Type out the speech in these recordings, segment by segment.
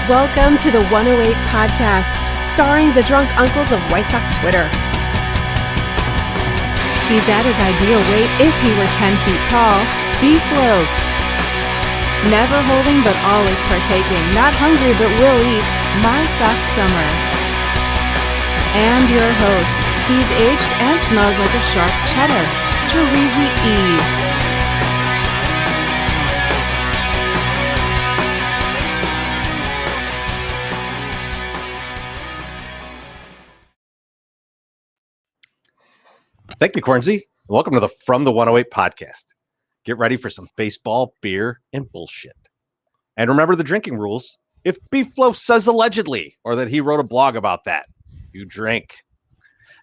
Welcome to the 108 podcast, starring the drunk uncles of White Sox Twitter. He's at his ideal weight if he were 10 feet tall, beef loaf. Never holding but always partaking, not hungry but will eat, My Sock Summer. And your host, he's aged and smells like a sharp cheddar, Terezi E. Thank you, Cornsey. Welcome to the From the 108 podcast. Get ready for some baseball, beer, and bullshit. And remember the drinking rules. If Beef Loaf says allegedly, or that he wrote a blog about that, you drink.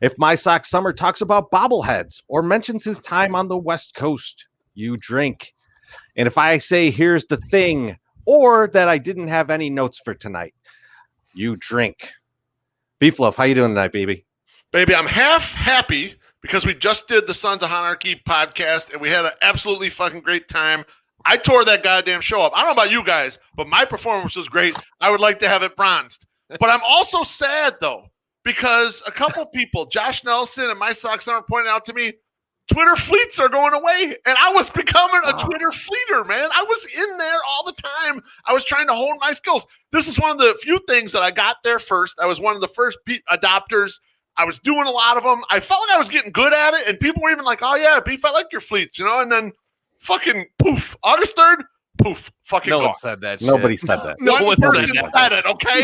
If My Sock Summer talks about bobbleheads, or mentions his time on the West Coast, you drink. And if I say, here's the thing, or that I didn't have any notes for tonight, you drink. Beef Loaf, how you doing tonight, baby? Baby, I'm half happy because we just did the Sons of Anarchy podcast, and we had an absolutely fucking great time. I tore that goddamn show up. I don't know about you guys, but my performance was great. I would like to have it bronzed. But I'm also sad, though, because a couple people, Josh Nelson and My Sock Summer, pointed out to me, Twitter fleets are going away. And I was becoming a Twitter fleeter, man. I was in there all the time. I was trying to hone my skills. This is one of the few things that I got there first. I was one of the first adopters. I was doing a lot of them. I felt like I was getting good at it, and people were even like, oh, yeah, Beef, I like your fleets, you know? And then fucking poof. August 3rd, poof. Fucking no gone. one said that shit. Nobody said that. One person said it, okay?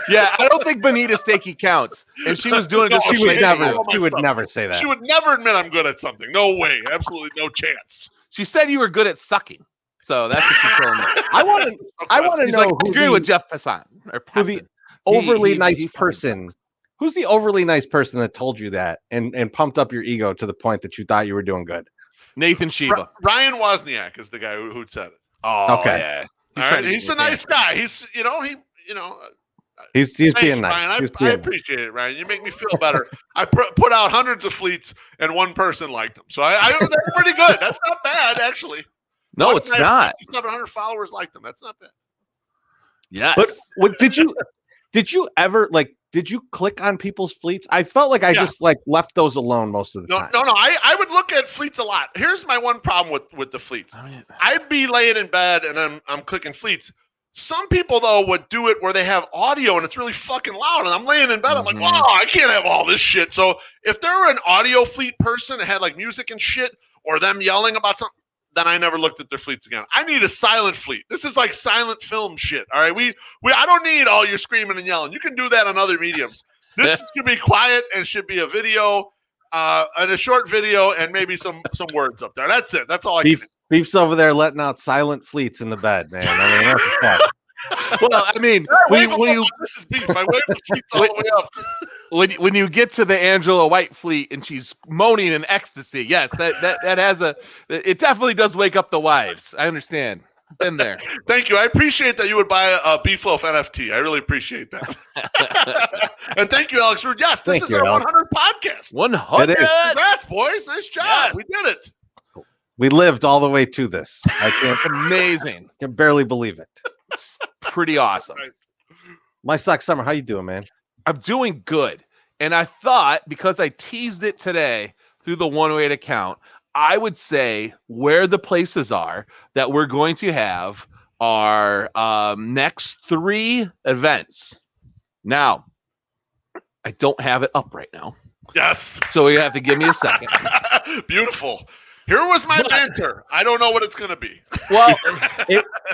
Yeah, I don't think Bonita Stakey counts. And she was doing it. She would never say that. She would never admit I'm good at something. No way. Absolutely no chance. She said you were good at sucking. So that's what she's telling me. I want to know like, I agree with Jeff Passan. Who the overly nice person. Who's the overly nice person that told you that and pumped up your ego to the point that you thought you were doing good? Nathan Sheba. Ryan Wozniak is the guy who said it. Oh, okay. Yeah. All right. He's a nice guy. He's He's being nice. Ryan. I appreciate it, Ryan. You make me feel better. I put out hundreds of fleets, and one person liked them. So I that's pretty good. That's not bad, actually. No, it's not. 700 followers liked them. That's not bad. Yes. But what did you ever did you click on people's fleets? I felt like I just left those alone most of the time. No. I would look at fleets a lot. Here's my one problem with the fleets. I'd be laying in bed and I'm clicking fleets. Some people, though, would do it where they have audio and it's really fucking loud. And I'm laying in bed. I'm like, wow, I can't have all this shit. So if they're an audio fleet person that had like music and shit or them yelling about something, then I never looked at their fleets again. I need a silent fleet. This is like silent film shit. All right. I don't need all your screaming and yelling. You can do that on other mediums. This should be quiet and should be a video, and a short video and maybe some words up there. That's it. That's all I need. Beef's over there letting out silent fleets in the bed, man. I mean, that's fun. Well, I mean, this is Beef. I wave the fleets all the way up. When you get to the Angela White fleet and she's moaning in ecstasy, yes, that has it definitely does wake up the wives. I understand. Been there. Thank you. I appreciate that you would buy a Beef Loaf NFT. I really appreciate that. And thank you, Alex Rude. Yes, this is our 100 podcast. 100. It is. Congrats, boys. Nice job. Yes. We did it. We lived all the way to this. Amazing. I can barely believe it. It's pretty awesome. Right. My Sock Summer, how you doing, man? I'm doing good. And I thought, because I teased it today through the 108 account, I would say where the places are that we're going to have our next 3 events. Now, I don't have it up right now. Yes. So you have to give me a second. Beautiful. Here was my banter. I don't know what it's going to be. Well,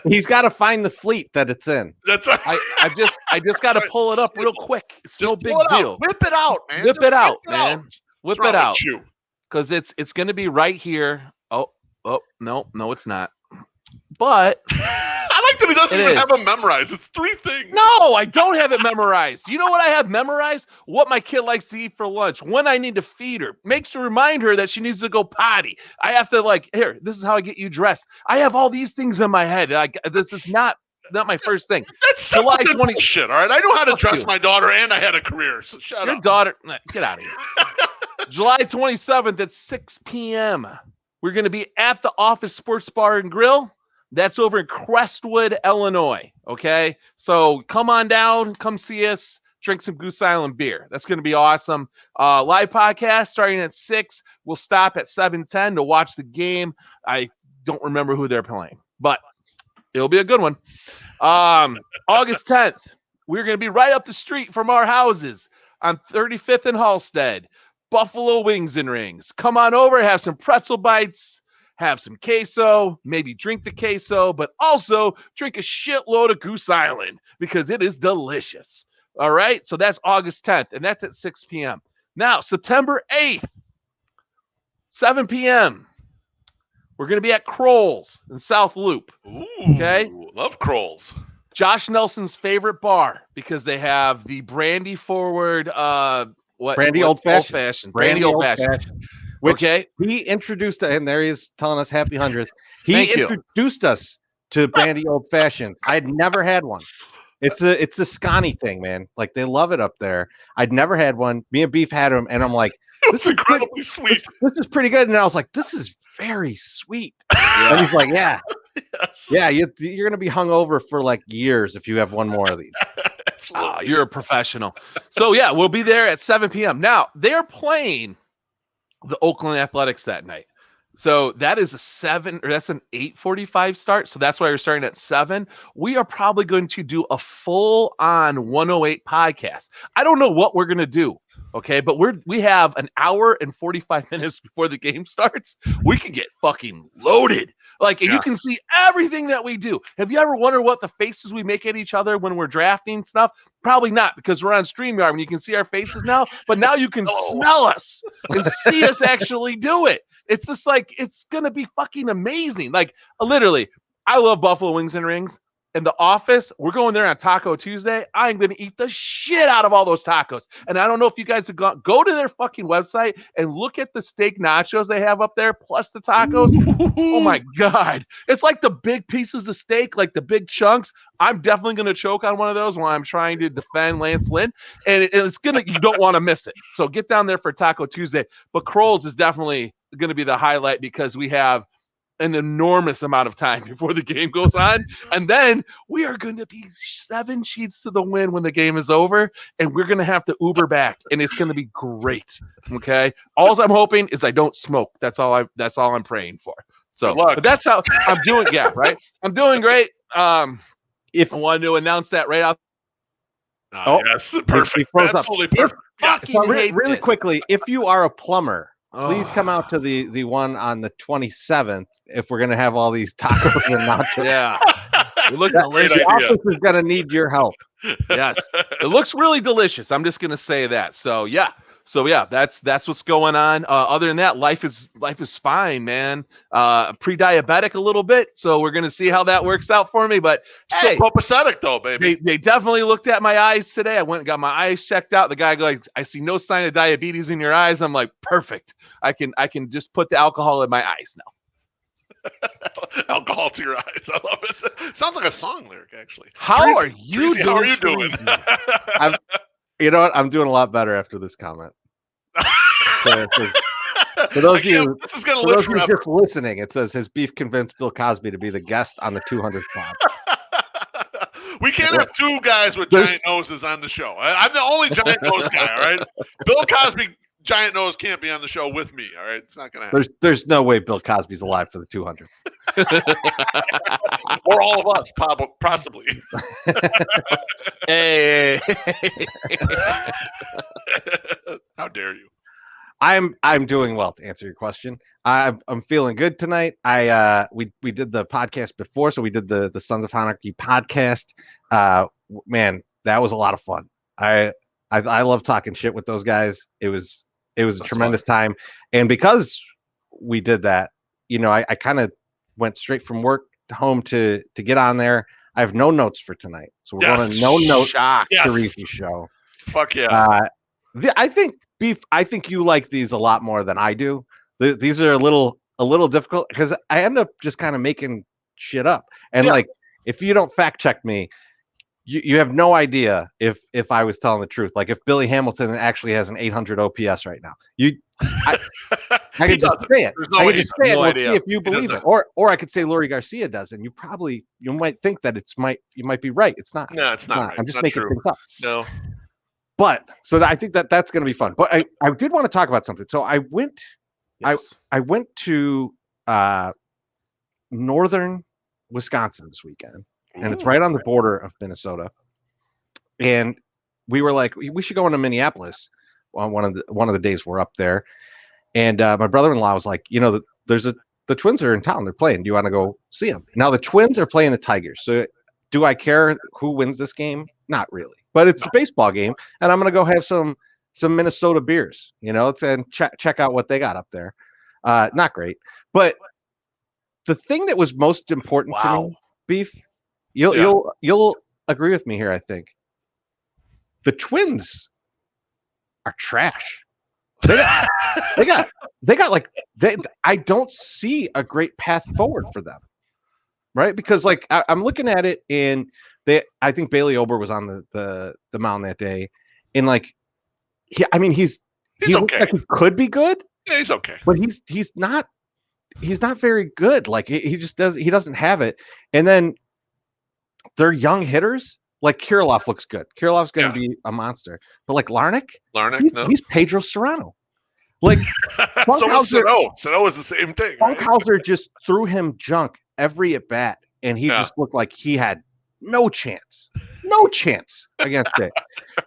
He's got to find the fleet that it's in. That's I just got to pull it up real quick. It's no big deal. Whip it out, man. Whip it out, man. Whip it out. You? Because it's going to be right here. Oh, no, it's not. But I like that he doesn't even have them memorized. It's 3 things. No, I don't have it memorized. You know what I have memorized? What my kid likes to eat for lunch, when I need to feed her, makes to remind her that she needs to go potty. I have to here, this is how I get you dressed. I have all these things in my head. This is not my first thing. That's July 20 shit, all right? I know how to dress my daughter, and I had a career, so shut up. Your daughter, get out of here. July 27th at 6 p.m. We're going to be at the Office Sports Bar and Grill. That's over in Crestwood, Illinois. Okay, so come on down, come see us, drink some Goose Island beer. That's going to be awesome. Live podcast starting at 6. We'll stop at 7:10 to watch the game. I don't remember who they're playing, but it'll be a good one. August 10th, we're going to be right up the street from our houses on 35th and Halstead. Buffalo Wings and Rings. Come on over, have some pretzel bites, have some queso, maybe drink the queso, but also drink a shitload of Goose Island because it is delicious. All right, so that's August 10th, and that's at 6 p.m. Now, September 8th, 7 p.m., we're going to be at Kroll's in South Loop. Ooh, okay? Love Kroll's. Josh Nelson's favorite bar because they have the brandy forward Brandy old fashioned. Brandy old fashioned. Which he introduced, and there he is telling us happy 100th. He introduced us to brandy old fashions. I'd never had one. It's a Scotty thing, man. Like, they love it up there. I'd never had one. Me and Beef had them, and I'm like, this is incredibly sweet. This is pretty good. And I was like, this is very sweet. Yeah. And he's like, yeah. Yes. Yeah, you're going to be hungover for like years if you have one more of these. You're a professional. So, yeah, we'll be there at 7 p.m. Now, they're playing the Oakland Athletics that night. So that is an 8:45 start. So that's why we're starting at 7. We are probably going to do a full-on 108 podcast. I don't know what we're going to do. Okay, but we have an hour and 45 minutes before the game starts. We can get fucking loaded. And you can see everything that we do. Have you ever wondered what the faces we make at each other when we're drafting stuff? Probably not, because we're on StreamYard and you can see our faces now. But now you can smell us and see us actually do it. It's just it's going to be fucking amazing. Literally, I love Buffalo Wings and Rings. In the office, we're going there on Taco Tuesday. I'm going to eat the shit out of all those tacos. And I don't know if you guys have go to their fucking website and look at the steak nachos they have up there, plus the tacos. Oh my God. It's like the big pieces of steak, like the big chunks. I'm definitely going to choke on one of those when I'm trying to defend Lance Lynn. And you don't want to miss it. So get down there for Taco Tuesday. But Kroll's is definitely going to be the highlight because we have an enormous amount of time before the game goes on. And then we are going to be 7 sheets to the wind when the game is over, and we're going to have to Uber back, and it's going to be great. Okay. All I'm hoping is I don't smoke. That's all I'm praying for. So, but that's how I'm doing. Yeah. Right. I'm doing great. If I wanted to announce that right out. Yes. Perfect. Absolutely perfect. Really quickly, if you are a plumber, please come out to the one on the 27th if we're going to have all these tacos and nachos. Yeah. It looks delicious. The office is going to need your help. Yes. It looks really delicious. I'm just going to say that. So, yeah. That's what's going on. Other than that, life is fine, man. Pre-diabetic a little bit, so we're gonna see how that works out for me. But still copacetic though, baby. They definitely looked at my eyes today. I went and got my eyes checked out. The guy goes, "I see no sign of diabetes in your eyes." I'm like, perfect. I can just put the alcohol in my eyes now. Alcohol to your eyes. I love it. Sounds like a song lyric, actually. How are you doing? How are you doing? You know what? I'm doing a lot better after this comment. For those of you just listening, it says, "His beef convinced Bill Cosby to be the guest on the 200th pod." We can't have 2 guys with giant noses on the show. I'm the only giant nose guy, all right? Bill Cosby, giant nose, can't be on the show with me, all right? It's not going to happen. There's no way Bill Cosby's alive for the 200th. Or all of us, possibly. Hey. How dare you? I'm doing well, to answer your question. I'm feeling good tonight. We did the podcast before, so we did the Sons of Anarchy podcast. Man, that was a lot of fun. I love talking shit with those guys. It was a tremendous time, and because we did that, I kind of went straight from work to home to get on there. I have no notes for tonight, so we're going to no note Sharifi show. Fuck yeah. I think Beef. I think you like these a lot more than I do. These are a little difficult because I end up just kind of making shit up, and like if you don't fact check me, you have no idea if I was telling the truth. Like if Billy Hamilton actually has an 800 OPS right now, I could just say it. I could just say it. We'll see if you believe it, or I could say Lori Garcia does, and you might think that you might be right. It's not. No, it's not. Right. I'm just making things up. No. But so I think that's going to be fun. But I did want to talk about something. So I went to northern Wisconsin this weekend, and it's right on the border of Minnesota. And we were like, we should go into Minneapolis on one of the days we're up there. And my brother-in-law was like, the Twins are in town. They're playing. Do you want to go see them? Now the Twins are playing the Tigers. So do I care who wins this game? Not really. But it's a baseball game, and I'm gonna go have some Minnesota beers, and check out what they got up there. Not great, but the thing that was most important to me, Beef, you'll agree with me here. I think the Twins are trash. They got like I don't see a great path forward for them, right? Because like I'm looking at it and. I think Bailey Ober was on the mound that day, and like, he's okay. Like he could be good. Yeah, he's okay, but he's not very good. Like he doesn't have it. And then they're young hitters. Like Kirilloff looks good. Kirilloff's going to be a monster. But like Larnach, he's Pedro Serrano. Like Sano is the same thing. Funkhauser right? just threw him junk every at bat, and he just looked like he had no chance against it.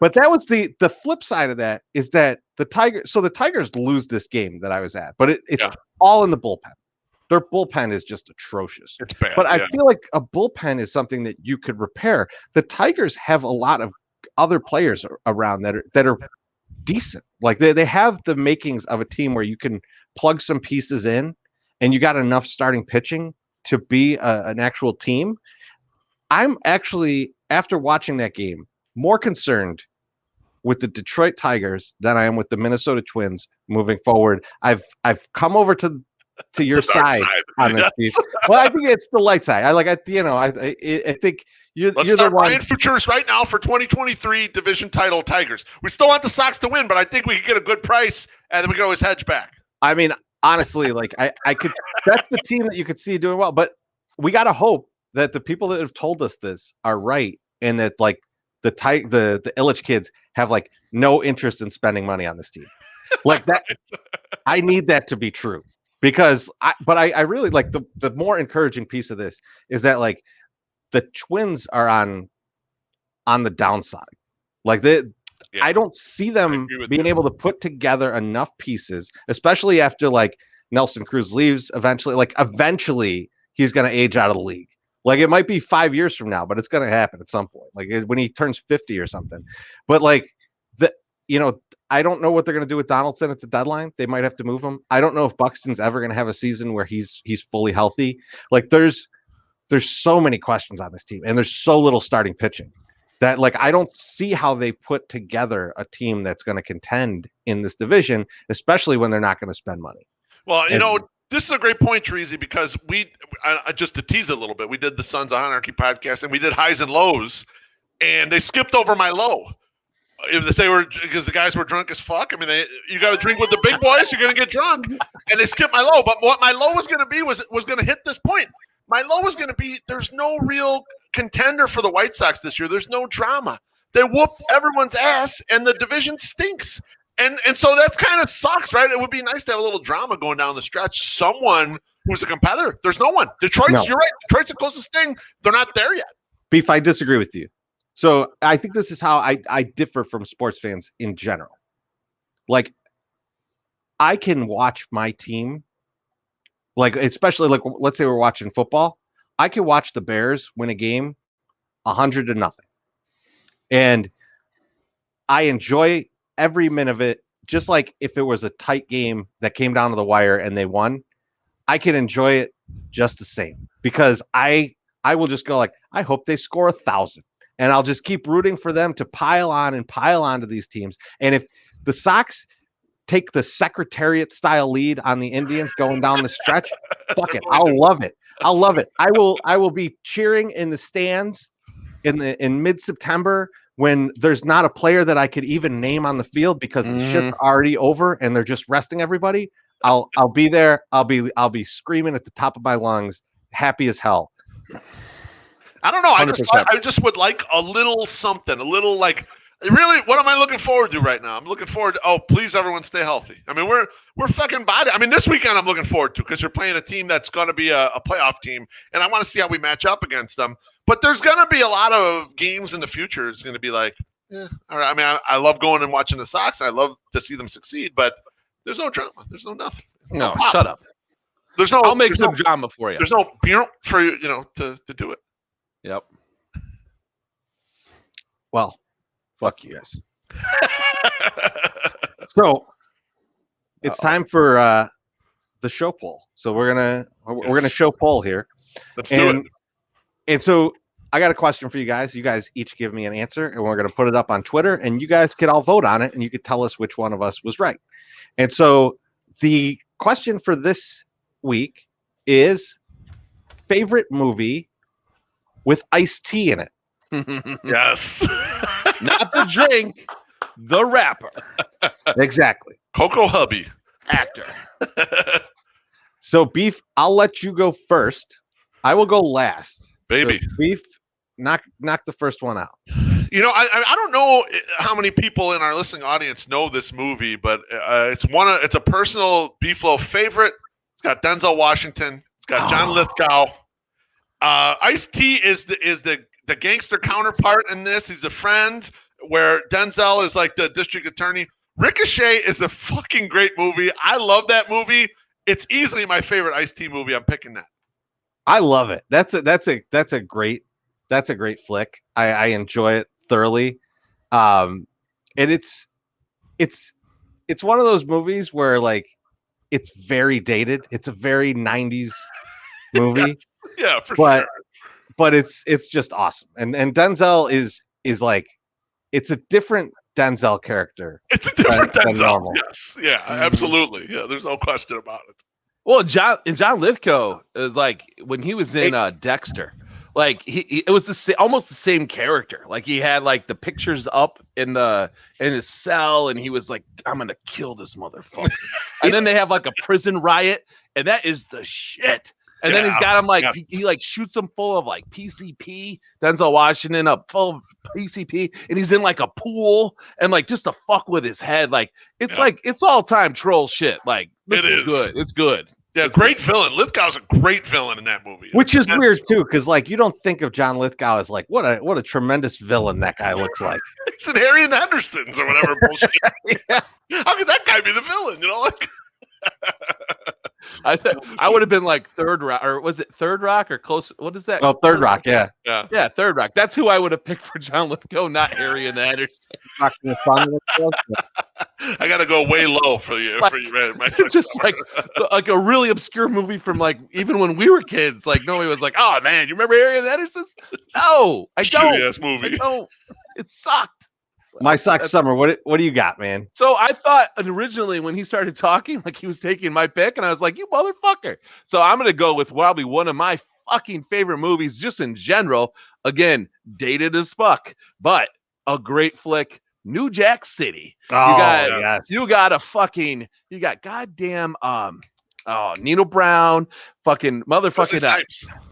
But that was the flip side of that is that the Tigers lose this game that I was at, but it's all in the bullpen. Their bullpen is just atrocious. It's bad. But I feel like a bullpen is something that you could repair. The Tigers have a lot of other players around that are decent. Like they have the makings of a team where you can plug some pieces in and you got enough starting pitching to be an actual team. I'm actually, after watching that game, more concerned with the Detroit Tigers than I am with the Minnesota Twins moving forward. I've come over to your side on this piece. Well, I think it's the light side. I think you're the one. Ryan Futures right now for 2023 division title Tigers. We still want the Sox to win, but I think we could get a good price, and then we can always hedge back. I mean, honestly, like I could. That's the team that you could see doing well, but we got to hope that the people that have told us this are right, and that like the Illich kids have like no interest in spending money on this team. Like that, I need that to be true because I really like the more encouraging piece of this is that like the Twins are on the downside. Like I don't see them being able to put together enough pieces, especially after like Nelson Cruz leaves eventually. Like eventually he's going to age out of the league. Like it might be 5 years from now, but it's going to happen at some point, like when he turns 50 or something. But like I don't know what they're going to do with Donaldson at the deadline. They might have to move him. I don't know if Buxton's ever going to have a season where he's fully healthy. Like there's so many questions on this team, and there's so little starting pitching that like I don't see how they put together a team that's going to contend in this division, especially when they're not going to spend money. Well, this is a great point, Treasy, because just to tease it a little bit, we did the Sons of Anarchy podcast, and we did highs and lows, and they skipped over my low. If they were, because the guys were drunk as fuck. I mean, you got to drink with the big boys, you're going to get drunk, and they skipped my low. But what my low was going to be was going to hit this point. My low was going to be there's no real contender for the White Sox this year. There's no drama. They whooped everyone's ass, and the division stinks. And so that's kind of sucks, right? It would be nice to have a little drama going down the stretch. Someone who's a competitor. There's no one. You're right. Detroit's the closest thing. They're not there yet. Beef, I disagree with you. So I think this is how I differ from sports fans in general. Like I can watch my team, like especially like let's say we're watching football. I can watch the Bears win a game 100-0, and I enjoy every minute of it. Just like if it was a tight game that came down to the wire and they won, I can enjoy it just the same because I will just go like, I hope they score 1,000, and I'll just keep rooting for them to pile on to these teams. And if the Sox take the Secretariat style lead on the Indians going down the stretch, fuck it, I'll love it. I'll love it. I will be cheering in the stands in mid-September when there's not a player that I could even name on the field because the shit's already over and they're just resting everybody. I'll be there. I'll be screaming at the top of my lungs, happy as hell. I don't know. 100%. I just would like a little something, a little like really. What am I looking forward to right now? I'm looking forward to. Oh, please, everyone, stay healthy. I mean, we're fucking body. I mean, this weekend I'm looking forward to because you're playing a team that's going to be a playoff team, and I want to see how we match up against them. But there's going to be a lot of games in the future. It's going to be like, all right. I mean, I love going and watching the Sox. I love to see them succeed, but there's no drama. There's no nothing. No, shut up. There's no. I'll make some drama for you. There's no for you know to do it. Yep. Well, fuck you guys. So it's time for the show poll. So we're gonna show poll here. Let's do it. And so I got a question for you guys. You guys each give me an answer, and we're gonna put it up on Twitter, and you guys can all vote on it, and you could tell us which one of us was right. And so the question for this week is favorite movie with iced tea in it. Yes. Not the drink, the rapper. Exactly. Coco Hubby. Actor. So Beef, I'll let you go first. I will go last. Baby. So Beef, knock the first one out. You know, I don't know how many people in our listening audience know this movie, but it's a personal Beeflo favorite. It's got Denzel Washington. It's got John Lithgow. Ice-T is the gangster counterpart in this. He's a friend where Denzel is like the district attorney. Ricochet is a fucking great movie. I love that movie. It's easily my favorite Ice-T movie. I'm picking that. I love it. That's a great flick. I enjoy it thoroughly. And it's one of those movies where like it's very dated. It's a very 90s movie. Yeah, for sure. But it's just awesome. And Denzel is like, it's a different Denzel character. It's a different than Denzel. normal. Yes. Yeah, absolutely. Yeah, there's no question about it. Well, John Lithgow is like when he was in Dexter, like it was almost the same character. Like he had like the pictures up in his cell, and he was like, "I'm gonna kill this motherfucker." And then they have like a prison riot, and that is the shit. And then he's got him like he like shoots him full of like PCP. Denzel Washington up full of PCP, and he's in like a pool and like just to fuck with his head. Like it's like it's all time troll shit. Like this is good. It's good. Yeah, it's great good. villain. Lithgow's a great villain in that movie. Which is weird too, because like you don't think of John Lithgow as like what a tremendous villain that guy looks like. He's in Harry and the Hendersons or whatever bullshit. Yeah. How could that guy be the villain? You know, like I would have been like Third Rock, or was it Third Rock or Close? What is that? Oh, Third Rock, yeah. Yeah, Third Rock. That's who I would have picked for John Lithgow, not Harry and the Hendersons. I got to go way low for you. Like, for you, man. It's just like a really obscure movie from like even when we were kids. Like nobody was like, "Oh man, you remember Harry and the Hendersons?" No, I don't. Shitty-ass movie. I don't. It sucked. My Sock Summer. What do you got, man? So I thought originally when he started talking, like he was taking my pick, and I was like, "You motherfucker!" So I'm gonna go with probably one of my fucking favorite movies, just in general. Again, dated as fuck, but a great flick. New Jack City. Oh, you got goddamn Nino Brown, fucking motherfucking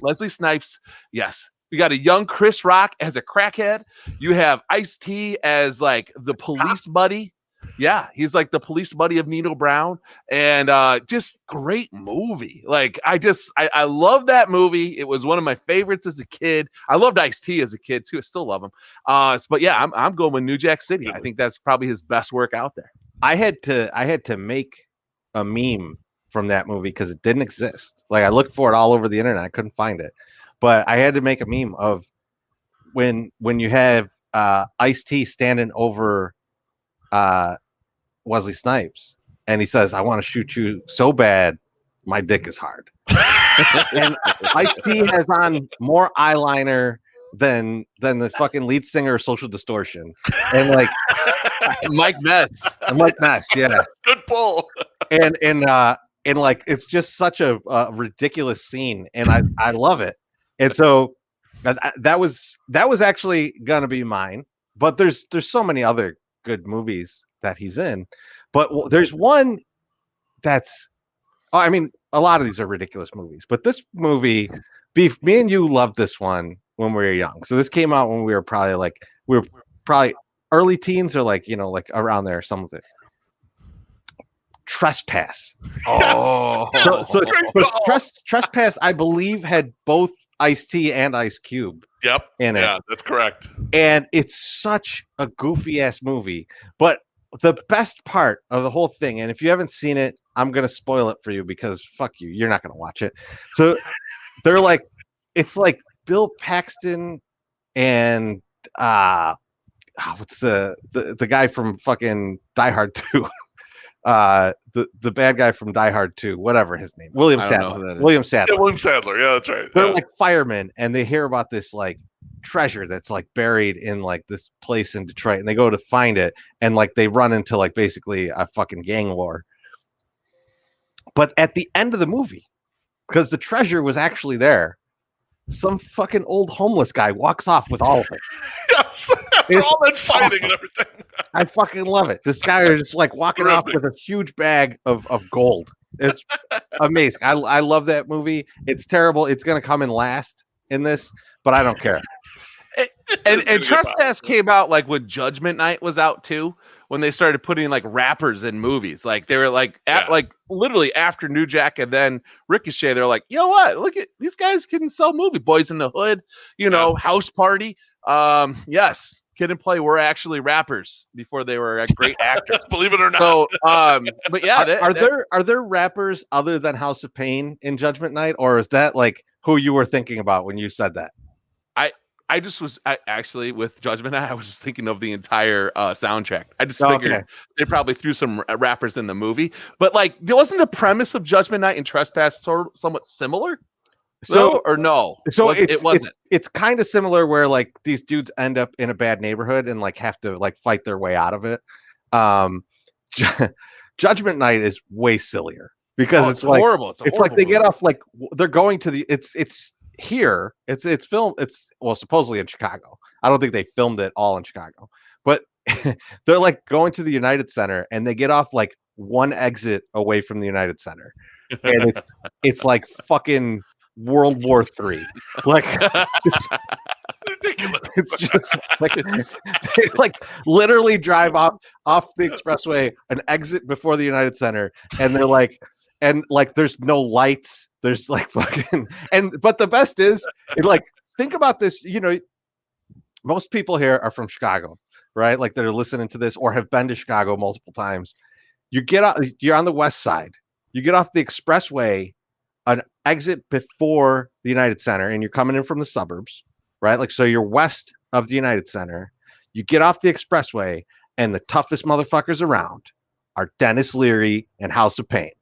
Leslie Snipes. Yes. You got a young Chris Rock as a crackhead. You have Ice-T as like the police buddy. Yeah, he's like the police buddy of Nino Brown, and just great movie. Like I love that movie. It was one of my favorites as a kid. I loved Ice-T as a kid too. I still love him. But yeah, I'm going with New Jack City. I think that's probably his best work out there. I had to make a meme from that movie because it didn't exist. Like I looked for it all over the internet, I couldn't find it, but I had to make a meme of when you have Ice-T standing over Wesley Snipes, and he says, "I want to shoot you so bad, my dick is hard." And Ice-T has on more eyeliner than the fucking lead singer of Social Distortion, and like Mike Metz. Yeah, Good pull. and like it's just such a ridiculous scene, and I love it, and so that was actually gonna be mine, but there's so many other good movies that he's in, but there's one that's, I mean, a lot of these are ridiculous movies, but this movie, Beef, me and you loved this one when we were young. So this came out when we were probably early teens or like around there, some of it. Trespass. Oh, so Trespass, I believe, had both Ice-T and Ice Cube. Yep. In it. Yeah, that's correct. And it's such a goofy ass movie, but the best part of the whole thing, and if you haven't seen it, I'm gonna spoil it for you because fuck you, you're not gonna watch it. So they're like, it's like Bill Paxton and what's the guy from fucking Die Hard 2, the bad guy from Die Hard 2, whatever his name, William Sadler. Yeah, William Sadler. Yeah, that's right. They're like firemen, and they hear about this like treasure that's like buried in like this place in Detroit, and they go to find it, and like they run into like basically a fucking gang war. But at the end of the movie, because the treasure was actually there, some fucking old homeless guy walks off with all of it. Yes, they're all in fighting and everything. I fucking love it. This guy is just like walking off with a huge bag of gold. It's amazing. I love that movie. It's terrible. It's gonna come in last in this, but I don't care. And Trespass came out like when Judgment Night was out too, when they started putting like rappers in movies. Like they were like like literally after New Jack and then Ricochet, they're like, you know what? Look at these guys can sell movie. Boys in the Hood, House Party. Yes, Kid and Play were actually rappers before they were great actors. Believe it or not. So, but yeah, are there rappers other than House of Pain in Judgment Night, or is that like who you were thinking about when you said that? I just was actually with Judgment Night. I was just thinking of the entire soundtrack. I just figured they probably threw some rappers in the movie, but like, wasn't the premise of Judgment Night and Trespass somewhat similar? So it wasn't. It's kind of similar where like these dudes end up in a bad neighborhood and like have to like fight their way out of it. Judgment Night is way sillier because it's like horrible. It's like they get off like they're going to the it's here. It's filmed. It's supposedly in Chicago. I don't think they filmed it all in Chicago, but they're like going to the United Center and they get off like one exit away from the United Center, and it's like fucking World War III. Like it's ridiculous. It's just like they like literally drive off the expressway, an exit before the United Center, and they're like. And like, there's no lights. There's like fucking, but the best is, like, think about this. Most people here are from Chicago, right? Like they're listening to this or have been to Chicago multiple times. You get out, you're on the west side. You get off the expressway, an exit before the United Center, and you're coming in from the suburbs, right? Like, so you're west of the United Center. You get off the expressway, and the toughest motherfuckers around are Dennis Leary and House of Pain.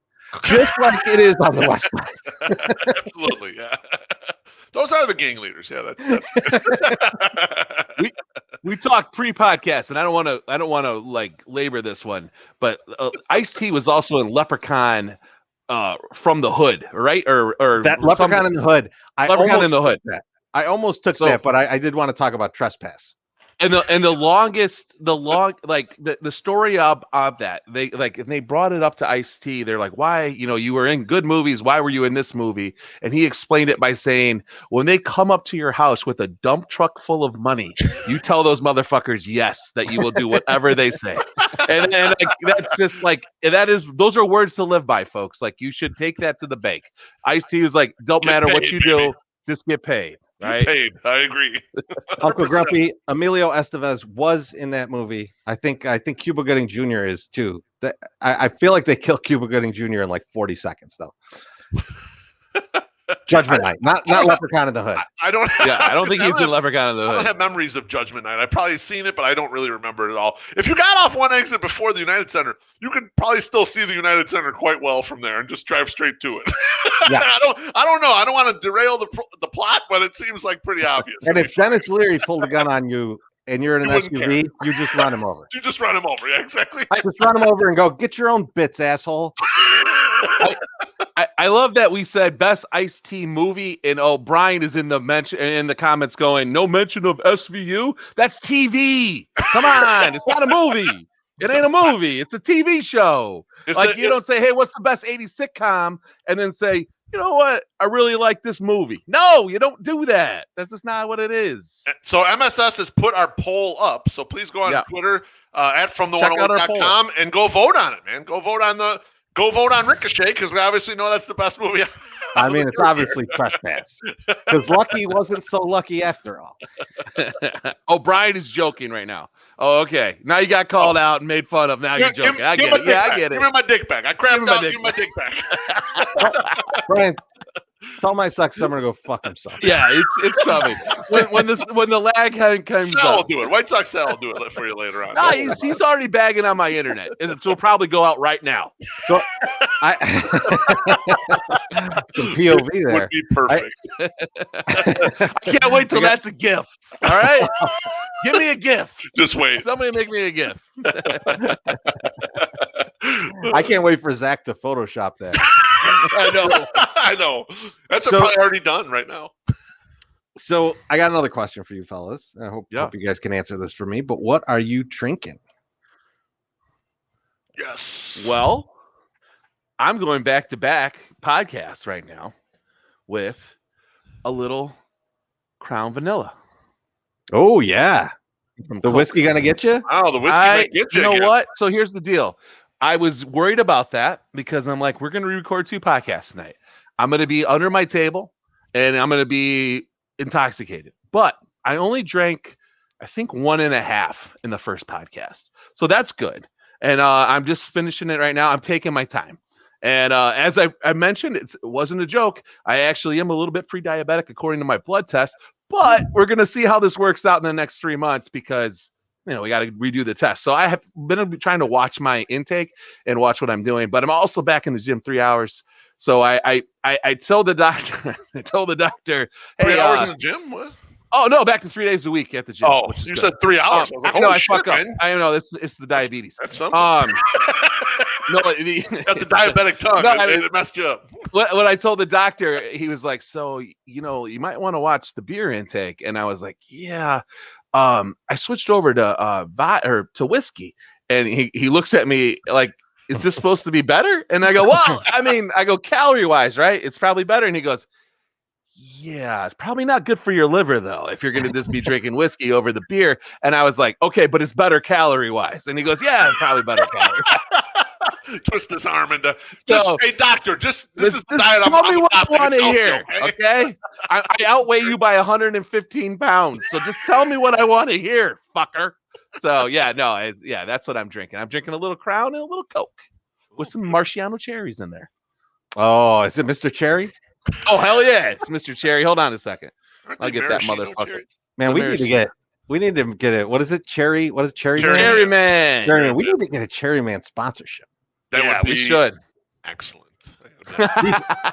Just like it is on the west side. Absolutely, yeah. Those are the gang leaders. Yeah, that's we talked pre-podcast, and I don't want to like labor this one, but Ice-T was also in Leprechaun from the Hood, right? Or that Leprechaun in the Hood. Leprechaun in the Hood. I almost took that, but I did want to talk about Trespass. And the story of that, they brought it up to Ice-T. They're like, why, you were in good movies. Why were you in this movie? And he explained it by saying, when they come up to your house with a dump truck full of money, you tell those motherfuckers yes, that you will do whatever they say. And like, that's just like, those are words to live by, folks. Like, you should take that to the bank. Ice-T was like, don't matter what you do, just get paid. right? Paid. I agree. Uncle 100%. Grumpy, Emilio Estevez was in that movie. I think Cuba Gooding Jr. is too. I feel like they killed Cuba Gooding Jr. in like 40 seconds though. Judgment Night, not Leprechaun in the Hood. I don't. Yeah, I don't think he's in Leprechaun in the I don't Hood. have memories of Judgment Night. I've probably seen it, but I don't really remember it at all. If you got off one exit before the United Center, you could probably still see the United Center quite well from there and just drive straight to it. Yeah. I don't know. I don't want to derail the plot, but it seems like pretty obvious. And if Dennis Leary pulled a gun on you and you're in an You wouldn't SUV, you just run him over. You just run him over. Yeah, exactly. Just run him over and go, get your own bits, asshole. I love that we said best iced tea movie, and Brian is in the comments going, no mention of SVU. That's TV. Come on, it's not a movie. It ain't a movie. It's a TV show. You don't say, hey, what's the best 80s sitcom, and then say, you know what? I really like this movie. No, you don't do that. That's just not what it is. So MSS has put our poll up. So please go on Twitter at FromThe108.com and go vote on it, man. Go vote on Ricochet, because we obviously know that's the best movie. I mean, it's obviously Trespass, because Lucky wasn't so lucky after all. Brian is joking right now. Oh, okay. Now you got called out and made fun of. Now you're joking. I get it. Yeah, I get it. Give me my dick back. I crapped out. Give me my dick back. Brian, tell my Suck Summer to go fuck himself. Yeah, it's coming. when the lag comes Sal will up. do it. White Sox Sal will do it for you later on. No, he's already bagging on my internet. It'll probably go out right now. So some POV there. Would be perfect. I can't wait till that's a gift. All right? Give me a gift. Just wait. Somebody make me a gift. I can't wait for Zach to Photoshop that. I know. That's probably already done right now. So I got another question for you fellas. I hope you guys can answer this for me. But what are you drinking? Yes. Well, I'm going back-to-back podcasts right now with a little Crown Vanilla. Oh, yeah. The whiskey going to get you? Oh, the whiskey might get you. You know what? So here's the deal. I was worried about that because I'm like, we're going to record 2 podcasts tonight. I'm going to be under my table and I'm going to be intoxicated. But I only drank, I think, 1.5 in the first podcast. So that's good. And I'm just finishing it right now. I'm taking my time. And as I mentioned, it wasn't a joke. I actually am a little bit pre-diabetic according to my blood test. But we're going to see how this works out in the next 3 months because, we got to redo the test. So I have been trying to watch my intake and watch what I'm doing. But I'm also back in the gym 3 hours. So I told the doctor, hey, 3 hours in the gym? What? Oh, no, back to 3 days a week at the gym. Oh, you said 3 hours. I fuck up. I know, it's the diabetes. That's something. No, got the diabetic tongue. It messed you up. When I told the doctor, he was like, so, you might want to watch the beer intake. And I was like, yeah. I switched over to whiskey. And he looks at me like, is this supposed to be better? And I go, well, calorie wise, right? It's probably better. And he goes, yeah, it's probably not good for your liver, though, if you're going to just be drinking whiskey over the beer. And I was like, okay, but it's better calorie wise. And he goes, yeah, it's probably better calorie. Twist his arm into, hey, doctor, this is the diet tell me what I want to hear, okay? I outweigh you by 115 pounds. So just tell me what I want to hear, fucker. So, that's what I'm drinking. I'm drinking a little Crown and a little Coke with some Marciano cherries in there. Oh, is it Mr. Cherry? Oh, hell yeah. It's Mr. Cherry. Hold on a second. I'll get that motherfucker. Cherries? Man, we need to get it. What is it? Cherry? What is Cherry? Cherry Man. Cherry Man. We need to get a Cherry Man sponsorship. We should. Excellent.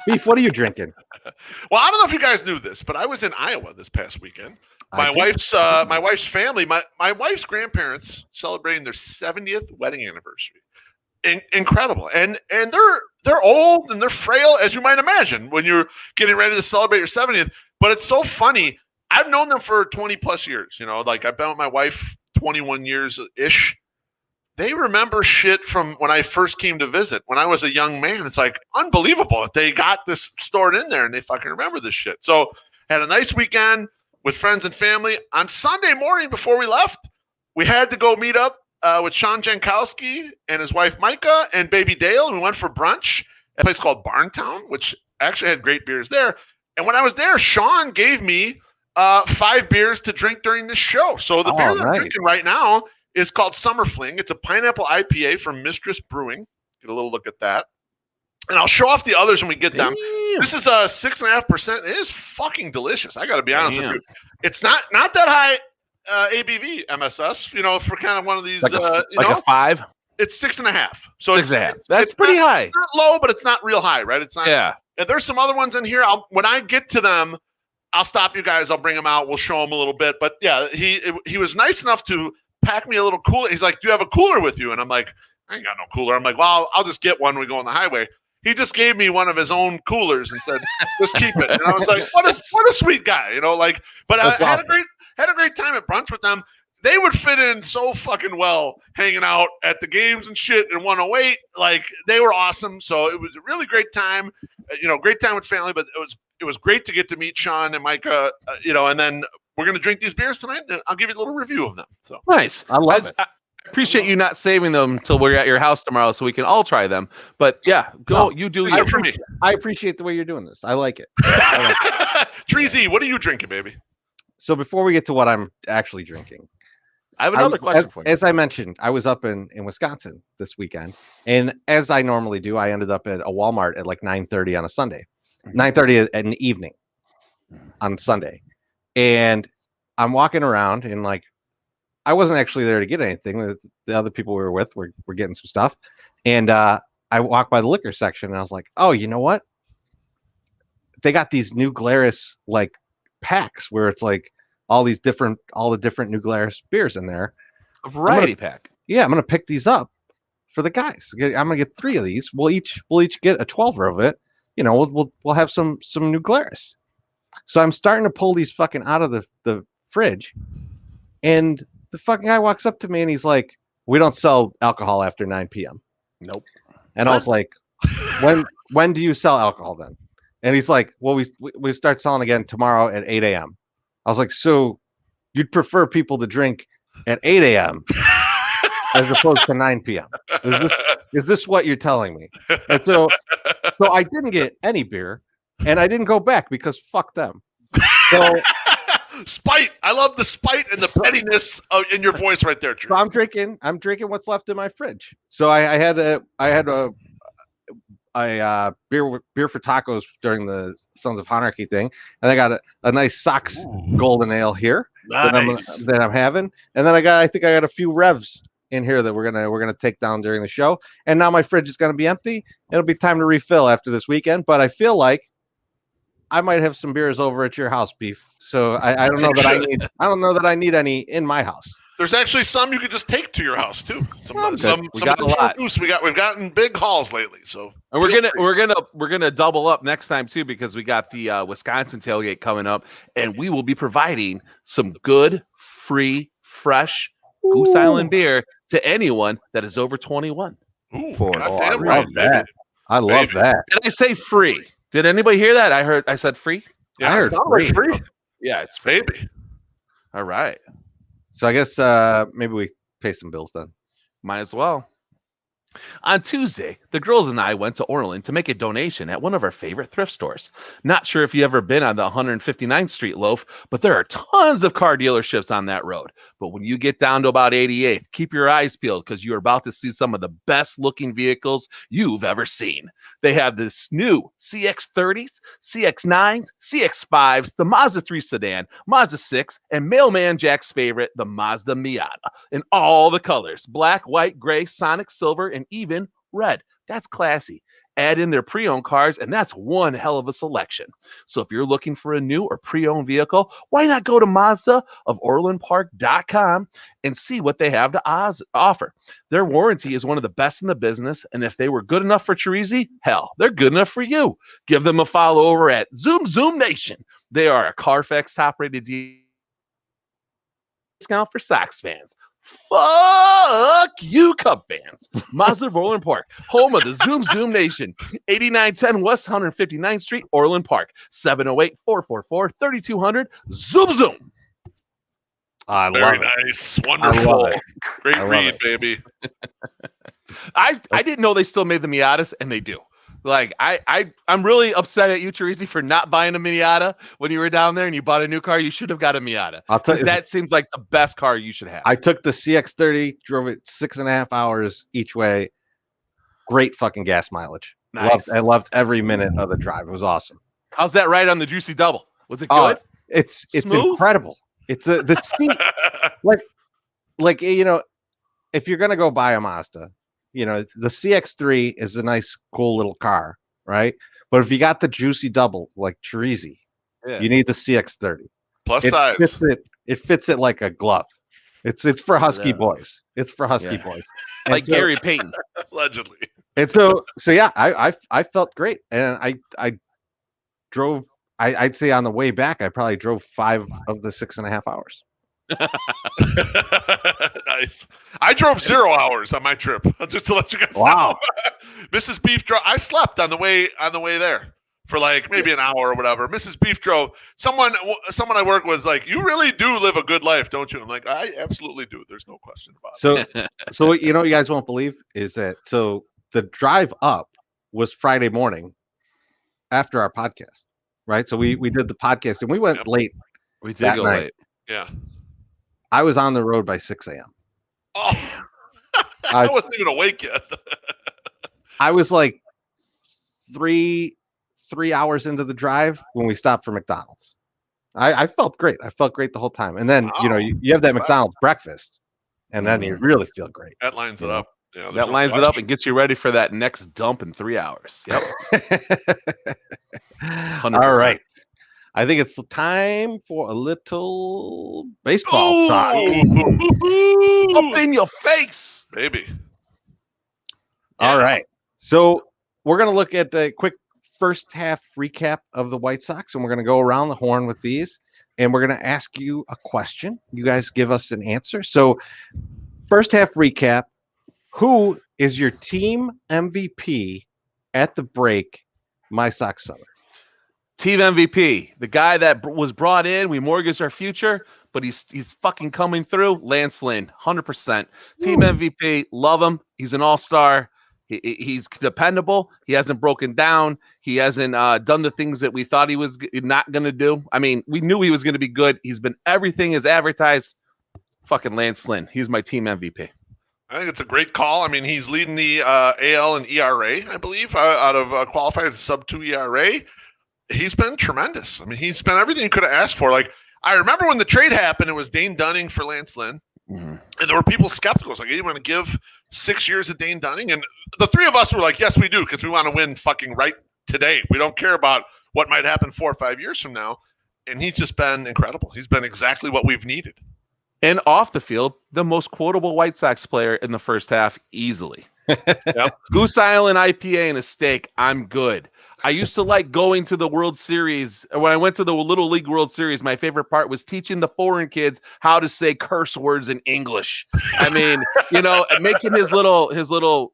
Beef, what are you drinking? Well, I don't know if you guys knew this, but I was in Iowa this past weekend. My wife's family, my wife's grandparents celebrating their 70th wedding anniversary. Incredible. And they're old and they're frail, as you might imagine, when you're getting ready to celebrate your 70th. But it's so funny. I've known them for 20 plus years. I've been with my wife 21 years ish. They remember shit from when I first came to visit when I was a young man. It's like unbelievable that they got this stored in there and they fucking remember this shit. So had a nice weekend with friends and family. On Sunday morning before we left, we had to go meet up with Sean Jankowski and his wife Micah and baby Dale. And we went for brunch at a place called Barntown, which actually had great beers there. And when I was there, Sean gave me 5 beers to drink during this show. So the beer that I'm drinking right now is called Summer Fling. It's a pineapple IPA from Mistress Brewing. Get a little look at that. And I'll show off the others when we get them. This is 6.5%. It is fucking delicious. I got to be honest with you. It's not that high ABV MSS, for kind of one of these. Like a 5? It's 6.5. So 6.5. That's pretty high. It's not low, but it's not real high, right? It's not. Yeah. And there's some other ones in here. When I get to them, I'll stop you guys. I'll bring them out. We'll show them a little bit. But yeah, he was nice enough to pack me a little cooler. He's like, "Do you have a cooler with you?" And I'm like, "I ain't got no cooler." I'm like, "Well, I'll just get one when we go on the highway." He just gave me one of his own coolers and said, "Just keep it." And I was like, "What a sweet guy," But I had a great time at brunch with them. They would fit in so fucking well hanging out at the games and shit in 108. Like, they were awesome. So it was a really great time, great time with family, but it was great to get to meet Sean and Micah, and then we're going to drink these beers tonight and I'll give you a little review of them. So nice. I love it. I appreciate you not saving them until we're at your house tomorrow so we can all try them. But yeah, you do it for me. I appreciate the way you're doing this. I like it. Treasy, what are you drinking, baby? So before we get to what I'm actually drinking, I have another question for you. As I mentioned, I was up in Wisconsin this weekend, and as I normally do, I ended up at a Walmart at like 9:30 on a Sunday, 9:30 in the evening on Sunday, and I'm walking around and like I wasn't actually there to get anything. The other people we were with were getting some stuff, and I walked by the liquor section and I was like, oh, you know what? They got these New Glarus like packs where it's like all the different New Glarus beers in there. A variety pack. Yeah, I'm gonna pick these up for the guys. I'm gonna get 3 of these. We'll each get a 12er of it. We'll have some New Glarus. So I'm starting to pull these fucking out of the fridge, and the fucking guy walks up to me and he's like, "We don't sell alcohol after 9 p.m." Nope. And I was like, "When do you sell alcohol then?" And he's like, "Well, we start selling again tomorrow at 8 a.m." I was like, "So you'd prefer people to drink at 8 a.m. as opposed to 9 p.m. Is this what you're telling me?" And so I didn't get any beer, and I didn't go back because fuck them. So spite. I love the spite and the pettiness in your voice right there, Drew. So I'm drinking what's left in my fridge. So I had a beer for tacos during the Sons of Anarchy thing, and I got a nice Sox golden ale here that I'm having, and then I think I got a few revs in here that we're gonna take down during the show. And now my fridge is gonna be empty. It'll be time to refill after this weekend, but I feel like I might have some beers over at your house, Beef. So I don't know that I need any in my house. There's actually some you could just take to your house too. We got a lot. We've gotten big hauls lately, so and we're gonna double up next time too, because we got the Wisconsin tailgate coming up, and we will be providing some good, free, fresh Goose Island beer to anyone that is over 21. I love that. I love that. Did I say free? Did anybody hear that? I said free. Yeah, I heard free. Yeah, it's free. Baby. All right. So I guess maybe we pay some bills then. Might as well. On Tuesday, the girls and I went to Orland to make a donation at one of our favorite thrift stores. Not sure if you've ever been on the 159th Street loaf, but there are tons of car dealerships on that road. But when you get down to about 88th, keep your eyes peeled because you're about to see some of the best looking vehicles you've ever seen. They have this new CX-30s, CX-9s, CX-5s, the Mazda 3 sedan, Mazda 6, and Mailman Jack's favorite, the Mazda Miata, in all the colors: black, white, gray, sonic, silver, and even red. That's classy. Add in their pre-owned cars, and that's one hell of a selection. So if you're looking for a new or pre-owned vehicle, why not go to Mazda of OrlandPark.com and see what they have to offer. Their warranty is one of the best in the business, and if they were good enough for Chirizi, hell, they're good enough for you. Give them a follow over at Zoom Nation. They are a Carfax top-rated discount for Sox fans. Fuck you, Cub fans. Mazda of Orland Park, home of the Zoom Nation. 8910 West 159th Street, Orland Park. 708-444-3200. Zoom. Very nice. Wonderful. Great read, baby. I didn't know they still made the Miatas, and they do. Like I'm really upset at you, Teresi, for not buying a Miata when you were down there and you bought a new car. You should have got a Miata. I'll tell you, That seems like the best car you should have. I took the CX-30, drove it 6.5 hours each way. Great fucking gas mileage. Nice. I loved every minute of the drive. It was awesome. How's that ride on the Juicy Double? Was it good? It's Smooth? incredible. It's the seat, like you know, if you're gonna go buy a Mazda, you know, the CX-3 is a nice, cool little car, right? But if you got the Juicy Double like Teresi, you need the CX-30. Plus It size. fits it like a glove. It's for husky boys. It's for husky boys. And Like Gary Payton. Allegedly. And so yeah, I felt great, and I drove. I'd say on the way back, I probably drove 5 of the 6.5 hours. Nice. I drove 0 hours on my trip. Just to let you guys know. Mrs. Beef drove. I slept on the way there for like maybe an hour or whatever. Mrs. Beef drove. Someone I work with was like, "You really do live a good life, don't you?" I'm like, "I absolutely do. There's no question about it." So you know, what you guys won't believe is that the drive up was Friday morning after our podcast, right? So we did the podcast and we went late. We did go late. Yeah. I was on the road by 6 a.m. Oh, I wasn't even awake yet. I was like 3 hours into the drive when we stopped for McDonald's. I felt great. I felt great the whole time. And then, you know, you have that McDonald's breakfast, and then you really feel great. That lines it up. Yeah, that lines it up and gets you ready for that next dump in 3 hours. Yep. All right. I think it's time for a little baseball talk. Up in your face, baby. All right. So we're going to look at the quick first half recap of the White Sox, and we're going to go around the horn with these, and we're going to ask you a question. You guys give us an answer. So first half recap, who is your team MVP at the break, My Sox Summer? Team MVP, the guy that was brought in, we mortgaged our future, but he's fucking coming through. Lance Lynn, 100%. Team MVP, love him. He's an all-star. He's dependable. He hasn't broken down. He hasn't done the things that we thought he was not going to do. I mean, we knew he was going to be good. He's been everything is advertised. Fucking Lance Lynn. He's my team MVP. I think it's a great call. I mean, he's leading the AL and ERA, I believe, out of qualified as a sub-2 ERA. He's been tremendous. I mean, he's been everything you could have asked for. Like, I remember when the trade happened, it was Dane Dunning for Lance Lynn. Mm-hmm. And there were people skeptical. It's like, hey, you want to give 6 years of Dane Dunning? And the three of us were like, yes, we do, because we want to win fucking right today. We don't care about what might happen 4 or 5 years from now. And he's just been incredible. He's been exactly what we've needed. And off the field, the most quotable White Sox player in the first half, easily. Yep. Goose Island IPA and a steak, I'm good. I used to like going to the World Series. When I went to the Little League World Series, my favorite part was teaching the foreign kids how to say curse words in English. I mean, you know, making his little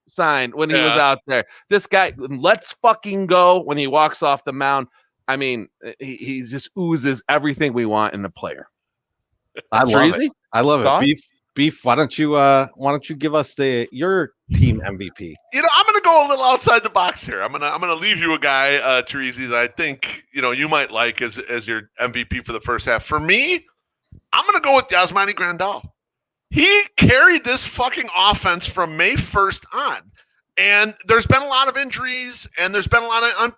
sign when he was out there. This guy, let's fucking go when he walks off the mound. I mean, he just oozes everything we want in a player. I love it. I love it. Beef, why don't you give us your team MVP? You know, I'm gonna go a little outside the box here. I'm gonna leave you a guy, Teresi, that I think you might like as your MVP for the first half. For me, I'm gonna go with Yasmani Grandal. He carried this fucking offense from May 1st on. And there's been a lot of injuries, and there's been a lot of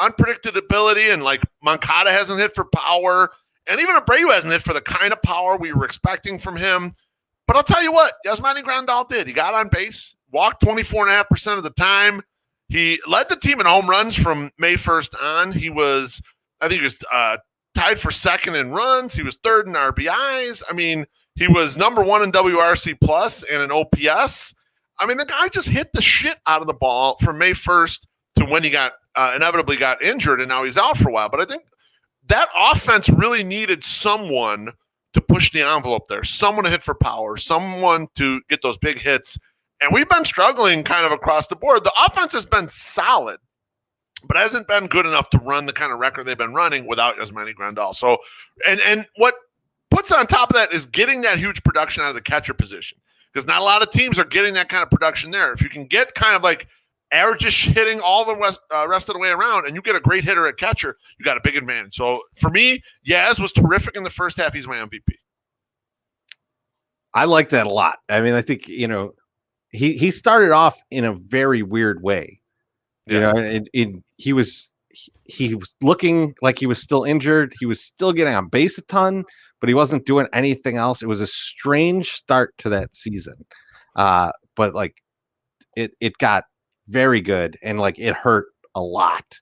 unpredictability, and like Moncada hasn't hit for power, and even Abreu hasn't hit for the kind of power we were expecting from him. But I'll tell you what, Yasmani Grandal did. He got on base, walked 24.5% of the time. He led the team in home runs from May 1st on. I think he was tied for second in runs. He was third in RBIs. I mean, he was number 1 in WRC plus and in OPS. I mean, the guy just hit the shit out of the ball from May 1st to when he got inevitably got injured, and now he's out for a while. But I think that offense really needed someone to push the envelope there, someone to hit for power, someone to get those big hits. And we've been struggling kind of across the board. The offense has been solid, but hasn't been good enough to run the kind of record they've been running without Yasmani Grandal. So, and what puts on top of that is getting that huge production out of the catcher position, because not a lot of teams are getting that kind of production there. If you can get kind of like or just hitting all the rest of the way around, and you get a great hitter at catcher, you got a big advantage. So for me, Yaz was terrific in the first half. He's my MVP. I like that a lot. I mean, I think, he started off in a very weird way. He was looking like he was still injured. He was still getting on base a ton, but he wasn't doing anything else. It was a strange start to that season. But like it got very good, and like it hurt a lot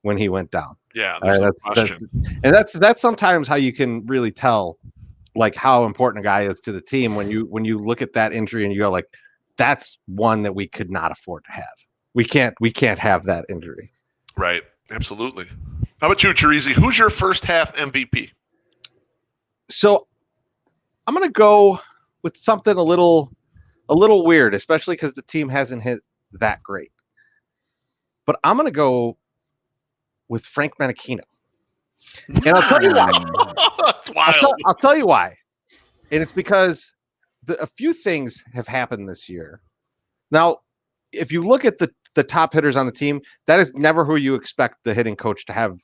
when he went down. Yeah, that's sometimes how you can really tell like how important a guy is to the team when you look at that injury and you go like, that's one that we could not afford to have. We can't have that injury. Right. Absolutely. How about you, Teresi? Who's your first half MVP? So I'm going to go with something a little weird, especially because the team hasn't hit that great. But I'm going to go with Frank Menachino. And I'll tell you why. That's wild. I'll tell you why. And it's because a few things have happened this year. Now, if you look at the top hitters on the team, that is never who you expect the hitting coach to have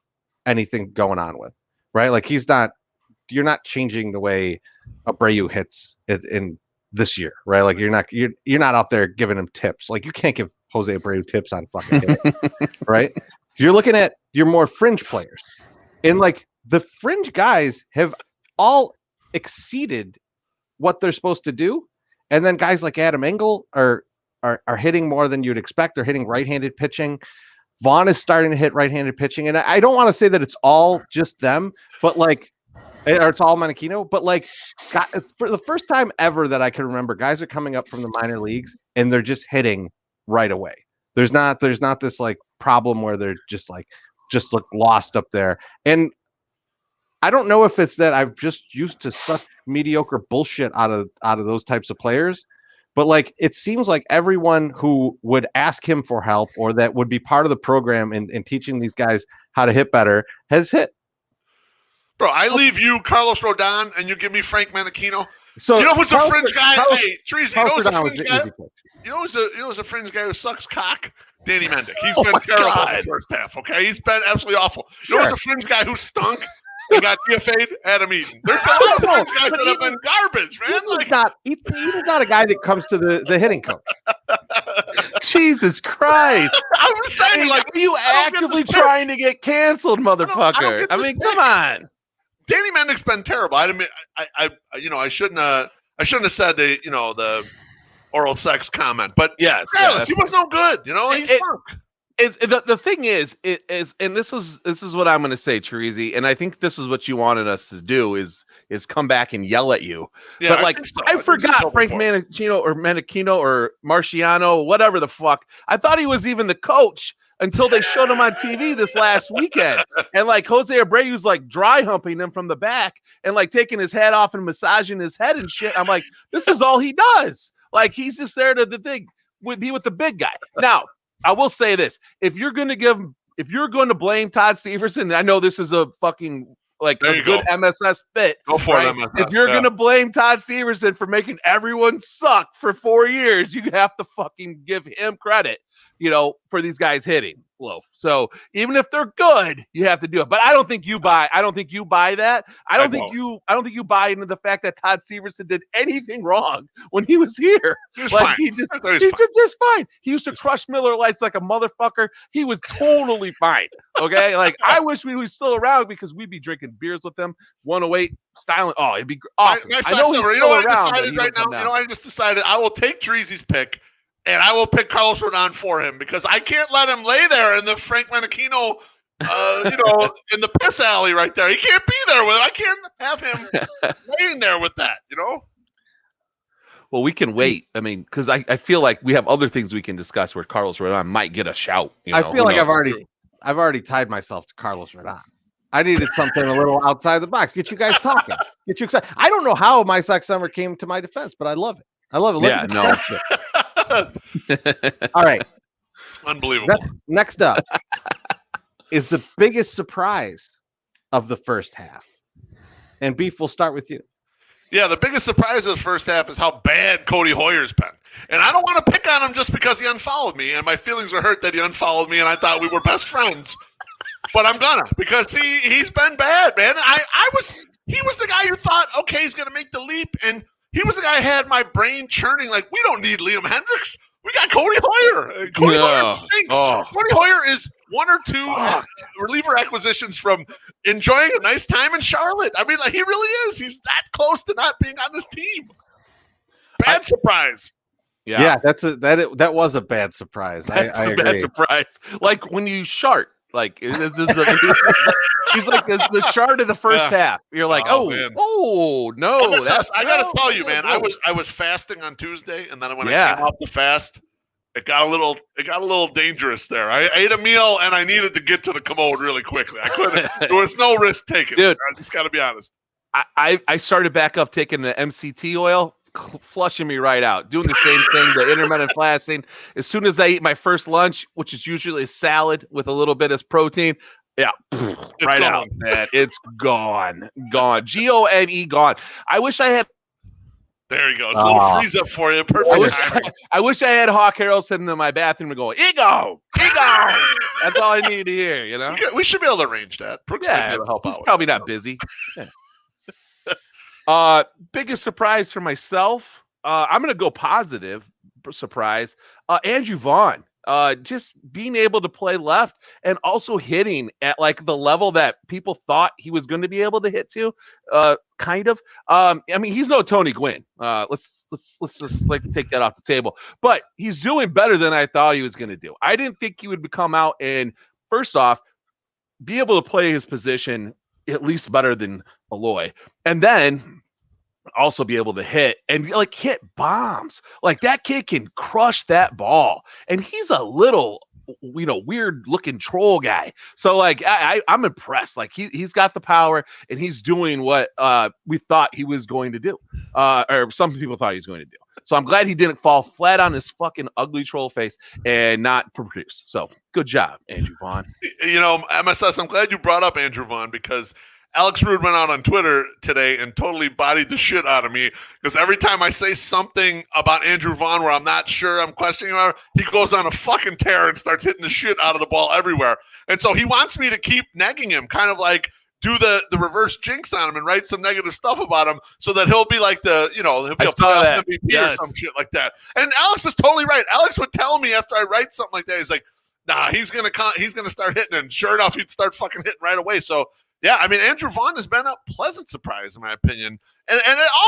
anything going on with, right? Like you're not changing the way Abreu hits in this year, right? Like you're not out there giving him tips. Like you can't give Jose Abreu tips on fucking hitting, right? You're looking at your more fringe players, and like the fringe guys have all exceeded what they're supposed to do, and then guys like Adam Engel are hitting more than you'd expect. They're hitting right-handed pitching. Vaughn is starting to hit right-handed pitching, and I don't want to say that it's all just them, but like, or it's all Menachino, but like, for the first time ever that I can remember, guys are coming up from the minor leagues and they're just hitting right away. There's not this like problem where they're just look lost up there. And I don't know if it's that I've just used to suck mediocre bullshit out of those types of players, but like it seems like everyone who would ask him for help or that would be part of the program in teaching these guys how to hit better has hit. Bro, I leave you Carlos Rodon and you give me Frank Menachino. So you know who's a fringe guy? Hey, Teresa, you know who's a fringe guy? You know who's a fringe guy who sucks cock? Danny Mendick. He's been terrible in the first half, okay? He's been absolutely awful. You know who's a fringe guy who stunk? He got DFA'd, Adam Eaton. There's a lot of fringe guys that have been garbage, man. Eaton's not a guy that comes to the hitting coach. Jesus Christ. I'm just saying, like, are you actively trying to get canceled, motherfucker? I mean, come on. Danny Mendick's been terrible. I shouldn't have said the oral sex comment, but yes, he was no good. He stunk. The thing is, and this is what I'm going to say, Teresi, and I think this is what you wanted us to do is come back and yell at you. Yeah, but like, I forgot Frank Menachino or Marciano, whatever the fuck. I thought he was even the coach until they showed him on TV this last weekend. And like Jose Abreu's like dry humping him from the back and like taking his head off and massaging his head and shit. I'm like, this is all he does. Like he's just there to be with the big guy. Now, I will say this: if you're going to blame Todd Stevenson, I know this is a fucking like a good MSS fit. Go for it, MSS. If you're going to blame Todd Stevenson for making everyone suck for 4 years, you have to fucking give him credit, for these guys hitting, Loaf. So even if they're good, you have to do it. But I don't think you buy that. I don't think you buy into the fact that Todd Stevenson did anything wrong when he was here. He was fine. He's just fine. He used to crush Miller Lights like a motherfucker. He was totally fine. Okay. Like I wish we was still around because we'd be drinking beers with them. 108 styling. Oh, it'd be awesome. I know he's still around. I decided right now. I just decided I will take Treasy's pick. And I will pick Carlos Rodon for him because I can't let him lay there in the Frank Menachino, in the piss alley right there. He can't be there with it. I can't have him laying there with that, Well, we can wait. I mean, because I feel like we have other things we can discuss where Carlos Rodon might get a shout. I feel like I've already tied myself to Carlos Rodon. I needed something a little outside the box. Get you guys talking. Get you excited. I don't know how my sex summer came to my defense, but I love it. Yeah, no. All right. Unbelievable. Next up is the biggest surprise of the first half. And Beef, we'll start with you. Yeah, the biggest surprise of the first half is how bad Cody Hoyer's been. And I don't want to pick on him just because he unfollowed me, and my feelings are hurt that he unfollowed me, and I thought we were best friends. But I'm gonna, because he's been bad, man. He was the guy who thought, okay, he's gonna make the leap, and he was the guy who had my brain churning like, we don't need Liam Hendricks. We got Cody Hoyer. Cody Hoyer stinks. Cody Hoyer is one or two reliever acquisitions from enjoying a nice time in Charlotte. I mean, like, he really is. He's that close to not being on this team. Bad surprise. Yeah, that was a bad surprise. I agree. Bad surprise. Like when you shart. Like he's like the shard of the first half. You're like, no. I gotta tell you, man, I was fasting on Tuesday, and then when I came off the fast, it got a little dangerous there. I ate a meal and I needed to get to the commode really quickly. I couldn't. There was no risk taken. Dude, I just got to be honest. I started back up taking the MCT oil, flushing me right out, doing the same thing, the intermittent fasting. As soon as I eat my first lunch, which is usually a salad with a little bit of protein, right out, man. It's gone. Gone, gone. I wish I had. There you go. It's a little freeze up for you. Perfect. I wish I had Hawk Harrelson in my bathroom and going, Ego. That's all I need to hear, you know? We should be able to arrange that. Brooks might be able to help out. He's probably not busy. Yeah. Biggest surprise for myself. I'm going to go positive surprise. Andrew Vaughn. Just being able to play left and also hitting at like the level that people thought he was going to be able to hit to, kind of. I mean, he's no Tony Gwynn. Let's just like take that off the table. But he's doing better than I thought he was going to do. I didn't think he would come out and first off be able to play his position at least better than Aloy, and then also be able to hit and like hit bombs. Like that kid can crush that ball, and he's a little, weird looking troll guy. So like I'm impressed. Like he's got the power and he's doing what we thought he was going to do, or some people thought he was going to do. So I'm glad he didn't fall flat on his fucking ugly troll face and not produce. So good job, Andrew Vaughn. MSS, I'm glad you brought up Andrew Vaughn, because Alex Rude went out on Twitter today and totally bodied the shit out of me, because every time I say something about Andrew Vaughn where I'm not sure, I'm questioning him, he goes on a fucking tear and starts hitting the shit out of the ball everywhere. And so he wants me to keep negging him, kind of like do the reverse jinx on him and write some negative stuff about him so that he'll be like he'll be a playoff MVP or some shit like that. And Alex is totally right. Alex would tell me after I write something like that, he's like, nah, he's gonna start hitting, and sure enough, he'd start fucking hitting right away. So yeah, I mean, Andrew Vaughn has been a pleasant surprise in my opinion, and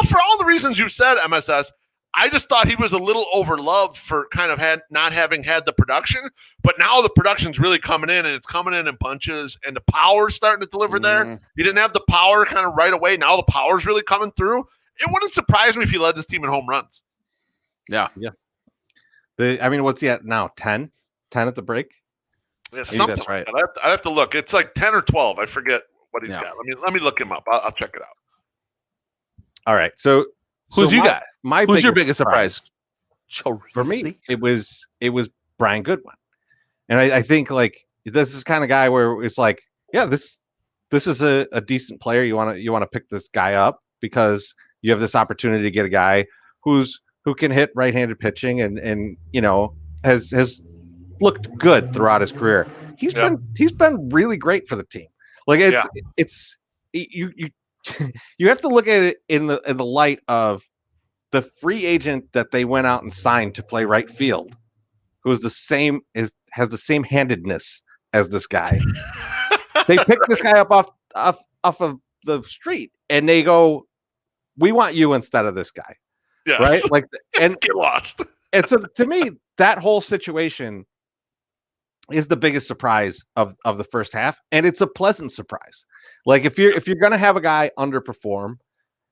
for all the reasons you said, MSS. I just thought he was a little overloved for kind of not having had the production, but now the production's really coming in, and it's coming in bunches, and the power's starting to deliver there. He didn't have the power kind of right away. Now the power's really coming through. It wouldn't surprise me if he led this team in home runs. Yeah. What's he at now? 10 at the break? Yeah, something. That's right. I'd have to look. It's like 10 or 12. I forget what he's got. Let me look him up. I'll check it out. All right. So who's you got? Who's your biggest surprise? For me, it was Brian Goodwin, and I think like this is kind of guy where it's like, yeah, this is a decent player. You want to pick this guy up because you have this opportunity to get a guy who can hit right-handed pitching and has looked good throughout his career. He's been really great for the team. Like it's you have to look at it in the light of the free agent that they went out and signed to play right field, who is has the same handedness as this guy. They picked this guy up off of the street, and they go, "We want you instead of this guy." Yes. Right? Like, and get lost. And so, to me, that whole situation is the biggest surprise of the first half, and it's a pleasant surprise. Like if you're gonna have a guy underperform,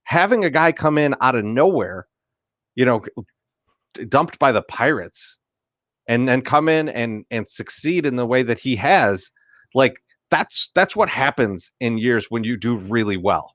having a guy come in out of nowhere, dumped by the Pirates, and then come in and succeed in the way that he has, like that's what happens in years when you do really well,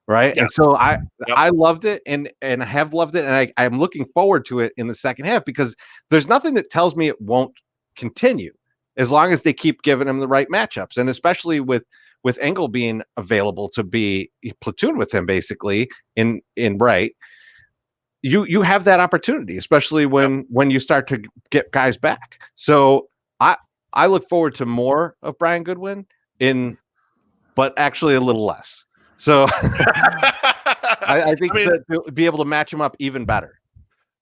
right? Yes. And so I loved it, and I have loved it, and I'm looking forward to it in the second half, because there's nothing that tells me it won't continue as long as they keep giving him the right matchups, and especially with with Engel being available to be platoon with him basically in right, you have that opportunity, especially when you start to get guys back. So I look forward to more of Brian Goodwin but actually a little less. So I think that to be able to match him up even better.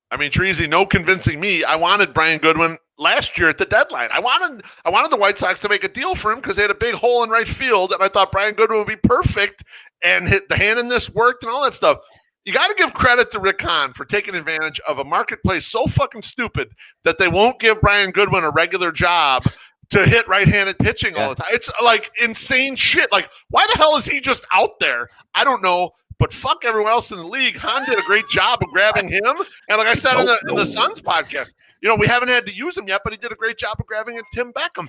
I mean, Treasy, no convincing me. I wanted Brian Goodwin last year at the deadline. I wanted the White Sox to make a deal for him because they had a big hole in right field, and I thought Brian Goodwin would be perfect and hit the hand in this worked and all that stuff. You got to give credit to Rick Hahn for taking advantage of a marketplace so fucking stupid that they won't give Brian Goodwin a regular job to hit right-handed pitching all the time. It's like insane shit. Like, why the hell is he just out there? I don't know. But fuck everyone else in the league. Hahn did a great job of grabbing him. And like I said in the Suns podcast, we haven't had to use him yet, but he did a great job of grabbing Tim Beckham.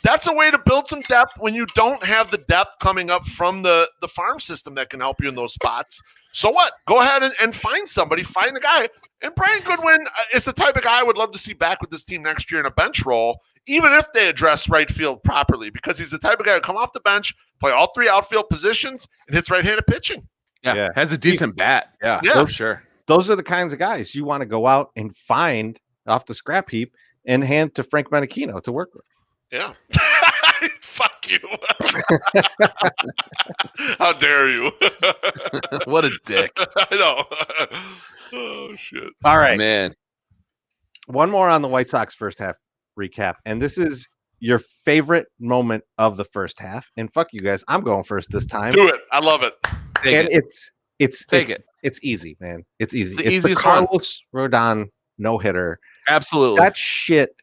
That's a way to build some depth when you don't have the depth coming up from the farm system that can help you in those spots. So what? Go ahead and find somebody, find the guy. And Brian Goodwin is the type of guy I would love to see back with this team next year in a bench role, even if they address right field properly, because he's the type of guy who come off the bench, play all three outfield positions, and hits right-handed pitching. Yeah, has a decent bat. Yeah, for sure. Those are the kinds of guys you want to go out and find off the scrap heap and hand to Frank Menachino to work with. Yeah. Fuck you. How dare you? What a dick. I know. Oh, shit. All right. Man. One more on the White Sox first half recap. And this is your favorite moment of the first half. And fuck you guys. I'm going first this time. Do it. I love it. It's easy, man. It's easy. It's the Carlos Rodon no-hitter. Absolutely. That shit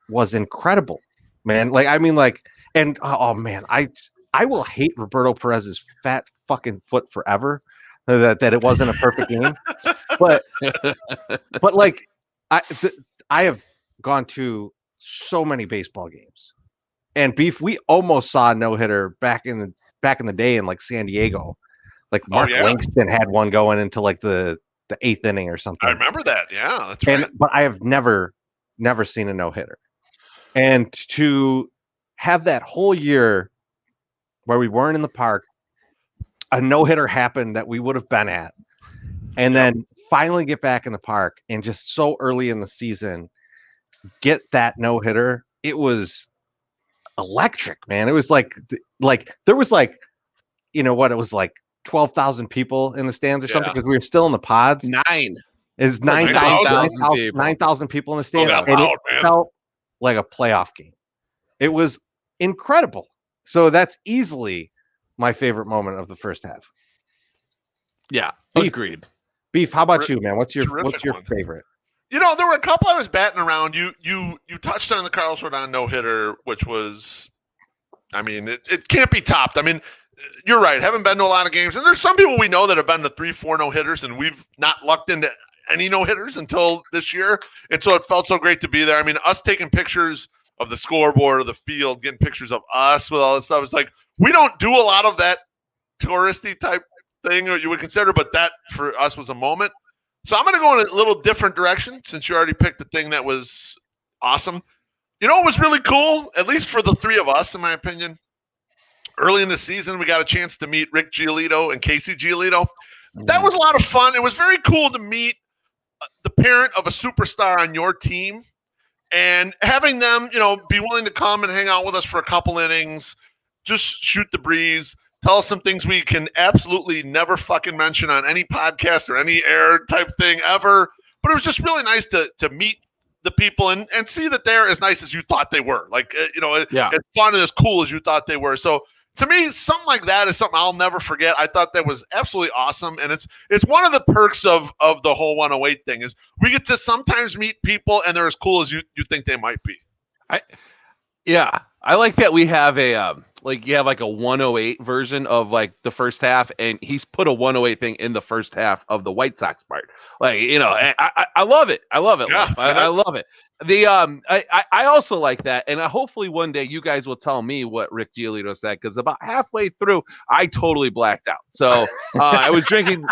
was incredible, man. And oh man, I will hate Roberto Perez's fat fucking foot forever that it wasn't a perfect game. But like I have gone to so many baseball games. And Beef, we almost saw a no-hitter back in the day in like San Diego. Like Mark Langston had one going into like the 8th inning or something. I remember that. Yeah, that's right. But I have never seen a no-hitter. And to have that whole year where we weren't in the park, a no-hitter happened that we would have been at, and then finally get back in the park and just so early in the season get that no-hitter, it was electric, man. It was like there was like, it was like 12,000 people in the stands or something, because we were still in the pods. 9,000 people in the stands, and it felt like a playoff game. It was incredible. So that's easily my favorite moment of the first half. Yeah, agreed. Beef, how about you, man? What's your favorite? There were a couple I was batting around. You touched on the Carlos Rodon no-hitter, which was, I mean, it can't be topped. I mean, you're right. Haven't been to a lot of games. And there's some people we know that have been to 3-4 no-hitters, and we've not lucked into any no-hitters until this year. And so it felt so great to be there. I mean, us taking pictures of the scoreboard of the field, getting pictures of us with all this stuff. It's like, we don't do a lot of that touristy type thing you would consider, but that for us was a moment. So I'm going to go in a little different direction since you already picked the thing that was awesome. It was really cool, at least for the three of us, in my opinion. Early in the season, we got a chance to meet Rick Giolito and Casey Giolito. That was a lot of fun. It was very cool to meet the parent of a superstar on your team and having them, be willing to come and hang out with us for a couple innings, just shoot the breeze, tell us some things we can absolutely never fucking mention on any podcast or any air type thing ever. But it was just really nice to meet the people and see that they're as nice as you thought they were. Like, as fun and as cool as you thought they were. So to me, something like that is something I'll never forget. I thought that was absolutely awesome. And it's one of the perks of the whole 108 thing is we get to sometimes meet people and they're as cool as you think they might be. I like that we have you have like a 108 version of like the first half, and he's put a 108 thing in the first half of the White Sox part. Like, I love it. I love it. Yeah, I love it. I also like that, and hopefully one day you guys will tell me what Rick Giolito said, because about halfway through I totally blacked out. So I was drinking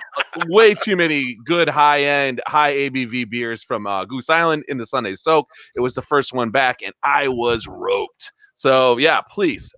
way too many good high-end, high ABV beers from Goose Island in the Sunday Soak. It was the first one back, and I was roped. So yeah, please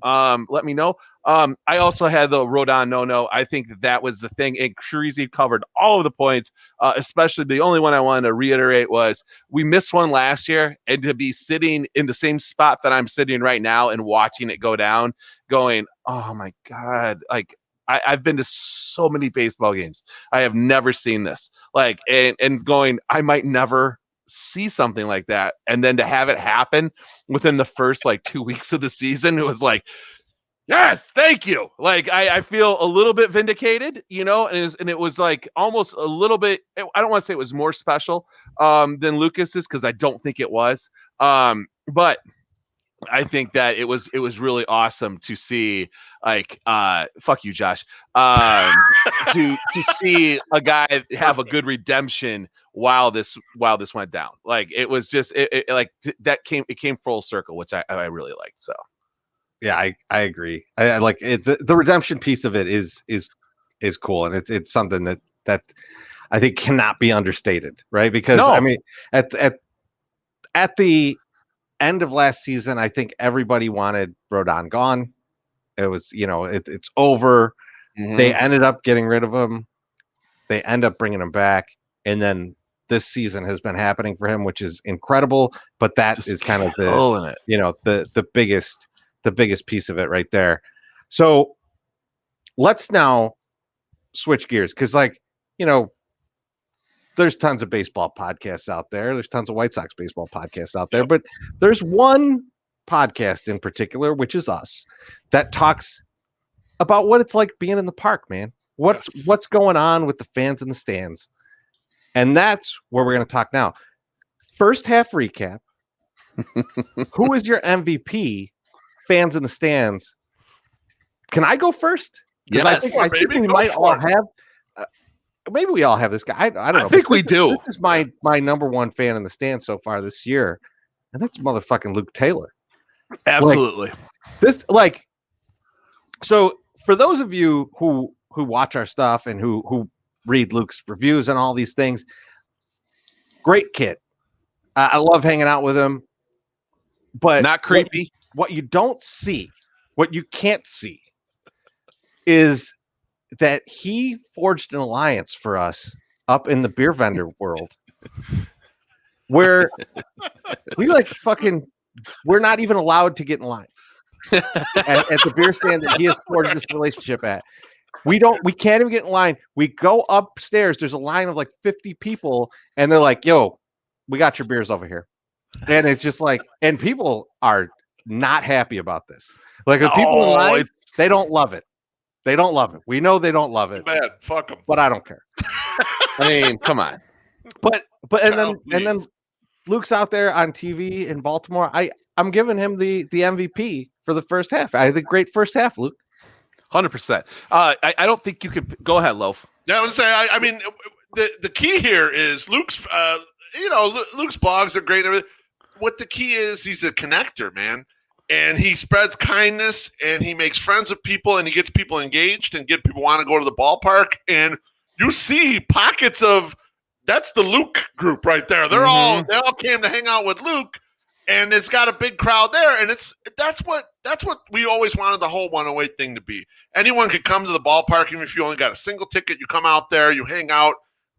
let me know. I also had the Rodon no. I think that was the thing. And Shreezy covered all of the points, especially the only one I wanted to reiterate was we missed one last year, and to be sitting in the same spot that I'm sitting right now and watching it go down, going, oh my God, like I've been to so many baseball games. I have never seen this. Like, and going, I might never see something like that. And then to have it happen within the first like 2 weeks of the season, it was like, yes, thank you. Like I feel a little bit vindicated, and it was like almost a little bit, I don't want to say it was more special than Lucas's, because I don't think it was. But I think that it was really awesome to see, like, fuck you, Josh, to see a guy have a good redemption while this went down. Like it was just it came full circle, which I really liked. So yeah, I agree. I like it. The redemption piece of it is cool, and it's something that I think cannot be understated, right? Because I mean, at the end of last season, I think everybody wanted Rodon gone. It was, it's over. Mm-hmm. They ended up getting rid of him. They end up bringing him back, and then this season has been happening for him, which is incredible. But that just is kind of the biggest piece of it right there. So let's now switch gears, because there's tons of baseball podcasts out there. There's tons of White Sox baseball podcasts out there, but there's one podcast in particular, which is us, that talks about what it's like being in the park, man. What's going on with the fans in the stands. And that's where we're going to talk now. First half recap. Who is your MVP? Fans in the stands. Can I go first? Yes. I think we might all have. Maybe we all have this guy. I don't know. I think we do. This is my number one fan in the stand so far this year, and that's motherfucking Luke Taylor. Absolutely. So for those of you who watch our stuff and who read Luke's reviews and all these things, great kid. I love hanging out with him, but not creepy. What you don't see, what you can't see, is that he forged an alliance for us up in the beer vendor world, where we're not even allowed to get in line at the beer stand that he has forged this relationship at. We can't even get in line. We go upstairs. There's a line of like 50 people, and they're like, "Yo, we got your beers over here." And it's just like, and people are not happy about this. Like, if people in line, they don't love it. They don't love it. We know they don't love it. Bad. Fuck them. But I don't care. I mean, come on. But and then Luke's out there on TV in Baltimore. I'm giving him the MVP for the first half. I think great first half, Luke. 100%. I don't think you could go ahead, Loaf. Yeah, I was saying. I mean, the key here is Luke's. Luke's blogs are great. What the key is, he's a connector, man. And he spreads kindness, and he makes friends with people, and he gets people engaged and get people want to go to the ballpark. And you see pockets of that's the Luke group right there. They all came to hang out with Luke, and it's got a big crowd there. And that's what we always wanted the whole 108 thing to be. Anyone could come to the ballpark, even if you only got a single ticket. You come out there, you hang out,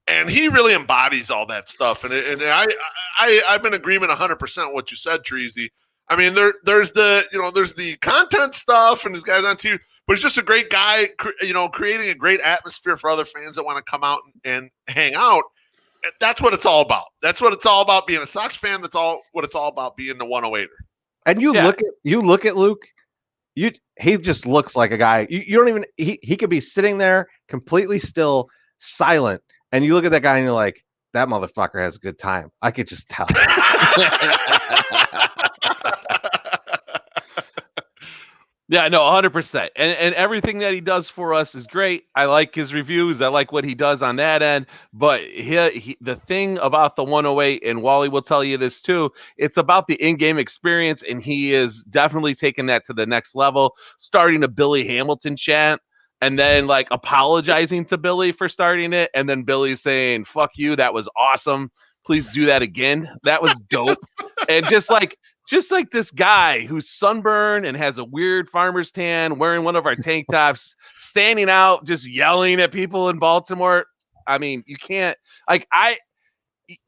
and he really embodies all that stuff. And I'm in agreement 100% with what you said, Treasy. I mean, there's the content stuff and this guy's on TV, but he's just a great guy, creating a great atmosphere for other fans that want to come out and hang out. That's what it's all about. That's what it's all about being a Sox fan. That's what it's all about being the 108er. And you look at Luke, he just looks like a guy. You don't even he could be sitting there completely still, silent, and you look at that guy and you're like, that motherfucker has a good time. I could just tell. Yeah, no, 100%. And everything that he does for us is great. I like his reviews. I like what he does on that end. But the thing about the 108, and Wally will tell you this too, it's about the in-game experience, and he is definitely taking that to the next level, starting a Billy Hamilton chant, and then like apologizing to Billy for starting it, and then Billy saying, "Fuck you, that was awesome. Please do that again. That was dope." And just like just like this guy who's sunburned and has a weird farmer's tan, wearing one of our tank tops, standing out, just yelling at people in Baltimore. I mean, you can't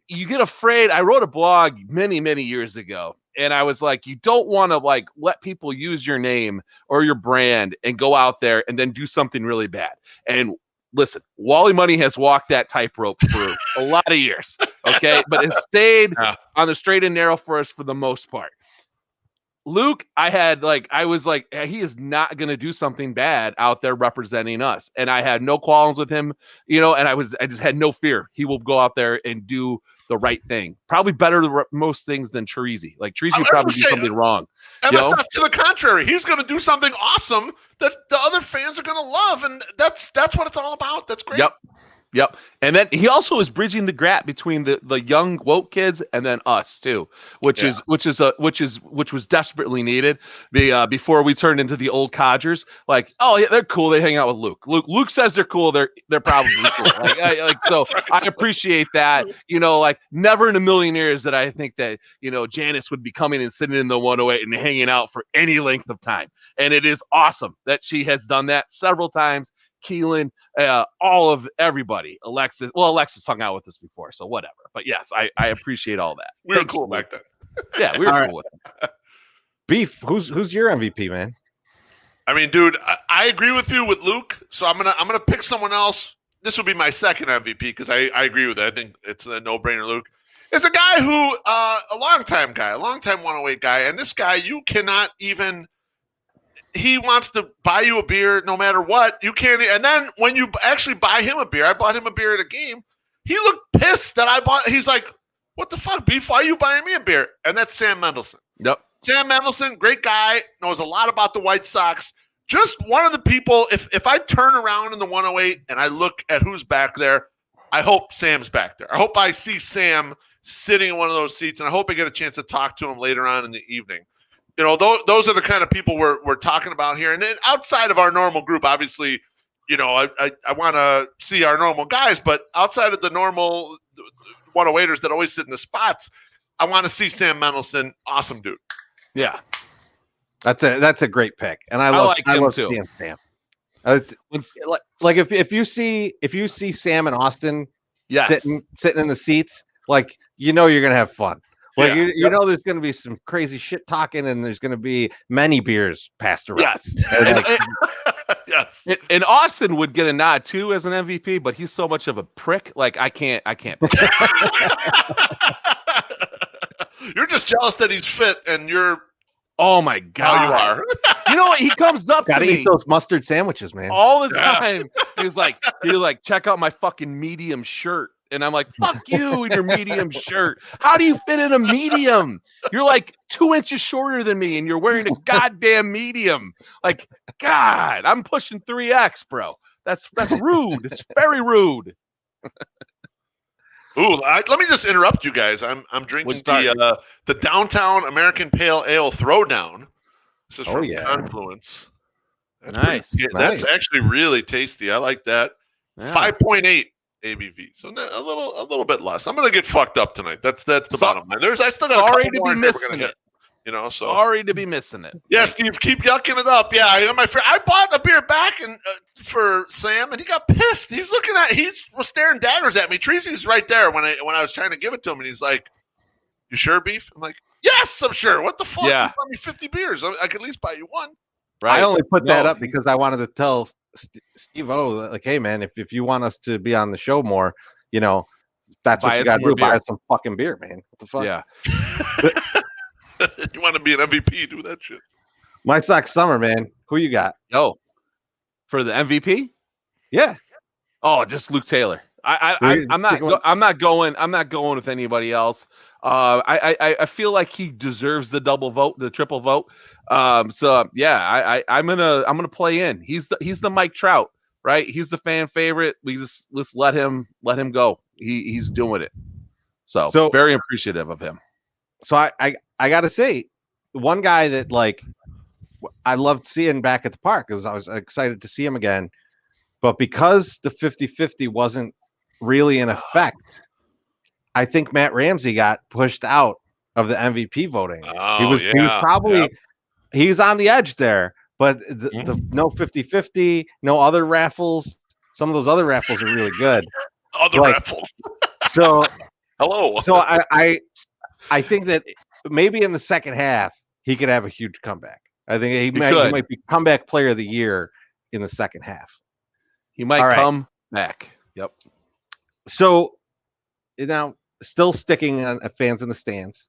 you get afraid. I wrote a blog many, many years ago, and I was like, you don't want to like let people use your name or your brand and go out there and then do something really bad. And listen, Wally Money has walked that tightrope for a lot of years, okay? But it stayed on the straight and narrow for us for the most part. Luke, I was like, he is not going to do something bad out there representing us. And I had no qualms with him, and I just had no fear. He will go out there and do the right thing. Probably better than most things than Treasy. Like Treasy would probably do something wrong. MSF to the contrary. He's going to do something awesome that the other fans are going to love. And that's what it's all about. That's great. Yep. And then he also is bridging the gap between the young woke kids and then us too, which was desperately needed before we turned into the old codgers. Like, oh yeah, they're cool. They hang out with Luke. Luke says they're cool. They're probably cool. So I appreciate that. Like never in a million years that I think that Janice would be coming and sitting in the 108 and hanging out for any length of time. And it is awesome that she has done that several times. Keelan, all of everybody. Alexis hung out with us before, so whatever. But yes, I appreciate all that. We were cool back then. Yeah, we were cool with them. Beef, who's your MVP, man? I mean, dude, I agree with you with Luke. So I'm gonna pick someone else. This will be my second MVP because I agree with it. I think it's a no-brainer. Luke. It's a guy who a longtime 108 guy, and this guy you cannot even. He wants to buy you a beer no matter what. You can't. And then when you actually buy him a beer, I bought him a beer at a game. He looked pissed that I bought. He's like, "What the fuck, Beef? Why are you buying me a beer?" And that's Sam Mendelson. Yep. Sam Mendelson, great guy, knows a lot about the White Sox. Just one of the people. If I turn around in the 108 and I look at who's back there, I hope Sam's back there. I hope I see Sam sitting in one of those seats, and I hope I get a chance to talk to him later on in the evening. Those are the kind of people we're talking about here. And then outside of our normal group, obviously, I want to see our normal guys, but outside of the normal 108ers that always sit in the spots, I want to see Sam Mendelson. Awesome dude. Yeah. That's a great pick. And I love too. Seeing Sam. Like if you see Sam and Austin sitting in the seats, like you're gonna have fun. Like you know, there's going to be some crazy shit talking, and there's going to be many beers passed around. Yes, yes. And Austin would get a nod too as an MVP, but he's so much of a prick. Like I can't. You're just jealous that he's fit, and you're. Oh my god! You are. You know what? He comes up Gotta to me eat those mustard sandwiches, man. all the time. He's like, check out my fucking medium shirt. And I'm like, fuck you in your medium shirt. How do you fit in a medium? You're like 2 inches shorter than me, and you're wearing a goddamn medium. Like, God, I'm pushing 3X, bro. That's rude. It's very rude. Ooh, let me just interrupt you guys. I'm drinking the Downtown American Pale Ale Throwdown. This is from Confluence. That's nice. That's actually really tasty. I like that. Yeah. 5.8 ABV, so a little bit less. I'm gonna get fucked up tonight. That's the bottom line. I still got sorry to be missing it. So sorry to be missing it. Yeah, Steve, keep yucking it up. Yeah, I bought a beer back and for Sam, and he got pissed. He was staring daggers at me. Treasy's right there when I was trying to give it to him, and he's like, "You sure, Beef?" I'm like, "Yes, I'm sure." What the fuck? Yeah. You bought me 50 beers. I could at least buy you one. Right. I only put that up because I wanted to tell Steve like, hey man, if you want us to be on the show more, that's what you gotta do. Buy us some fucking beer, man. What the fuck? Yeah. You want to be an MVP? Do that shit. My Sox summer, man. Who you got? Oh, for the MVP? Yeah. Oh, just Luke Taylor. I'm not going with anybody else. I feel like he deserves the double vote, the triple vote. So yeah, I'm gonna play in. He's the Mike Trout, right? He's the fan favorite. Let's let him go. He's doing it. So very appreciative of him. So I gotta say, one guy that like I loved seeing back at the park. I was excited to see him again, but because the 50-50 wasn't really in effect, I think Matt Ramsey got pushed out of the MVP voting. Oh, He was probably he's on the edge there, but the no 50-50, no other raffles. Some of those other raffles are really good. Other raffles. So hello. So I think that maybe in the second half he could have a huge comeback. I think he might be comeback player of the year in the second half. He might come back. Yep. So now, still sticking on fans in the stands,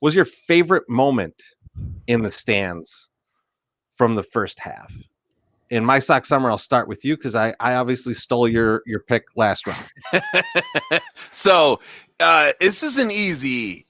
was your favorite moment in the stands from the first half? In My Sock Summer, I'll start with you because I obviously stole your pick last round. So this is an easy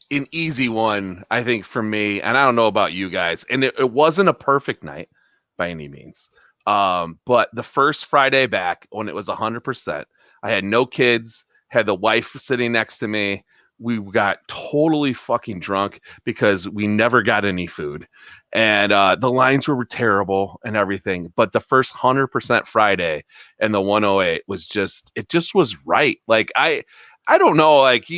one, I think, for me, and I don't know about you guys. And it wasn't a perfect night by any means. But the first Friday back when it was 100%, I had no kids, had the wife sitting next to me. We got totally fucking drunk because we never got any food, and the lines were terrible and everything. But the first 100% Friday and the 108 was just was right. Like I don't know, like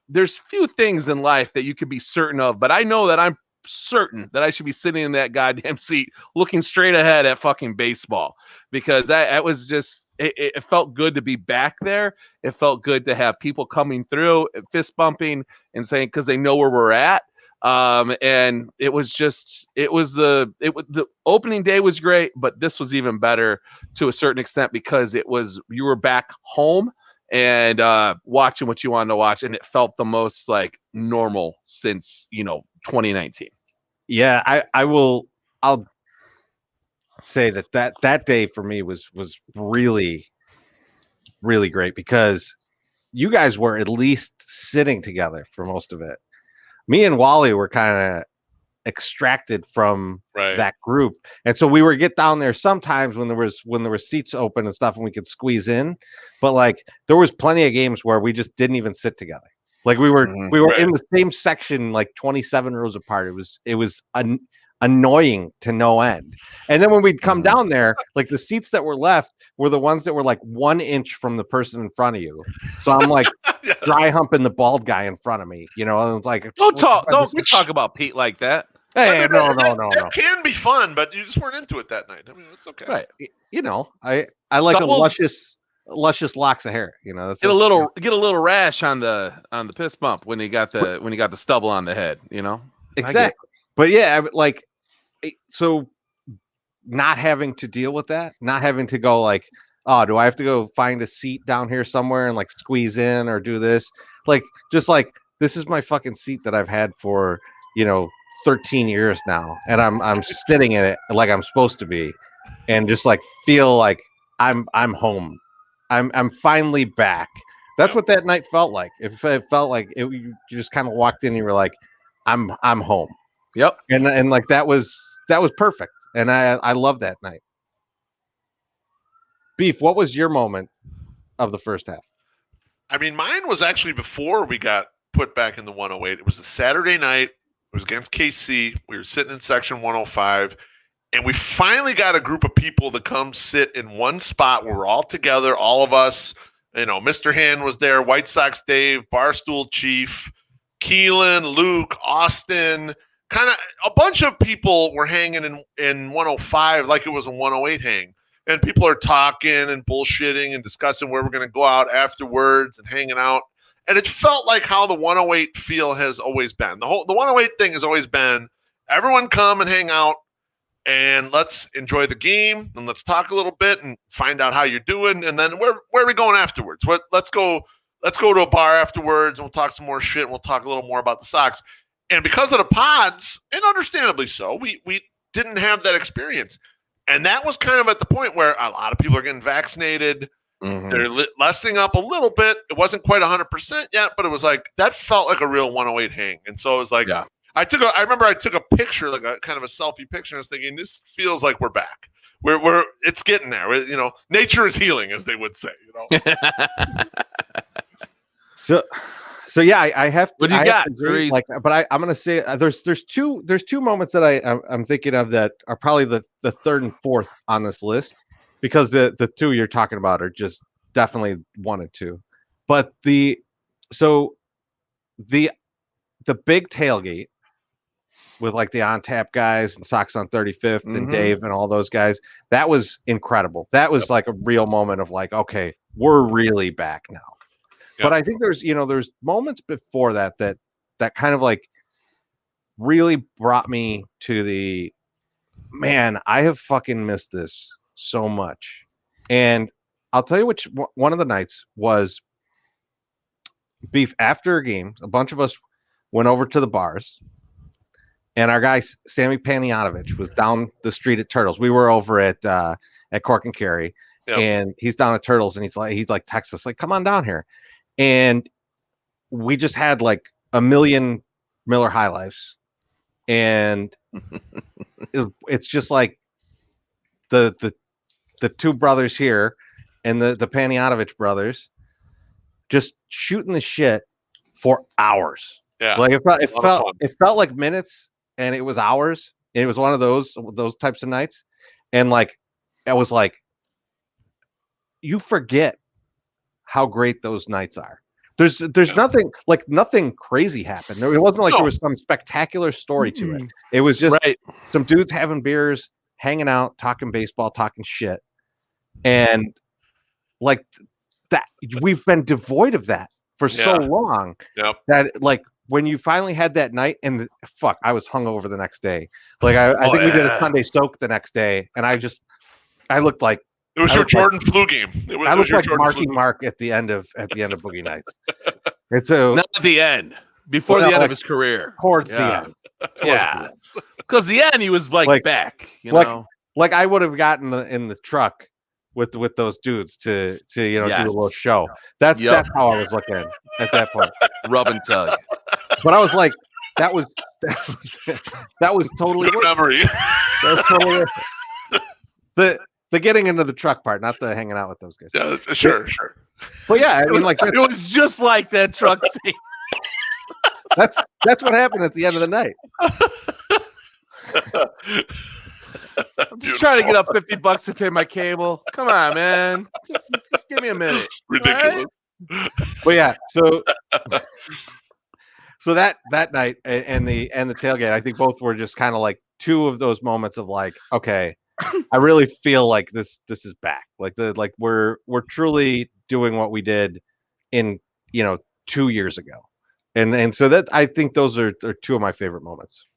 there's few things in life that you can be certain of, but I know that I'm certain that I should be sitting in that goddamn seat looking straight ahead at fucking baseball, because that was just it felt good to be back there. It felt good to have people coming through, fist bumping and saying, because they know where we're at. And it was the opening day was great, but this was even better to a certain extent because you were back home and watching what you wanted to watch, and it felt the most like normal since 2019. Yeah, I'll say that day for me was really, really great because you guys were at least sitting together for most of it. Me and Wally were kind of extracted from that group, and so we were get down there sometimes when there was seats open and stuff and we could squeeze in, but like there was plenty of games where we just didn't even sit together. Like we were in the same section, like 27 rows apart. It was annoying to no end. And then when we'd come down there, like the seats that were left were the ones that were like 1 inch from the person in front of you. So I'm like dry humping the bald guy in front of me, and it's like don't talk about Pete like that. Hey, no. That can be fun, but you just weren't into it that night. I mean, it's okay. Right. I like a luscious locks of hair. That's get a little rash on the piss bump when you got the stubble on the head. Exactly. But yeah, like, so not having to deal with that, not having to go like, oh, do I have to go find a seat down here somewhere and like squeeze in or do this? Like, just like this is my fucking seat that I've had for 13 years now, and I'm sitting in it like I'm supposed to be, and just like feel like I'm home. I'm finally back. That's what that night felt like. It felt like you just kind of walked in and you were like, I'm home. Yep. And like that was perfect. And I love that night. Beef, what was your moment of the first half? I mean, mine was actually before we got put back in the 108. It was a Saturday night. It was against KC. We were sitting in section 105, and we finally got a group of people to come sit in one spot where we're all together, all of us. Mr. Hand was there, White Sox Dave, Barstool Chief, Keelan, Luke, Austin, kind of a bunch of people were hanging in 105 like it was a 108 hang. And people are talking and bullshitting and discussing where we're going to go out afterwards and hanging out. And it felt like how the 108 feel has always been. The 108 thing has always been everyone come and hang out and let's enjoy the game and let's talk a little bit and find out how you're doing. And then where are we going afterwards? Let's go to a bar afterwards and we'll talk some more shit. And we'll talk a little more about the Sox. And because of the pods, and understandably so, we didn't have that experience. And that was kind of at the point where a lot of people are getting vaccinated. Mm-hmm. They're lessening up a little bit. It wasn't quite 100% yet, but it was like that felt like a real 108 hang. And so it was like, I remember I took a picture, like a kind of a selfie picture. And I was thinking, this feels like we're back. It's getting there. Nature is healing, as they would say. So yeah, I have to. What do you got? But I'm gonna say there's two moments that I'm thinking of that are probably the third and fourth on this list, because the two you're talking about are just definitely 1 and 2. But the the big tailgate with like the on tap guys and Sox on 35th and Dave and all those guys, that was incredible. That was like a real moment of like, okay, we're really back now. But I think there's moments before that kind of like really brought me to the, man, I have fucking missed this so much. And I'll tell you which one of the nights was beef after a game. A bunch of us went over to the bars, and our guy Sammy Panianovich was down the street at Turtles. We were over at Cork and Carry, and he's down at Turtles, and he's like texts us like, come on down here. And we just had like a million Miller High Lifes, and it's just like the two brothers here and the Panianovich brothers just shooting the shit for hours. Yeah, like it felt like minutes, and it was hours. It was one of those types of nights, and like it was like you forget how great those nights are. There's nothing crazy happened. It wasn't like there was some spectacular story to it. It was just some dudes having beers, hanging out, talking baseball, talking shit, and like that. We've been devoid of that for so long that like when you finally had that night, and fuck, I was hungover the next day. Like I think we did a Sunday soak the next day, and I looked like. It was your Jordan flu game. I looked like Marky Mark at the end of Boogie Nights. It's not at the end, before the end of his career, towards the end. Because the end he was like back. You know, like I would have gotten in the truck with those dudes to do a little show. That's how I was looking at that point. Rub and tug. But I was like, that was totally good memory. That was totally the getting into the truck part, not the hanging out with those guys. Yeah, sure. But yeah, I mean, like it was just like that truck scene. That's what happened at the end of the night. I'm just trying to get up $50 to pay my cable. Come on, man. Just give me a minute. Ridiculous. Right? But yeah, so that night and the tailgate, I think both were just kind of like two of those moments of like, okay, I really feel like this is back. Like we're truly doing what we did in 2 years ago, and so that I think those are two of my favorite moments.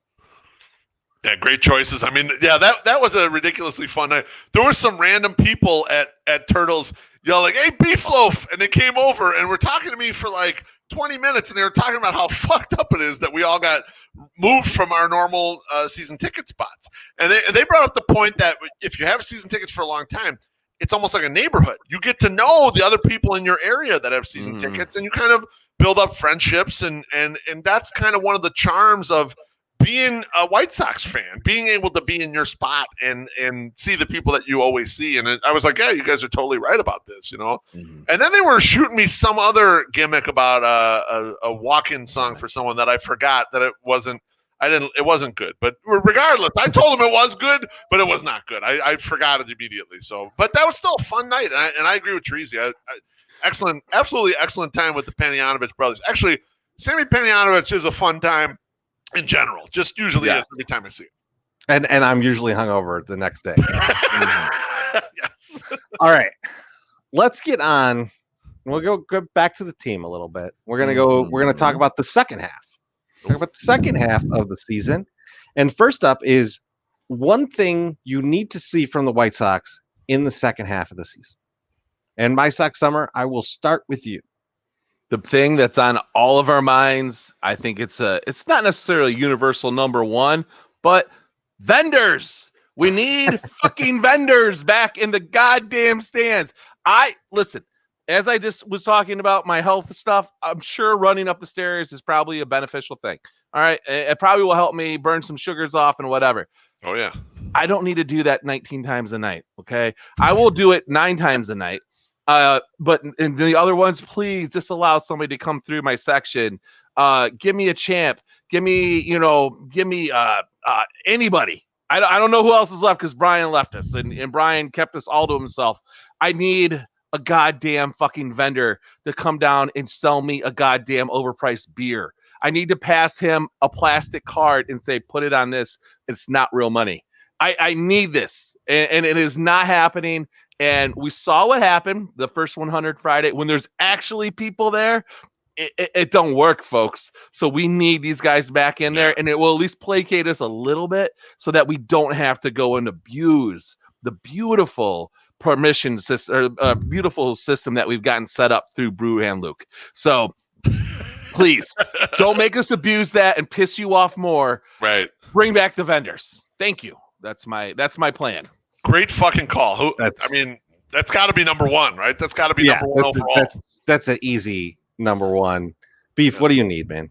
Yeah, great choices. I mean, yeah, that was a ridiculously fun night. There were some random people at Turtles yelling, "Hey, Beef Loaf!" and they came over and were talking to me for like 20 minutes, and they were talking about how fucked up it is that we all got moved from our normal season ticket spots. And they brought up the point that if you have season tickets for a long time, it's almost like a neighborhood. You get to know the other people in your area that have season tickets, and you kind of build up friendships, and that's kind of one of the charms of being a White Sox fan, being able to be in your spot and see the people that you always see. And I was like, yeah, you guys are totally right about this, And then they were shooting me some other gimmick about a walk-in song for someone that I forgot that it wasn't good. But regardless, I told them it was good, but it was not good. I forgot it immediately. So, but that was still a fun night. And I agree with Teresi. Excellent, absolutely excellent time with the Panianovich brothers. Actually, Sammy Panianovich is a fun time in general, just usually is every time I see it. And I'm usually hungover the next day. Yes. All right. Let's get on. We'll go back to the team a little bit. We're gonna talk about the second half. Talk about the second half of the season. And first up is one thing you need to see from the White Sox in the second half of the season. And my Sox Summer, I will start with you. The thing that's on all of our minds, I think it's not necessarily universal number one, but vendors. We need fucking vendors back in the goddamn stands. Listen, as I just was talking about my health stuff, I'm sure running up the stairs is probably a beneficial thing. All right. It probably will help me burn some sugars off and whatever. Oh, yeah. I don't need to do that 19 times a night. Okay. I will do it 9 times a night. But in the other ones, please just allow somebody to come through my section. Give me a champ. Give me anybody. I don't know who else is left because Brian left us and Brian kept us all to himself. I need a goddamn fucking vendor to come down and sell me a goddamn overpriced beer. I need to pass him a plastic card and say, put it on this. It's not real money. I need this, and it is not happening. And we saw what happened the first 100 Friday when there's actually people there. It don't work, folks. So we need these guys back in there, and it will at least placate us a little bit so that we don't have to go and abuse the beautiful permission system, or beautiful system that we've gotten set up through Brew and Luke. So please don't make us abuse that and piss you off more. Right. Bring back the vendors. Thank you. That's my plan. Great fucking call. That's got to be number one, right? That's got to be number one overall. That's an easy number one. Beef, what do you need, man?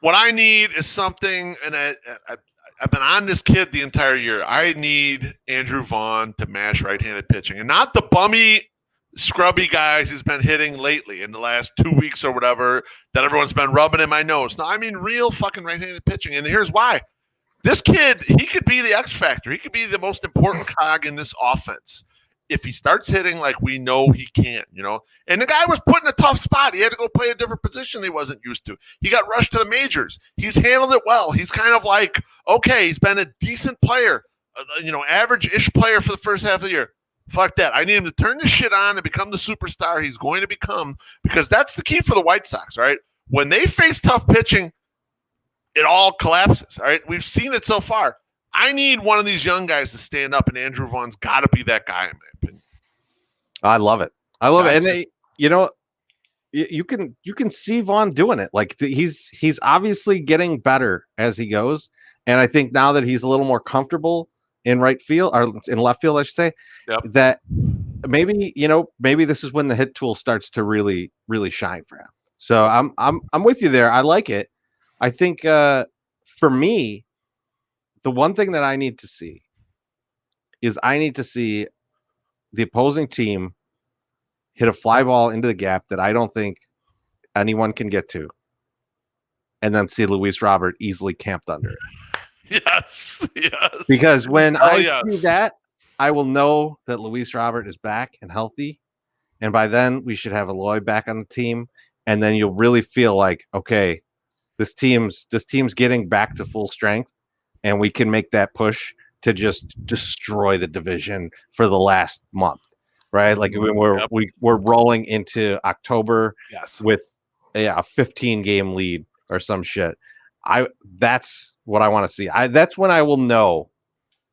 What I need is something, and I've been on this kid the entire year. I need Andrew Vaughn to mash right-handed pitching, and not the bummy, scrubby guys he's been hitting lately in the last 2 weeks or whatever that everyone's been rubbing in my nose. No, I mean real fucking right-handed pitching, and here's why. This kid, he could be the X factor. He could be the most important cog in this offense if he starts hitting like we know he can, you know. And the guy was put in a tough spot. He had to go play a different position he wasn't used to. He got rushed to the majors. He's handled it well. He's kind of like, okay, he's been a decent player, average-ish player for the first half of the year. Fuck that. I need him to turn this shit on and become the superstar he's going to become, because that's the key for the White Sox, right? When they face tough pitching, it all collapses, all right? We've seen it so far. I need one of these young guys to stand up, and Andrew Vaughn's got to be that guy, in my opinion. I love it. And you can see Vaughn doing it. Like he's obviously getting better as he goes, and I think now that he's a little more comfortable in right field or in left field, I should say, that maybe this is when the hit tool starts to really shine for him. So I'm with you there. I like it. I think for me, the one thing that I need to see is the opposing team hit a fly ball into the gap that I don't think anyone can get to, and then see Luis Robert easily camped under it. Yes. Because when see that, I will know that Luis Robert is back and healthy, and by then we should have Eloy back on the team, and then you'll really feel like, okay, this team's getting back to full strength, and we can make that push to just destroy the division for the last month, right? Like we're rolling into October with a 15-game lead or some shit. That's what I want to see. That's when I will know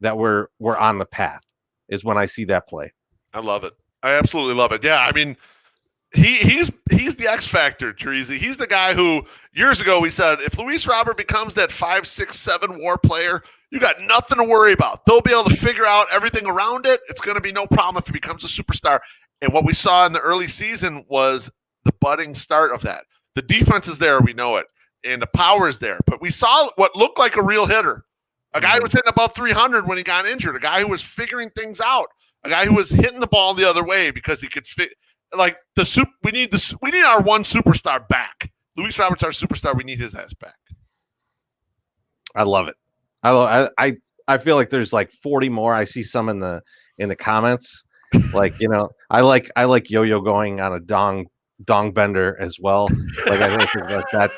that we're on the path, is when I see that play. I love it. I absolutely love it. Yeah, I mean, he's the X factor, Teresi. He's the guy who years ago we said, if Luis Robert becomes that 5, 6, 7 WAR player, you got nothing to worry about. They'll be able to figure out everything around it. It's going to be no problem if he becomes a superstar. And what we saw in the early season was the budding start of that. The defense is there, we know it, and the power is there. But we saw what looked like a real hitter, a guy who was hitting above 300 when he got injured, a guy who was figuring things out, a guy who was hitting the ball the other way because he could fit. Like we need our one superstar back. Luis Robert's our superstar. We need his ass back. I love it. I feel like there's like 40 more. I see some in the comments. Like, I like Yo-Yo going on a dong bender as well. Like I think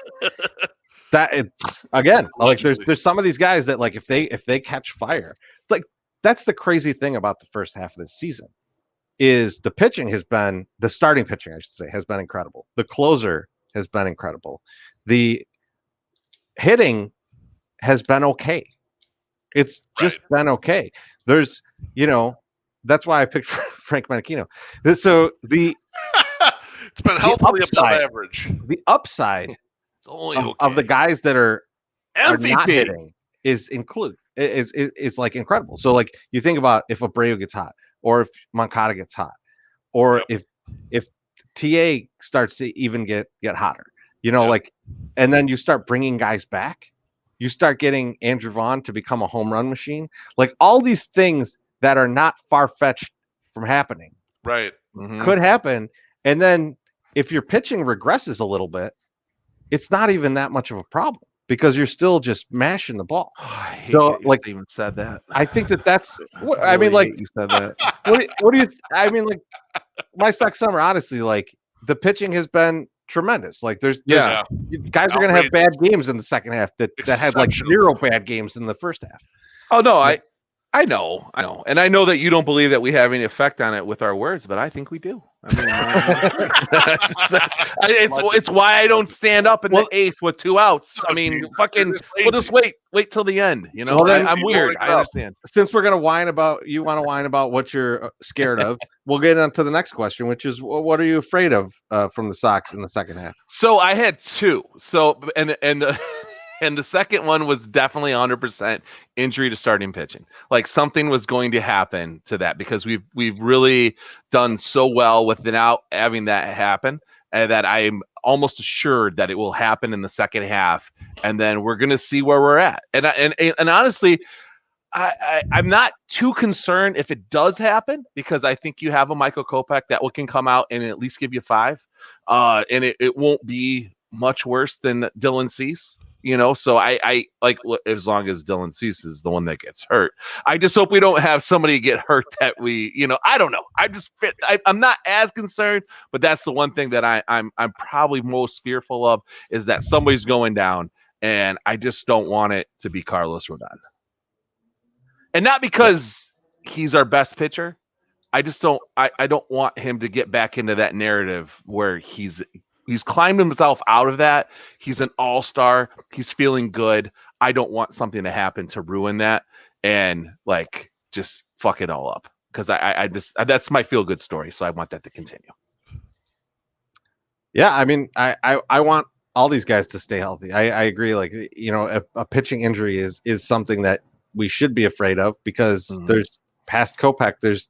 that again, like there's some of these guys that, like, if they catch fire, like that's the crazy thing about the first half of this season. Is the starting pitching, I should say, has been incredible. The closer has been incredible. The hitting has been okay. It's just been okay. There's, that's why I picked Frank Menachino. It's been healthily above average. The upside of the guys that are not hitting is like incredible. So like you think about if Abreu gets hot, or if Moncada gets hot, or if TA starts to even get hotter, like, and then you start bringing guys back, you start getting Andrew Vaughn to become a home run machine, like all these things that are not far-fetched from happening, right? Could happen. And then if your pitching regresses a little bit, it's not even that much of a problem, because you're still just mashing the ball. So, like, even said that. I think that's. I mean, like, you said that. What do you? I mean, like, my Sox summer, honestly, like the pitching has been tremendous. Like there's Yeah. guys are going to have bad games in the second half that had like 0 bad games in the first half. Oh no, I know, and I know that you don't believe that we have any effect on it with our words, but I think we do. I mean, it's why I don't stand up in the eighth with 2 outs. I mean, we'll just wait till the end. You know, I'm weird. I understand. Since we're gonna whine about what you're scared of, we'll get on to the next question, which is what are you afraid of from the Sox in the second half? So I had 2. So and the second one was definitely 100% injury to starting pitching. Like something was going to happen to that because we've really done so well without having that happen, and that I'm almost assured that it will happen in the second half, and then we're going to see where we're at. And honestly, I'm not too concerned if it does happen because I think you have a Michael Kopech that can come out and at least give you 5, and it won't be much worse than Dylan Cease. You know, so I like as long as Dylan Cease is the one that gets hurt. I just hope we don't have somebody get hurt that I don't know. I'm not as concerned, but that's the one thing that I'm probably most fearful of is that somebody's going down, and I just don't want it to be Carlos Rodon. And not because he's our best pitcher. I just don't want him to get back into that narrative where he's climbed himself out of that. He's an all-star. He's feeling good. I don't want something to happen to ruin that and like just fuck it all up because I just that's my feel-good story. So I want that to continue. Yeah, I mean, I want all these guys to stay healthy. I agree. Like a pitching injury is something that we should be afraid of because there's past Kopech. There's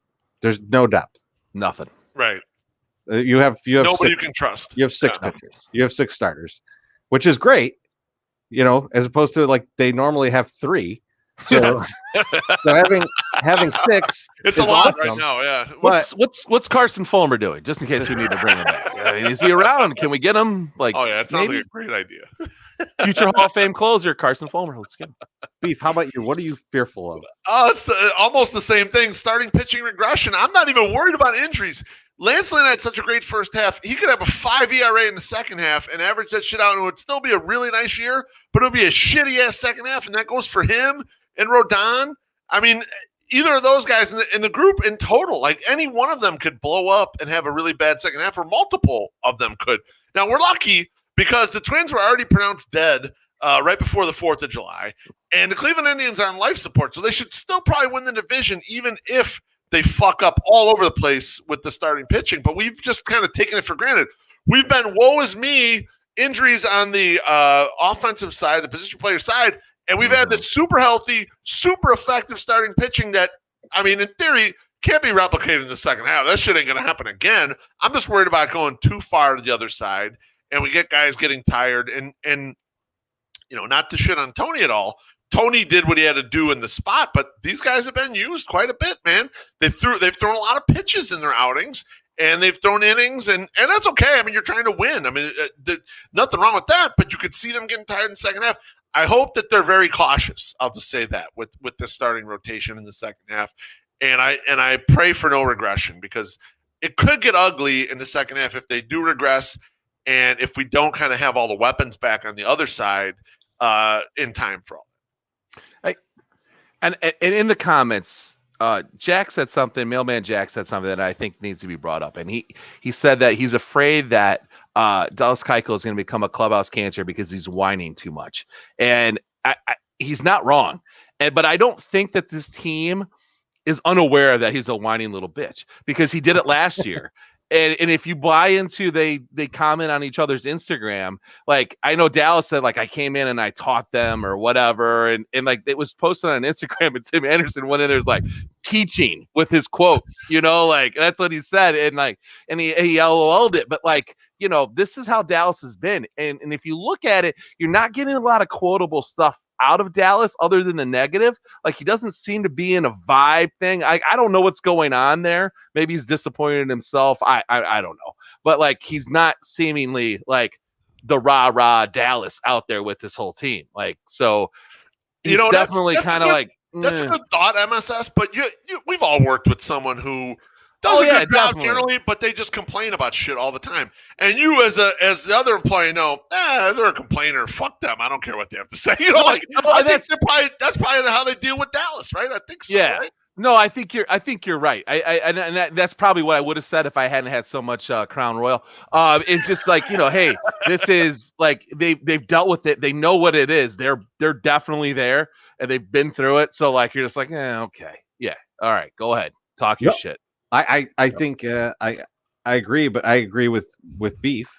no depth. Nothing. Right. You have nobody 6, you can trust. You have 6 pitchers. You have 6 starters, which is great. As opposed to like they normally have 3. So, so having 6, it's a lot right now. Yeah. What's Carson Fulmer doing? Just in case we need to bring him back. Is he around? Can we get him? Like, oh yeah, it sounds like a great idea. Future Hall of Fame closer Carson Fulmer. Let's get him. Beef, how about you? What are you fearful of? Oh, it's almost the same thing. Starting pitching regression. I'm not even worried about injuries. Lance Lynn had such a great first half. He could have a 5 ERA in the second half and average that shit out, and it would still be a really nice year, but it would be a shitty-ass second half, and that goes for him and Rodon. I mean, either of those guys in the group in total, like any one of them could blow up and have a really bad second half, or multiple of them could. Now, we're lucky because the Twins were already pronounced dead right before the 4th of July, and the Cleveland Indians are on life support, so they should still probably win the division even if they fuck up all over the place with the starting pitching, but we've just kind of taken it for granted. We've been woe is me, injuries on the offensive side, the position player side, and we've had this super healthy, super effective starting pitching that, I mean, in theory, can't be replicated in the second half. That shit ain't going to happen again. I'm just worried about going too far to the other side, and we get guys getting tired, and not to shit on Tony at all. Tony did what he had to do in the spot, but these guys have been used quite a bit, man. They've thrown a lot of pitches in their outings, and they've thrown innings, and that's okay. I mean, you're trying to win. I mean, nothing wrong with that, but you could see them getting tired in the second half. I hope that they're very cautious. I'll just say that with the starting rotation in the second half, and I pray for no regression because it could get ugly in the second half if they do regress, and if we don't kind of have all the weapons back on the other side in time for all. And in the comments, Jack said something. Mailman Jack said something that I think needs to be brought up, and he said that he's afraid that Dallas Keuchel is going to become a clubhouse cancer because he's whining too much, and he's not wrong. But I don't think that this team is unaware that he's a whining little bitch because he did it last year. And if you buy into they comment on each other's Instagram, like I know Dallas said like I came in and I taught them or whatever, and like it was posted on Instagram, and Tim Anderson went in there's like teaching with his quotes, like that's what he said, and he LOL'd it, but like this is how Dallas has been, and if you look at it, you're not getting a lot of quotable stuff out of Dallas other than the negative. Like he doesn't seem to be in a vibe thing. I don't know what's going on there. Maybe he's disappointed in himself. I don't know. But like he's not seemingly like the rah Dallas out there with this whole team. Like so he's definitely kind of like that's a good thought, MSS, but you we've all worked with someone who does Oh, a yeah, good job definitely. generally, but they just complain about shit all the time. And you, as the other employee, know, they're a complainer. Fuck them. I don't care what they have to say. You know, No, like no, I think that's probably how they deal with Dallas, right? I think so. Yeah. Right? No, I think you're right. That's probably what I would have said if I hadn't had so much Crown Royal. It's just like, hey, this is like they've dealt with it. They know what it is. They're definitely there and they've been through it. So like you're just like, okay, yeah, all right, go ahead, talk your shit. I think I agree, but I agree with beef.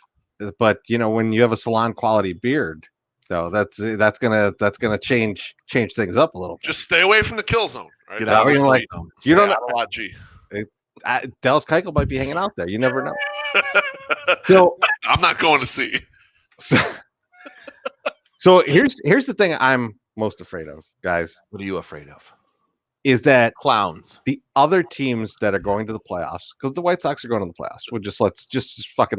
But when you have a salon quality beard, though, that's gonna change things up a little bit. Just stay away from the kill zone. Right? Get out I mean, like, you don't know. a lot, G. Dallas Keuchel might be hanging out there. You never know. So I'm not going to see. So here's the thing I'm most afraid of, guys. What are you afraid of? Is that Clowns. the other teams that are going to the playoffs, because the White Sox are going to the playoffs. We'll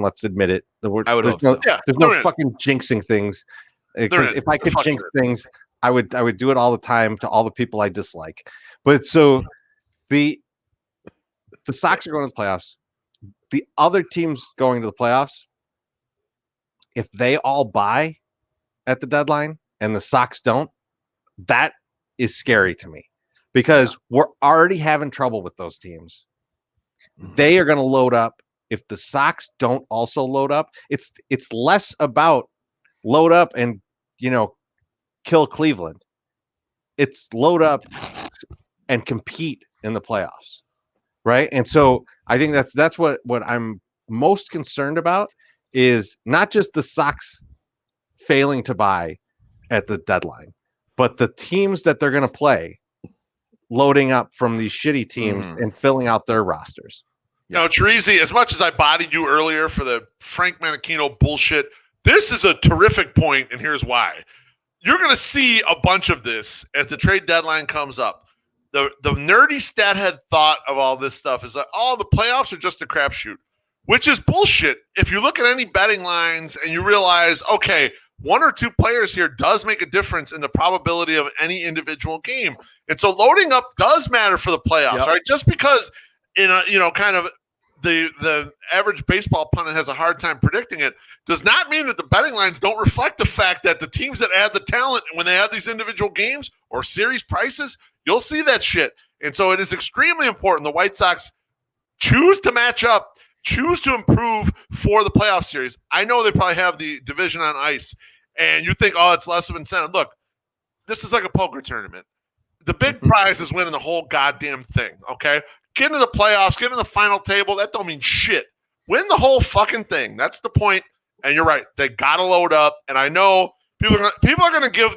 let's admit it. I would hope so. Yeah, There's no fucking jinxing things. Because if I could jinx things, I would do it all the time to all the people I dislike. But so the Sox are going to the playoffs. The other teams going to the playoffs, if they all buy at the deadline and the Sox don't, that is scary to me. Because we're already having trouble with those teams. They are going to load up. If the Sox don't also load up, it's less about load up and kill Cleveland. It's load up and compete in the playoffs, right? And so I think that's what I'm most concerned about is not just the Sox failing to buy at the deadline, but the teams that they're going to play loading up from these shitty teams and filling out their rosters. Now, Treasy, as much as I bodied you earlier for the Frank Manachino bullshit, this is a terrific point, and here's why. You're going to see a bunch of this as the trade deadline comes up. The nerdy stat head thought of all this stuff is that, the playoffs are just a crapshoot, which is bullshit. If you look at any betting lines and you realize, okay, one or two players here does make a difference in the probability of any individual game. And so loading up does matter for the playoffs, right? Just because in a, kind of the average baseball pundit has a hard time predicting it does not mean that the betting lines don't reflect the fact that the teams that add the talent, when they have these individual games or series prices, you'll see that shit. And so it is extremely important the White Sox choose to match up, choose to improve for the playoff series. I know they probably have the division on ice, and you think, it's less of incentive. Look, this is like a poker tournament. The big prize is winning the whole goddamn thing, okay? Get into the playoffs, get into the final table. That don't mean shit. Win the whole fucking thing. That's the point. And you're right. They got to load up. And I know people are going to give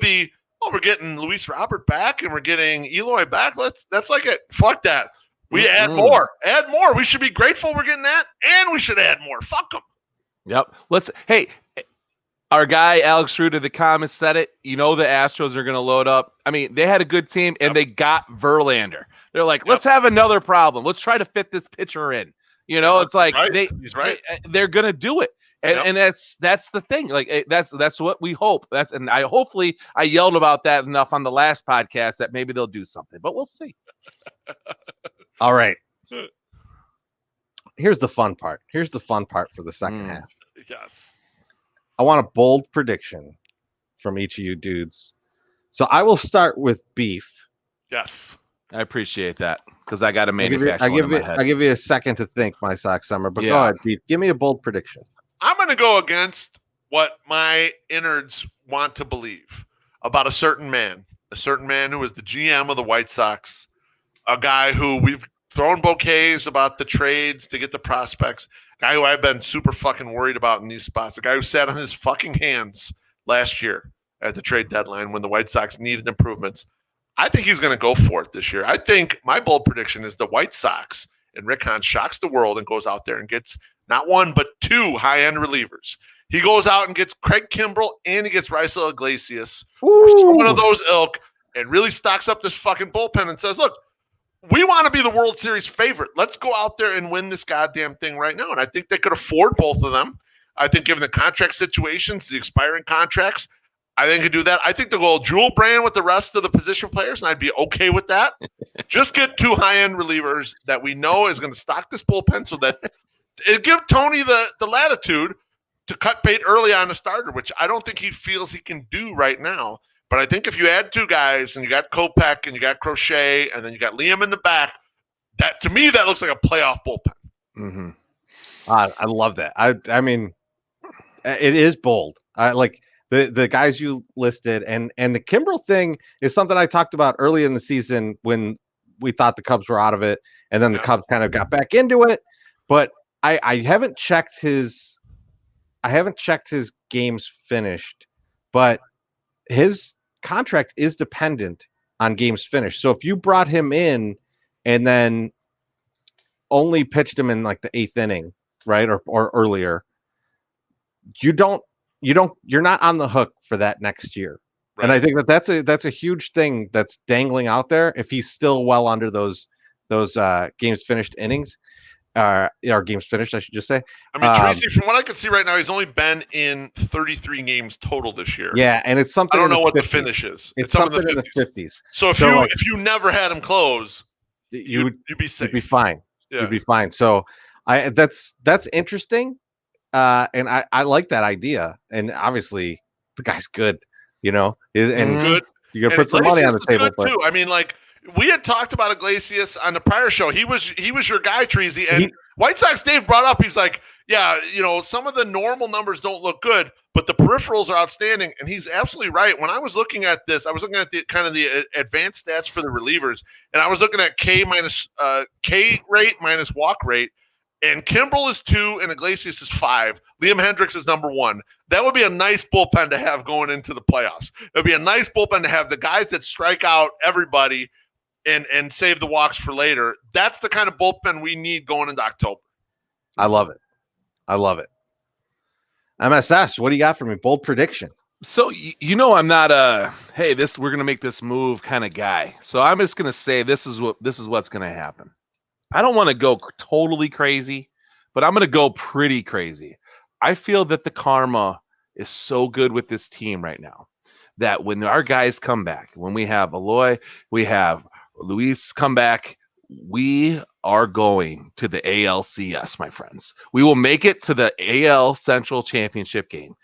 we're getting Luis Robert back and we're getting Eloy back. That's like it. Fuck that. We add more. Add more. We should be grateful we're getting that, and we should add more. Fuck them. Yep. Hey, our guy Alex Rude in the comments said it. The Astros are going to load up. I mean, they had a good team, and they got Verlander. They're like, let's have another problem. Let's try to fit this pitcher in. It's like he's right. They're going to do it. And that's the thing. Like that's what we hope. And I yelled about that enough on the last podcast that maybe they'll do something, but we'll see. All right. Here's the fun part. Here's the fun part for the second half. Yes. I want a bold prediction from each of you dudes. So I will start with beef. Yes. I appreciate that because I got to manufacture one in my head. I'll give you a second to think, my sock summer, but go ahead, beef. Give me a bold prediction. I'm going to go against what my innards want to believe about a certain man who was the GM of the White Sox, a guy who we've thrown bouquets about the trades to get the prospects, a guy who I've been super fucking worried about in these spots, a guy who sat on his fucking hands last year at the trade deadline when the White Sox needed improvements. I think he's going to go for it this year. I think my bold prediction is the White Sox and Rick Hahn shocks the world and goes out there and gets not one, but two high-end relievers. He goes out and gets Craig Kimbrell and he gets Raisel Iglesias, one of those ilk, and really stocks up this fucking bullpen and says, look, we want to be the World Series favorite. Let's go out there and win this goddamn thing right now. And I think they could afford both of them. I think given the contract situations, the expiring contracts, I think he could do that. I think they'll go dual brand with the rest of the position players, and I'd be okay with that. Just get 2 high-end relievers that we know is going to stock this bullpen so that it give Tony the latitude to cut bait early on the starter, which I don't think he feels he can do right now. But I think if you add 2 guys and you got Kopech and you got Crochet and then you got Liam in the back, that to me that looks like a playoff bullpen. Mm-hmm. I love that. I mean, it is bold. I like the guys you listed, and the Kimbrel thing is something I talked about early in the season when we thought the Cubs were out of it, and then the Cubs kind of got back into it. But I haven't checked his games finished, but his contract is dependent on games finished. So if you brought him in and then only pitched him in like the 8th inning, right, or earlier, you're not on the hook for that next year. Right. And I think that's a huge thing that's dangling out there. If he's still well under those games finished innings, or games finished, I should just say. I mean, Tracy, from what I can see right now, he's only been in 33 games total this year. Yeah, and it's something. I don't know what the finish is. It's something in the 50s. So if you never had him close, you'd be safe. You'd be fine. Yeah. You'd be fine. So that's interesting, and I like that idea. And obviously, the guy's good, and good. You're gonna put some money on the table too. I mean, like. We had talked about Iglesias on the prior show. He was your guy, Treasy. And White Sox Dave brought up, he's like, yeah, some of the normal numbers don't look good, but the peripherals are outstanding. And he's absolutely right. When I was looking at this, I was looking at the kind of the advanced stats for the relievers, and I was looking at K rate minus walk rate. And Kimbrel is 2 and Iglesias is 5. Liam Hendricks is number 1. That would be a nice bullpen to have going into the playoffs. It would be a nice bullpen to have the guys that strike out everybody and save the walks for later. That's the kind of bullpen we need going into October. I love it. MSS, what do you got for me? Bold prediction. So I'm not we're gonna make this move kind of guy. So I'm just gonna say this is what's gonna happen. I don't want to go totally crazy, but I'm gonna go pretty crazy. I feel that the karma is so good with this team right now that when our guys come back, when we have Eloy, we have Luis come back, we are going to the ALCS, my friends. We will make it to the AL Central Championship game.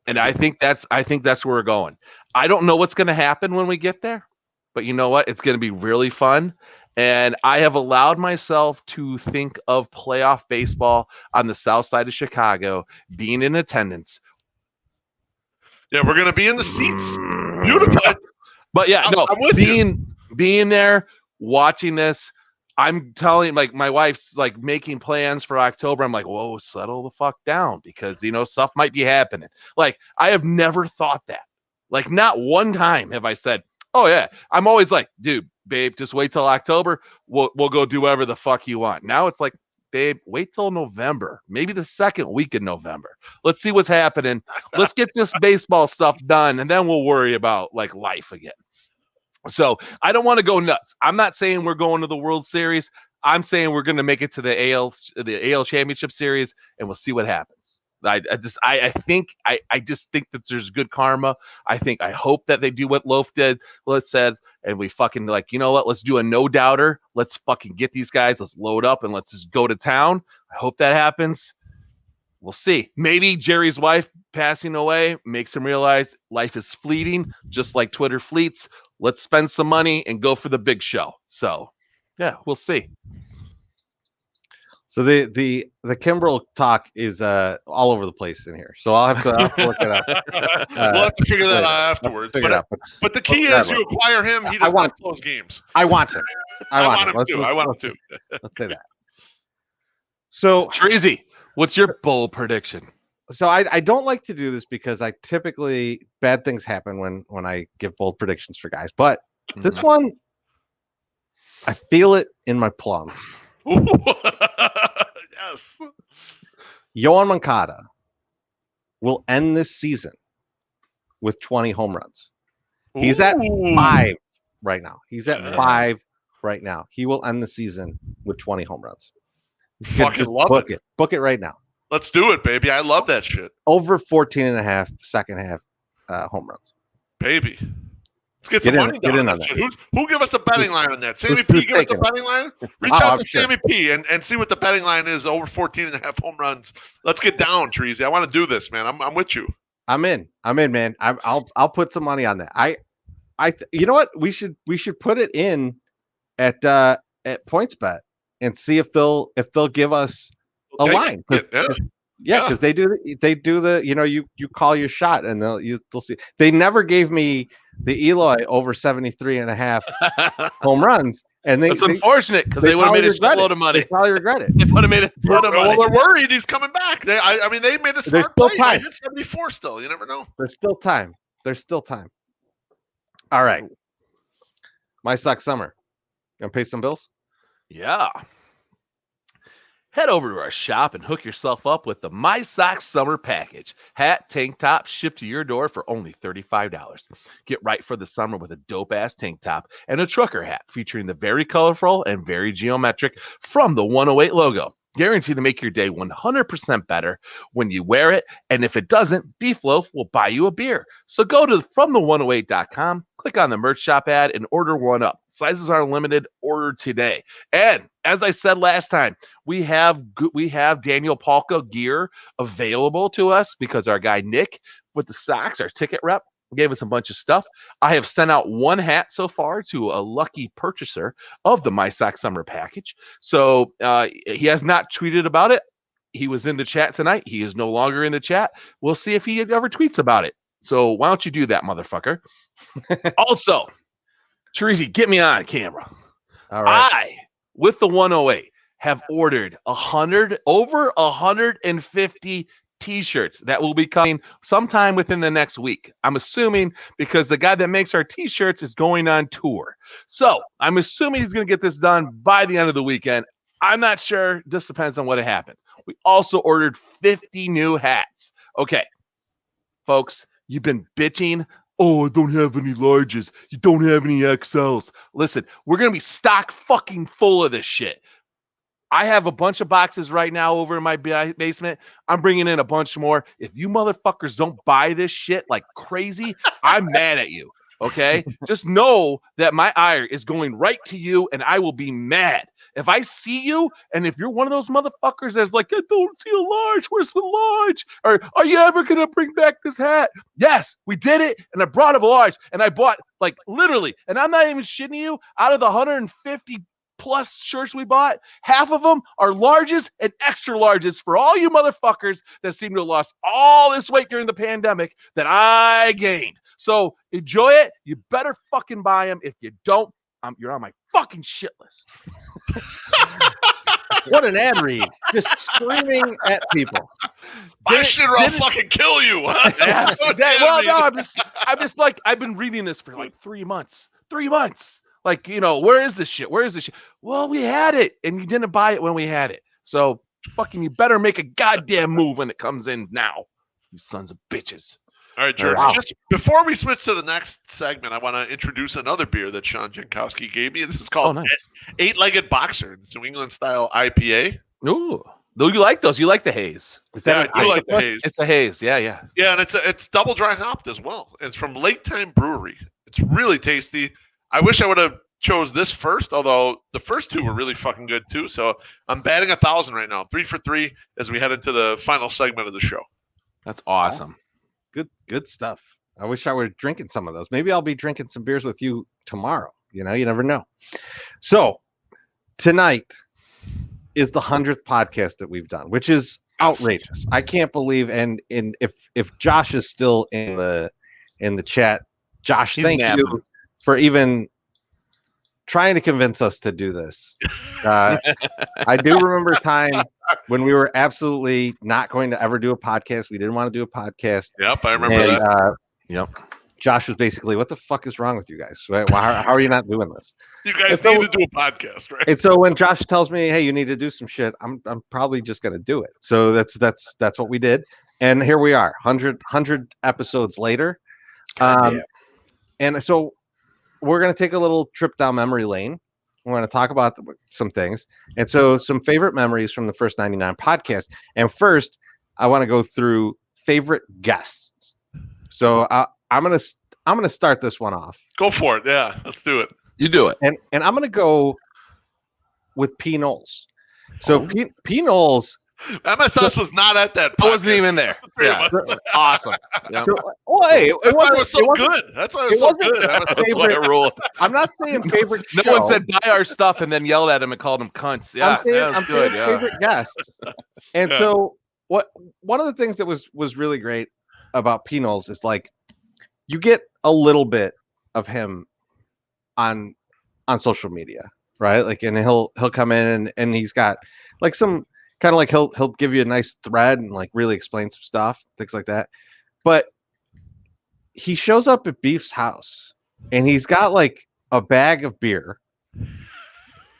And I think that's where we're going. I don't know what's going to happen when we get there, but you know what? It's going to be really fun. And I have allowed myself to think of playoff baseball on the south side of Chicago, being in attendance. Yeah, we're going to be in the seats. Beautiful. But yeah, being there, watching this, I'm telling, like, my wife's like making plans for October. I'm like, whoa, settle the fuck down, because stuff might be happening. Like, I have never thought that. Like, not one time have I said, oh yeah. I'm always like, dude, babe, just wait till October. We'll go do whatever the fuck you want. Now it's like, babe, wait till November, maybe the second week in November. Let's see what's happening. Let's get this baseball stuff done, and then we'll worry about like life again. So I don't want to go nuts. I'm not saying we're going to the World Series. I'm saying we're going to make it to the AL Championship Series, and we'll see what happens. I just think that there's good karma. I hope that they do what Loaf did, what it says, and we fucking like, you know what? Let's do a no doubter. Let's fucking get these guys. Let's load up and let's just go to town. I hope that happens. We'll see. Maybe Jerry's wife passing away makes him realize life is fleeting, just like Twitter fleets. Let's spend some money and go for the big show. So, yeah, we'll see. So the Kimbrel talk is all over the place in here. So I'll have to work it out. We'll have to figure that out afterwards. But the key is you acquire him. He does not close games. I want him. I want him to. Let's say that. So Treasy, what's your bold prediction? So I don't like to do this because I typically bad things happen when I give bold predictions for guys. But this one, I feel it in my plum. Yes. Yohan Moncada will end this season with 20 home runs. He's at 5 right now. Right now. He will end the season with 20 home runs. Fucking love it. Book it right now. Let's do it, baby. I love that shit. Over 14 and a half second half home runs. Baby. Let's get some money down on that shit. Who give us a betting line on that? Sammy P, give us a betting line? Reach out to Sammy P and see what the betting line is over 14.5 home runs. Let's get down, Treasy. I want to do this, man. I'm with you. I'm in, man. I'll put some money on that. You know what? We should put it in at PointsBet and see if they'll give us a line. Because they do the you call your shot and they'll see. They never gave me the Eloy over 73.5 home runs, and that's unfortunate because they would have made a shitload of money. They probably regret it. They would have made a ton of money. Well, they're worried he's coming back. They made a smart play. I hit 74 still. You never know. There's still time. All right. My Sock Summer. Gonna pay some bills? Yeah. Head over to our shop and hook yourself up with the My Socks Summer Package. Hat, tank top, shipped to your door for only $35. Get right for the summer with a dope-ass tank top and a trucker hat featuring the very colorful and very geometric From the 108 logo. Guaranteed to make your day 100% better when you wear it. And if it doesn't, Beef Loaf will buy you a beer. So go to FromThe108.com, click on the merch shop ad, and order one up. Sizes are limited. Order today. And as I said last time, we have Daniel Polka gear available to us because our guy Nick with the socks, our ticket rep, gave us a bunch of stuff. I have sent out one hat so far to a lucky purchaser of the My Sock Summer Package. So he has not tweeted about it. He was in the chat tonight. He is no longer in the chat. We'll see if he ever tweets about it. So why don't you do that, motherfucker? Also, Teresi, get me on camera. All right. With the 108, have ordered over 150 T-shirts that will be coming sometime within the next week. I'm assuming because the guy that makes our T-shirts is going on tour. So I'm assuming he's going to get this done by the end of the weekend. I'm not sure. Just depends on what happens. We also ordered 50 new hats. Okay, folks, you've been bitching. Oh, I don't have any larges. You don't have any XLs. Listen, we're going to be stock fucking full of this shit. I have a bunch of boxes right now over in my basement. I'm bringing in a bunch more. If you motherfuckers don't buy this shit like crazy, I'm mad at you. Okay? Just know that my ire is going right to you and I will be mad. If I see you and if you're one of those motherfuckers that's like, I don't see a large, where's the large? Or are you ever going to bring back this hat? Yes, we did it. And I brought a large and I bought like literally, and I'm not even shitting you, out of the 150 plus shirts we bought, half of them are larges and extra larges for all you motherfuckers that seem to have lost all this weight during the pandemic that I gained. So enjoy it. You better fucking buy them. If you don't, you're on my fucking shit list. What an ad read. Just screaming at people. My shit or I'll fucking kill you. Yes, well, no, I'm just like, I've been reading this for like 3 months. 3 months. Like, where is this shit? Where is this shit? Well, we had it, and you didn't buy it when we had it. So, fucking, you better make a goddamn move when it comes in now, you sons of bitches. All right, George. Just before we switch to the next segment, I want to introduce another beer that Sean Jankowski gave me. This is called Eight-Legged Boxer, New England style IPA. Ooh. Do you like those? You like the haze? I do like the haze. It's a haze, yeah. Yeah, and it's double dry hopped as well. It's from Lake Time Brewery. It's really tasty. I wish I would have chose this first, although the first two were really fucking good too. So I'm batting 1,000 right now, 3 for 3 as we head into the final segment of the show. That's awesome. Good stuff. I wish I were drinking some of those. Maybe I'll be drinking some beers with you tomorrow. You never know. So tonight is the 100th podcast that we've done, which is outrageous. I can't believe. And if Josh is still in the chat, Josh, thank you for even trying to convince us to do this. I do remember a time when we were absolutely not going to ever do a podcast. We didn't want to do a podcast. Yep, I remember that. Yep. Josh was basically, what the fuck is wrong with you guys? Right? How are you not doing this? You guys need to do a podcast, right? And so when Josh tells me, hey, you need to do some shit, I'm probably just going to do it. So that's what we did. And here we are, 100 episodes later. And so we're going to take a little trip down memory lane. We're going to talk about some things. And so some favorite memories from the first 99 podcast. And first, I want to go through favorite guests. So I'm going to I'm gonna start this one off. Go for it. Yeah, let's do it. You do it. And I'm gonna go with P. Knowles. So P. Knowles. MSS was not at that. I wasn't even there. Yeah, awesome. Yeah. So, hey, That's why it was so good. That's why it was so good. That's why it ruled. I'm not saying favorite. No one said buy our stuff and then yelled at him and called him cunts. Yeah, I'm saying favorite guest. And so, one of the things that was really great about P. Knowles is like you get a little bit of him on social media, right? Like, and he'll come in and he's got like some kind of like he'll give you a nice thread and like really explain some stuff, things like that. But he shows up at Beef's house and he's got like a bag of beer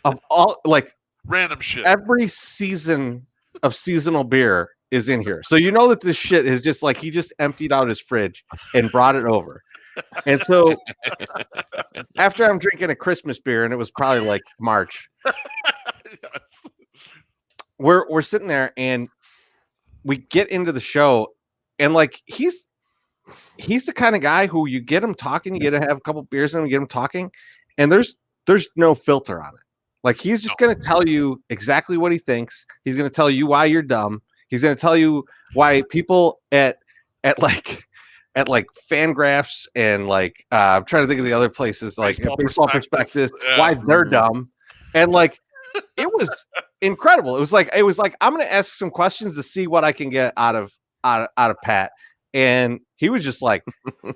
of all like random shit. Every season of seasonal beer is in here. So you know that this shit is just like he just emptied out his fridge and brought it over. And so after I'm drinking a Christmas beer, and it was probably like March, yes. we're sitting there and we get into the show, and like he's the kind of guy who you get him talking, you get to have a couple beers in him, get him talking, and there's no filter on it. Like he's just gonna tell you exactly what he thinks. He's gonna tell you why you're dumb. He's gonna tell you why people at Fangraphs and like I'm trying to think of the other places like Baseball Prospectus, why they're dumb. And like it was incredible. It was like I'm gonna ask some questions to see what I can get out of Pat. And he was just like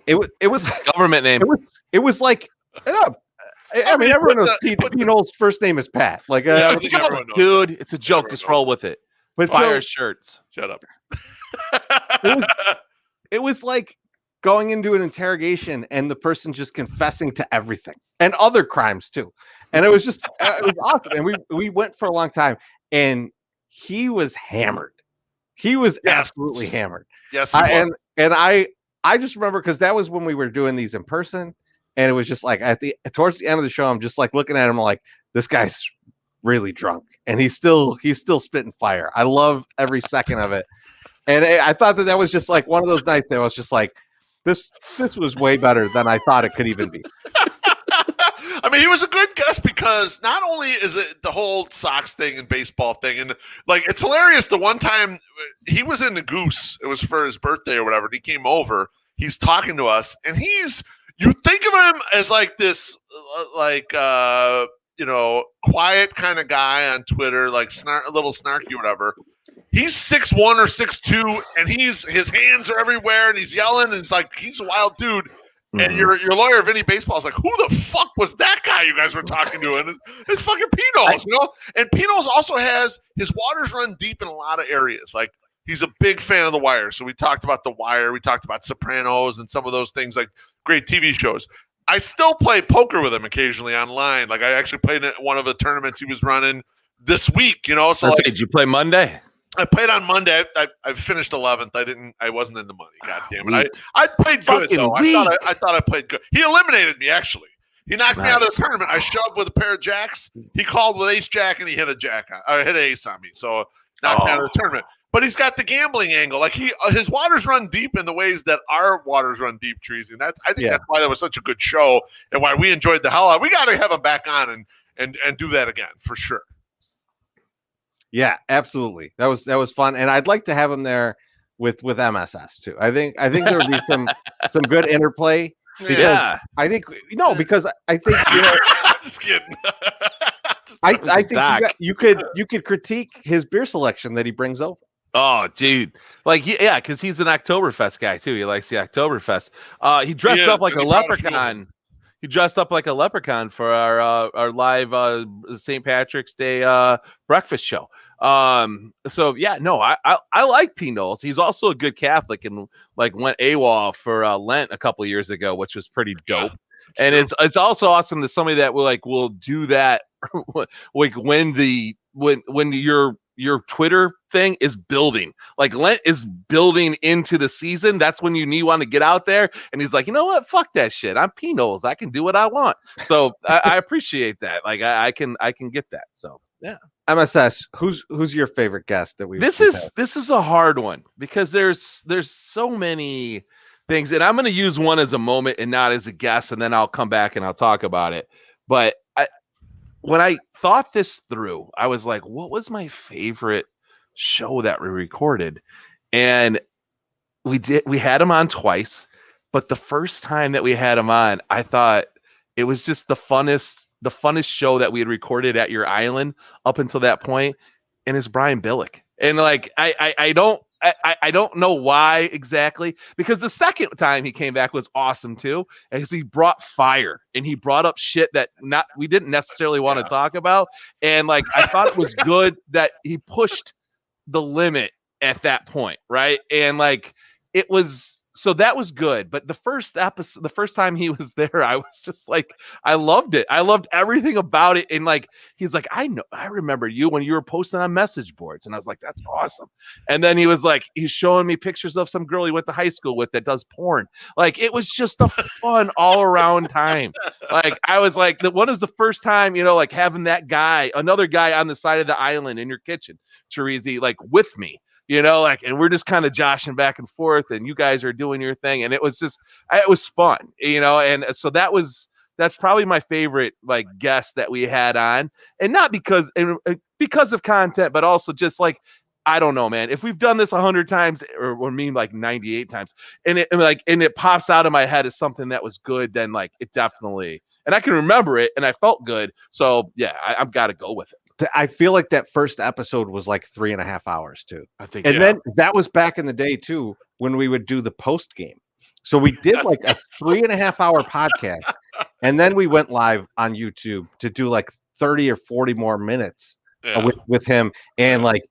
it was government name. It was like I mean everyone knows P. Knowles' first name is Pat. Like dude, it's a joke. Just roll with it. But fire shirts. Shut up. It was like going into an interrogation and the person just confessing to everything and other crimes too. And it was just it was awesome. And we went for a long time and he was hammered. He was absolutely hammered. Yes. And I just remember because that was when we were doing these in person, and it was just like towards the end of the show, I'm just like looking at him like this guy's really drunk and he's still spitting fire. I love every second of it. And I thought that was just like one of those nights that I was just like, this was way better than I thought it could even be. I mean, he was a good guest because not only is it the whole Sox thing and baseball thing, and like it's hilarious. The one time he was in the Goose, it was for his birthday or whatever. And he came over. He's talking to us, and you think of him as like this, quiet kind of guy on Twitter, like a little snarky or whatever. He's 6'1" or 6'2", and his hands are everywhere, and he's yelling, and it's like he's a wild dude. Mm-hmm. And your lawyer, Vinny Baseball, is like, who the fuck was that guy you guys were talking to? And it's fucking P. Knowles, you know? And P. Knowles also has his waters run deep in a lot of areas. Like he's a big fan of The Wire. So we talked about The Wire, we talked about Sopranos and some of those things, like great TV shows. I still play poker with him occasionally online. Like I actually played in one of the tournaments he was running this week, you know? So did you play Monday? I played on Monday. I finished 11th. I wasn't in the money. God damn it. I played good though. I thought I played good. He eliminated me actually. He knocked me out of the tournament. I shoved with a pair of jacks. He called with ace jack and he hit hit an ace on me. So knocked me out of the tournament. But he's got the gambling angle. Like his waters run deep in the ways that our waters run deep, Trees. And I think that's why that was such a good show and why we enjoyed the hell out. We got to have him back on and do that again for sure. Yeah, absolutely. That was fun, and I'd like to have him there with MSS too. I think there would be some good interplay. Because I think because I think I'm just kidding. I think you could critique his beer selection that he brings over. Oh, dude, like because he's an Oktoberfest guy too. He likes the Oktoberfest. He dressed up like a leprechaun. He dressed up like a leprechaun for our live St. Patrick's Day breakfast show. I like P. Knowles. He's also a good Catholic and like went AWOL for Lent a couple years ago, which was pretty dope. And it's also awesome that somebody that will do that like when your Twitter thing is building, like Lent is building into the season. That's when you want to get out there. And he's like, you know what? Fuck that shit. I'm P. Knowles. I can do what I want. So I appreciate that. Like I can get that. So yeah. MSS, who's your favorite guest that we? This is a hard one because there's so many things, and I'm going to use one as a moment and not as a guess, and then I'll come back and I'll talk about it. But when I thought this through, I was like, what was my favorite show that we recorded? And we had him on twice, but the first time that we had him on, I thought it was just the funnest show that we had recorded at your island up until that point, and it's Brian Billick. And like I don't know why exactly, because the second time he came back was awesome too, because he brought fire and he brought up shit that we didn't necessarily want to talk about, and like I thought it was good that he pushed the limit at that point, right? And like it was, so that was good. But the first episode, the first time he was there, I was just like, I loved it. I loved everything about it. And like, he's like, I remember you when you were posting on message boards. And I was like, that's awesome. And then he was like, he's showing me pictures of some girl he went to high school with that does porn. Like, it was just a fun all around time. Like, I was like, one is the first time, like having that guy, another guy on the side of the island in your kitchen, Terezi, like with me. And we're just kind of joshing back and forth, and you guys are doing your thing. And it was fun, and so that's probably my favorite, like, guest that we had on, and not because of content, but also just like, I don't know, man, if we've done this 100 times or like 98 times and it pops out of my head as something that was good, then like it definitely, and I can remember it and I felt good. So yeah, I've got to go with it. I feel like that first episode was like 3.5 hours too. I think, and then that was back in the day too, when we would do the post game. So we did like a 3.5 hour podcast, and then we went live on YouTube to do like 30 or 40 more minutes with him. And like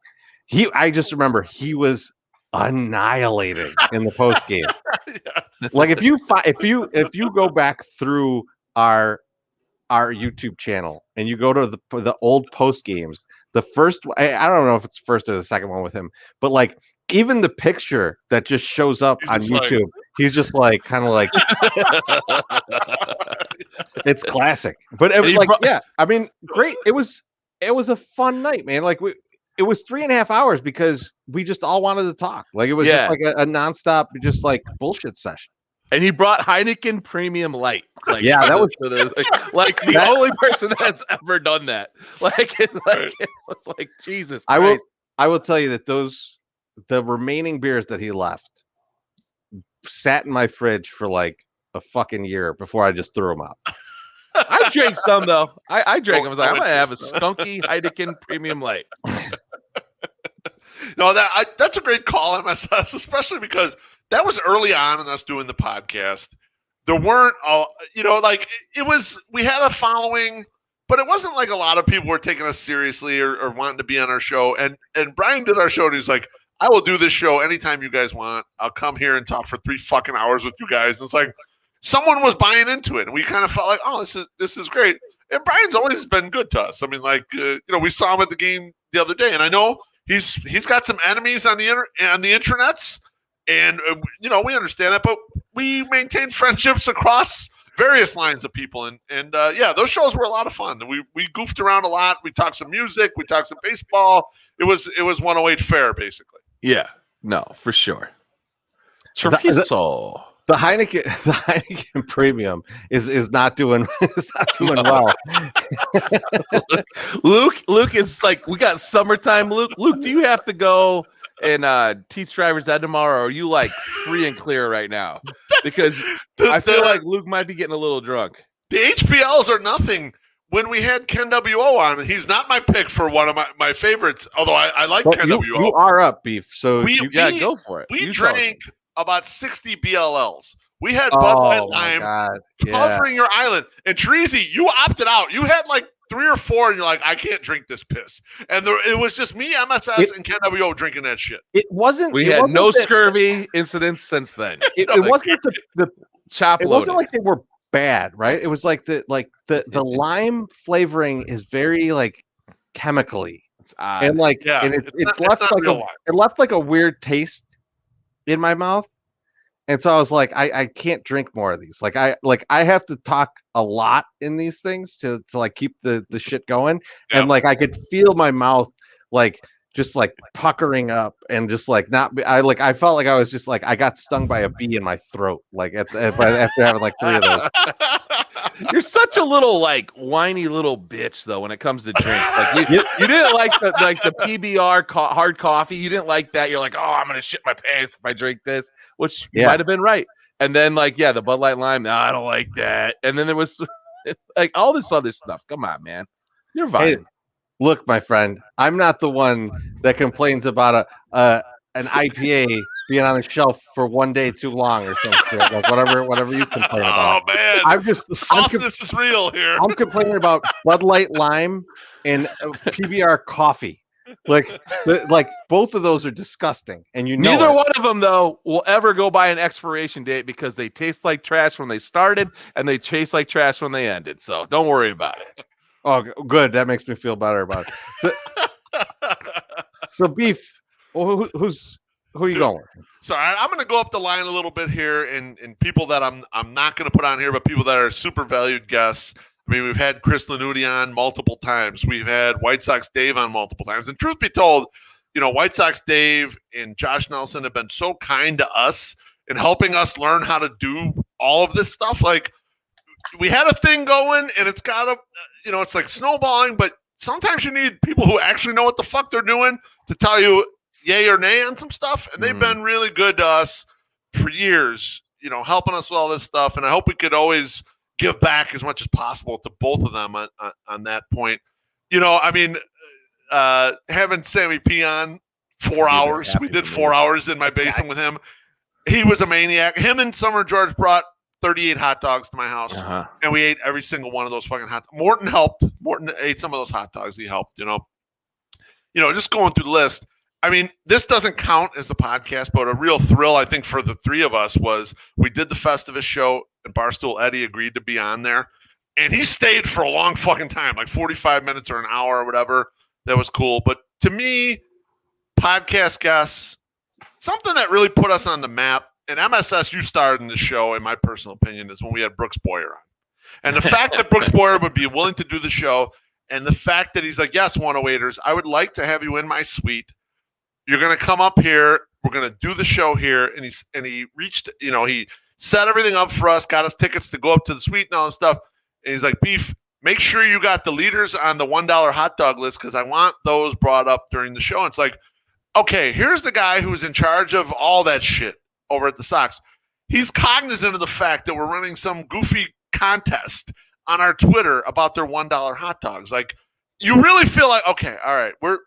I just remember he was annihilating in the post game. Like if you go back through our YouTube channel and you go to the old post games, the first, I don't know if it's first or the second one with him, but like even the picture that just shows up on YouTube, he's just like kind of like it's classic. But it was like, I mean, great. It was a fun night, man. Like it was 3.5 hours because we just all wanted to talk. Like it was just like a nonstop, just like bullshit session. And he brought Heineken Premium Light. Like, that was like the only person that's ever done that. Like, it's like Jesus Christ. I will tell you that the remaining beers that he left sat in my fridge for like a fucking year before I just threw them out. I drank some though. I drank them. I was like, I'm gonna have a skunky Heineken Premium Light. No, that's a greght call, MSS, especially because that was early on in us doing the podcast. There weren't, we had a following, but it wasn't like a lot of people were taking us seriously or wanting to be on our show. And Brian did our show, and he's like, I will do this show anytime you guys want. I'll come here and talk for 3 fucking hours with you guys. And it's like someone was buying into it, and we kind of felt like, oh, this is great. And Brian's always been good to us. I mean, like, we saw him at the game the other day, and I know he's got some enemies on the intranets. And, we understand that, but we maintain friendships across various lines of people. And those shows were a lot of fun. We goofed around a lot. We talked some music. We talked some baseball. It was 108 fair, basically. Yeah, no, for sure. The Heineken Premium is not doing well. Luke is like, we got summertime. Luke, do you have to go and teach driver's ed tomorrow, or are you like free and clear right now? Because I feel like Luke might be getting a little drunk. The HPLs are nothing. When we had Ken WO on, he's not my pick for one of my favorites, although I like Ken WO. You are up, Beef, so go for it. We drank about 60 BLLs. We had Bud Light Lime covering your island. And Terezi, you opted out. You had like 3 or 4, and you're like, I can't drink this piss. And it was just me, MSS, and Ken WO drinking that shit. It wasn't. We had no scurvy incidents since then. It wasn't the chop. It wasn't like they were bad, right? It was like the lime flavoring is very like chemically, and like and it left like a weird taste in my mouth. And so I was like, I can't drink more of these. Like I have to talk a lot in these things to like keep the shit going. Yeah. And like I could feel my mouth like just like puckering up and just like not. I felt like I was just like I got stung by a bee in my throat. Like after having like 3 of those. You're such a little like whiny little bitch though when it comes to drink. Like you didn't like the PBR hard coffee. You didn't like that. You're like, oh, I'm gonna shit my pants if I drink this, which you might have been right. And then the Bud Light Lime. No, I don't like that. And then there was like all this other stuff. Come on, man, you're fine. Hey, look, my friend, I'm not the one that complains about an IPA being on the shelf for one day too long or something. Like whatever you complain about. Oh man, the softness is real here. I'm complaining about Bud Light Lime and PBR coffee. Like both of those are disgusting, and neither one of them though will ever go by an expiration date because they taste like trash when they started and they taste like trash when they ended. So don't worry about it. Oh, good. That makes me feel better about it. So Beef, who are you going with? So I'm going to go up the line a little bit here, and people that I'm not going to put on here, but people that are super valued guests. I mean, we've had Chris Lanuti on multiple times. We've had White Sox Dave on multiple times. And truth be told, White Sox Dave and Josh Nelson have been so kind to us in helping us learn how to do all of this stuff. Like, we had a thing going, and it's got to, it's like snowballing, but sometimes you need people who actually know what the fuck they're doing to tell you yay or nay on some stuff. And they've been really good to us for years, helping us with all this stuff. And I hope we could always give back as much as possible to both of them on that point. Having Sammy P on 4 hours, we did 4 hours in my basement with him. He was a maniac. Him and Summer George brought 38 hot dogs to my house, and we ate every single one of those fucking hot dogs. Morton helped. Morton ate some of those hot dogs. He helped, just going through the list. I mean, this doesn't count as the podcast, but a real thrill, I think, for the three of us was we did the Festivus show, and Barstool Eddie agreed to be on there. And he stayed for a long fucking time, like 45 minutes or an hour or whatever. That was cool. But to me, podcast guests, something that really put us on the map, and MSS, you started in the show, in my personal opinion, is when we had Brooks Boyer on. And the fact that Brooks Boyer would be willing to do the show, and the fact that he's like, yes, 108ers, I would like to have you in my suite. You're going to come up here. We're going to do the show here. And he reached, he set everything up for us, got us tickets to go up to the suite and all this stuff. And he's like, Beef, make sure you got the leaders on the $1 hot dog list because I want those brought up during the show. And it's like, okay, here's the guy who's in charge of all that shit over at the Sox. He's cognizant of the fact that we're running some goofy contest on our Twitter about their $1 hot dogs. Like, you really feel like, okay, all right, we're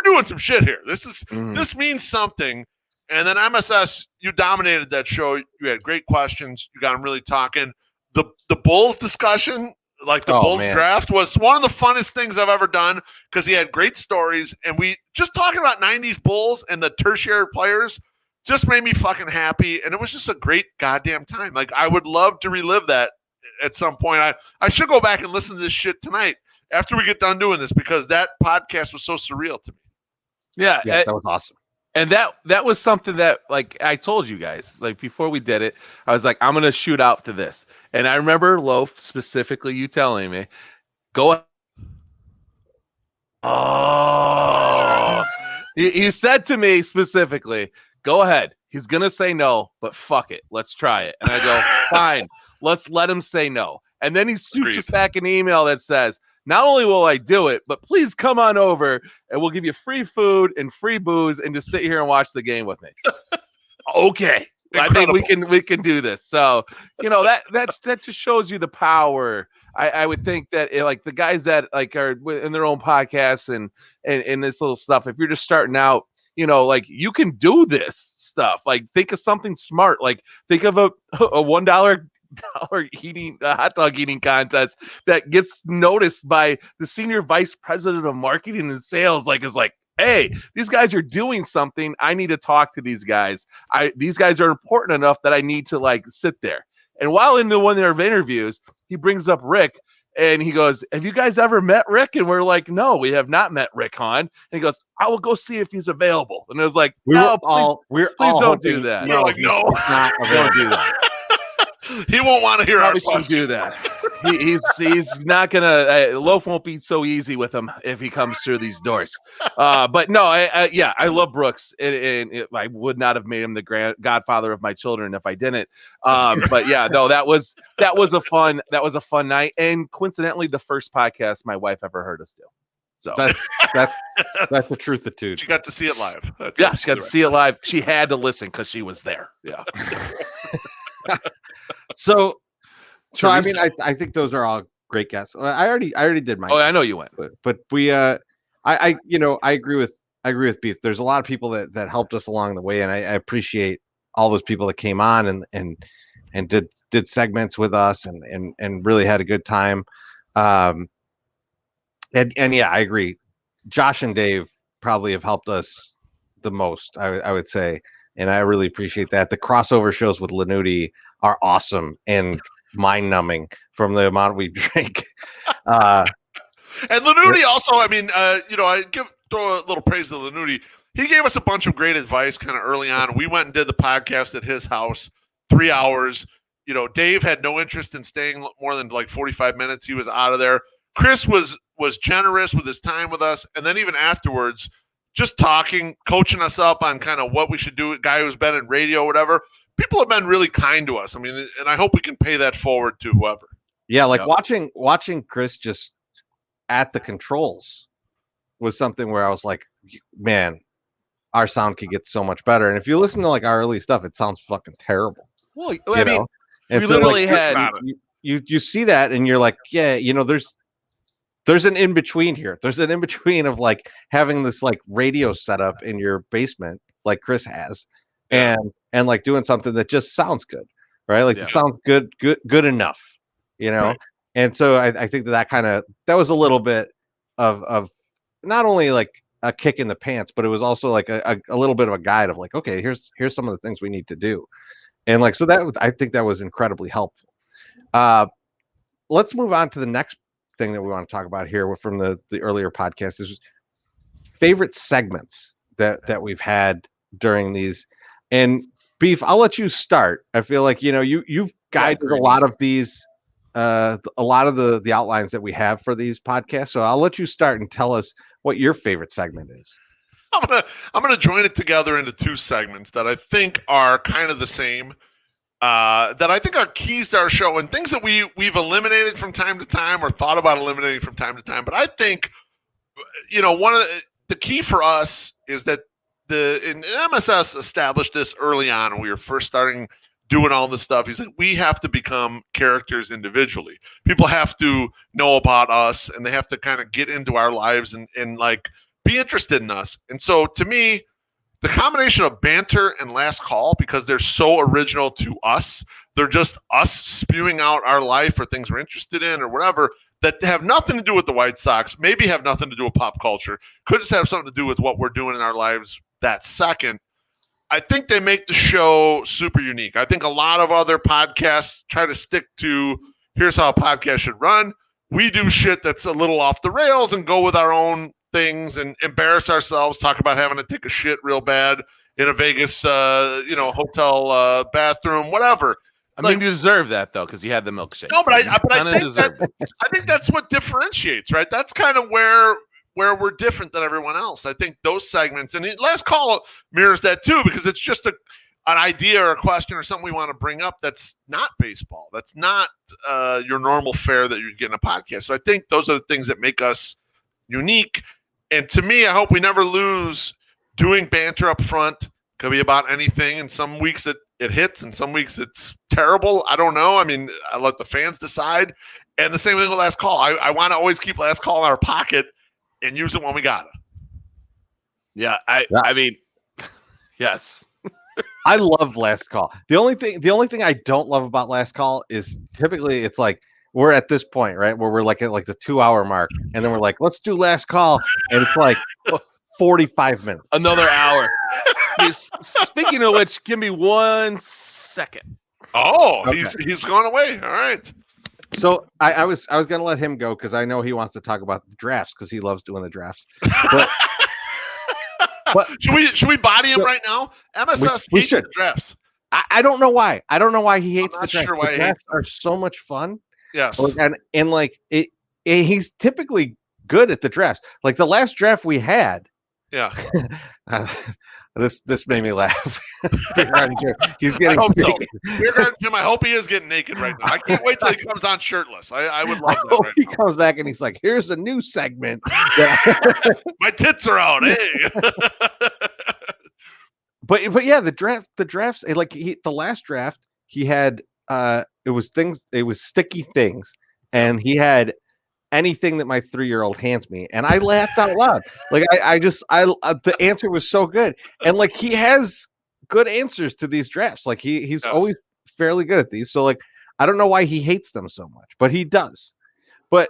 doing some shit here. This means something. And then MSS, you dominated that show. You had great questions. You got them really talking. The Bulls discussion, like the Bulls draft, was one of the funnest things I've ever done because he had great stories. And we just talking about 90s Bulls and the tertiary players just made me fucking happy. And it was just a great goddamn time. Like, I would love to relive that at some point. I should go back and listen to this shit tonight after we get done doing this because that podcast was so surreal to me. Yeah, that was awesome. And that was something that, like, I told you guys, like, before we did it, I was like, I'm going to shoot out to this. And I remember, Loaf, specifically you telling me, go ahead. Oh. You said to me specifically, go ahead. He's going to say no, but fuck it. Let's try it. And I go, fine. Let's let him say no. And then he shoots us back an email that says, not only will I do it, but please come on over and we'll give you free food and free booze and just sit here and watch the game with me. Okay. Incredible. I think we can do this. So, that just shows you the power. I would think that like the guys that like are in their own podcasts and this little stuff, if you're just starting out, like you can do this stuff. Like think of something smart. Like think of a $1 hot dog eating contest that gets noticed by the senior vice president of marketing and sales. Like, is like, hey, these guys are doing something. I need to talk to these guys. These guys are important enough that I need to like sit there. And while in one of their interviews, he brings up Rick and he goes, have you guys ever met Rick? And we're like, no, we have not met Rick Hahn. And he goes, I will go see if he's available. And it was like, please don't do that. We're like, no, don't do that. He won't want to hear our Probably shouldn't question. do that. He's not gonna. Loaf won't be so easy with him if he comes through these doors. But no, I love Brooks, and I would not have made him the godfather of my children if I didn't. But yeah, no, that was a fun night, and coincidentally, the first podcast my wife ever heard us do. So That's the truth of She got to see it live. That's yeah, she got to right. see it live. She had to listen because she was there. Yeah. So I mean, Teresa? I think those are all great guests. I already did mine. Oh, I know you went. But we I agree with Beef. There's a lot of people that helped us along the way, and I appreciate all those people that came on and did segments with us and really had a good time. And yeah, I agree. Josh and Dave probably have helped us the most, I would say, and I really appreciate that. The crossover shows with Lanuti are awesome and mind-numbing from the amount we drink. And Lanuti also, I mean, I throw a little praise to Lanuti. He gave us a bunch of great advice kind of early on. We went and did the podcast at his house, 3 hours. Dave had no interest in staying more than like 45 minutes. He was out of there. Chris was generous with his time with us, and then even afterwards, just talking, coaching us up on kind of what we should do. A guy who's been in radio, whatever. People have been really kind to us. I mean, and I hope we can pay that forward to whoever. Yeah, like watching Chris just at the controls was something where I was like, man, our sound could get so much better. And if you listen to like our early stuff, it sounds fucking terrible. Well, I mean, and we so, literally like, had you see that and you're like, yeah, there's an in between here. There's an in between of like having this like radio setup in your basement, like Chris has, and like doing something that just sounds good, right? Like it sounds good enough, Right. And so I think that was a little bit of not only like a kick in the pants, but it was also like a little bit of a guide of like, okay, here's some of the things we need to do, and like so I think that was incredibly helpful. Let's move on to the next thing that we want to talk about here from the earlier podcast is favorite segments that we've had during these. And Beef, I'll let you start. I feel like you've guided a lot of these a lot of the outlines that we have for these podcasts, so I'll let you start and tell us what your favorite segment is. I'm gonna join it together into two segments that I think are kind of the same. That I think are keys to our show and things that we've eliminated from time to time or thought about eliminating from time to time. But I think, one of the key for us is that and MSS established this early on when we were first starting doing all this stuff. He's like, we have to become characters individually. People have to know about us and they have to kind of get into our lives and like be interested in us. And so to me, the combination of banter and last call, because they're so original to us, they're just us spewing out our life or things we're interested in or whatever that have nothing to do with the White Sox, maybe have nothing to do with pop culture, could just have something to do with what we're doing in our lives that second. I think they make the show super unique. I think a lot of other podcasts try to stick to here's how a podcast should run. We do shit that's a little off the rails and go with our own things and embarrass ourselves, talk about having to take a shit real bad in a Vegas hotel bathroom, whatever. I mean, you deserve that though, because you had the milkshake. No, but I think that's what differentiates, right? That's kind of where we're different than everyone else. I think those segments and last call mirrors that too, because it's just an idea or a question or something we want to bring up that's not baseball. That's not your normal fare that you get in a podcast. So I think those are the things that make us unique. And to me, I hope we never lose doing banter up front. Could be about anything. And some weeks it hits and some weeks it's terrible. I don't know. I mean, I let the fans decide. And the same thing with last call. I want to always keep last call in our pocket and use it when we got it. Yeah, I mean, yes. I love last call. The only thing I don't love about last call is typically it's like we're at this point, right, where we're like at like the 2-hour mark, and then we're like, let's do last call, and it's like 45 minutes. Another hour. Speaking of which, give me 1 second. Oh, okay. He's gone away. All right. So I was gonna let him go because I know he wants to talk about the drafts because he loves doing the drafts. But should we body him right now? MSS hates the drafts. I don't know why. I don't know why he hates I'm the not draft. sure why The he drafts hates are so much fun. Yes. And like he's typically good at the drafts. Like the last draft we had. Yeah. This made me laugh. He's I getting hope so. naked. Jim, I hope he is getting naked right now. I can't wait till he comes on shirtless. I would love I that hope right he now. comes back and he's like, here's a new segment. My tits are out. Hey. But yeah, the drafts like the last draft he had it was sticky things, and he had anything that my 3-year-old hands me, and I laughed out loud. Like the answer was so good, and like he has good answers to these drafts. Like he's Yes. always fairly good at these. So like I don't know why he hates them so much, but he does. But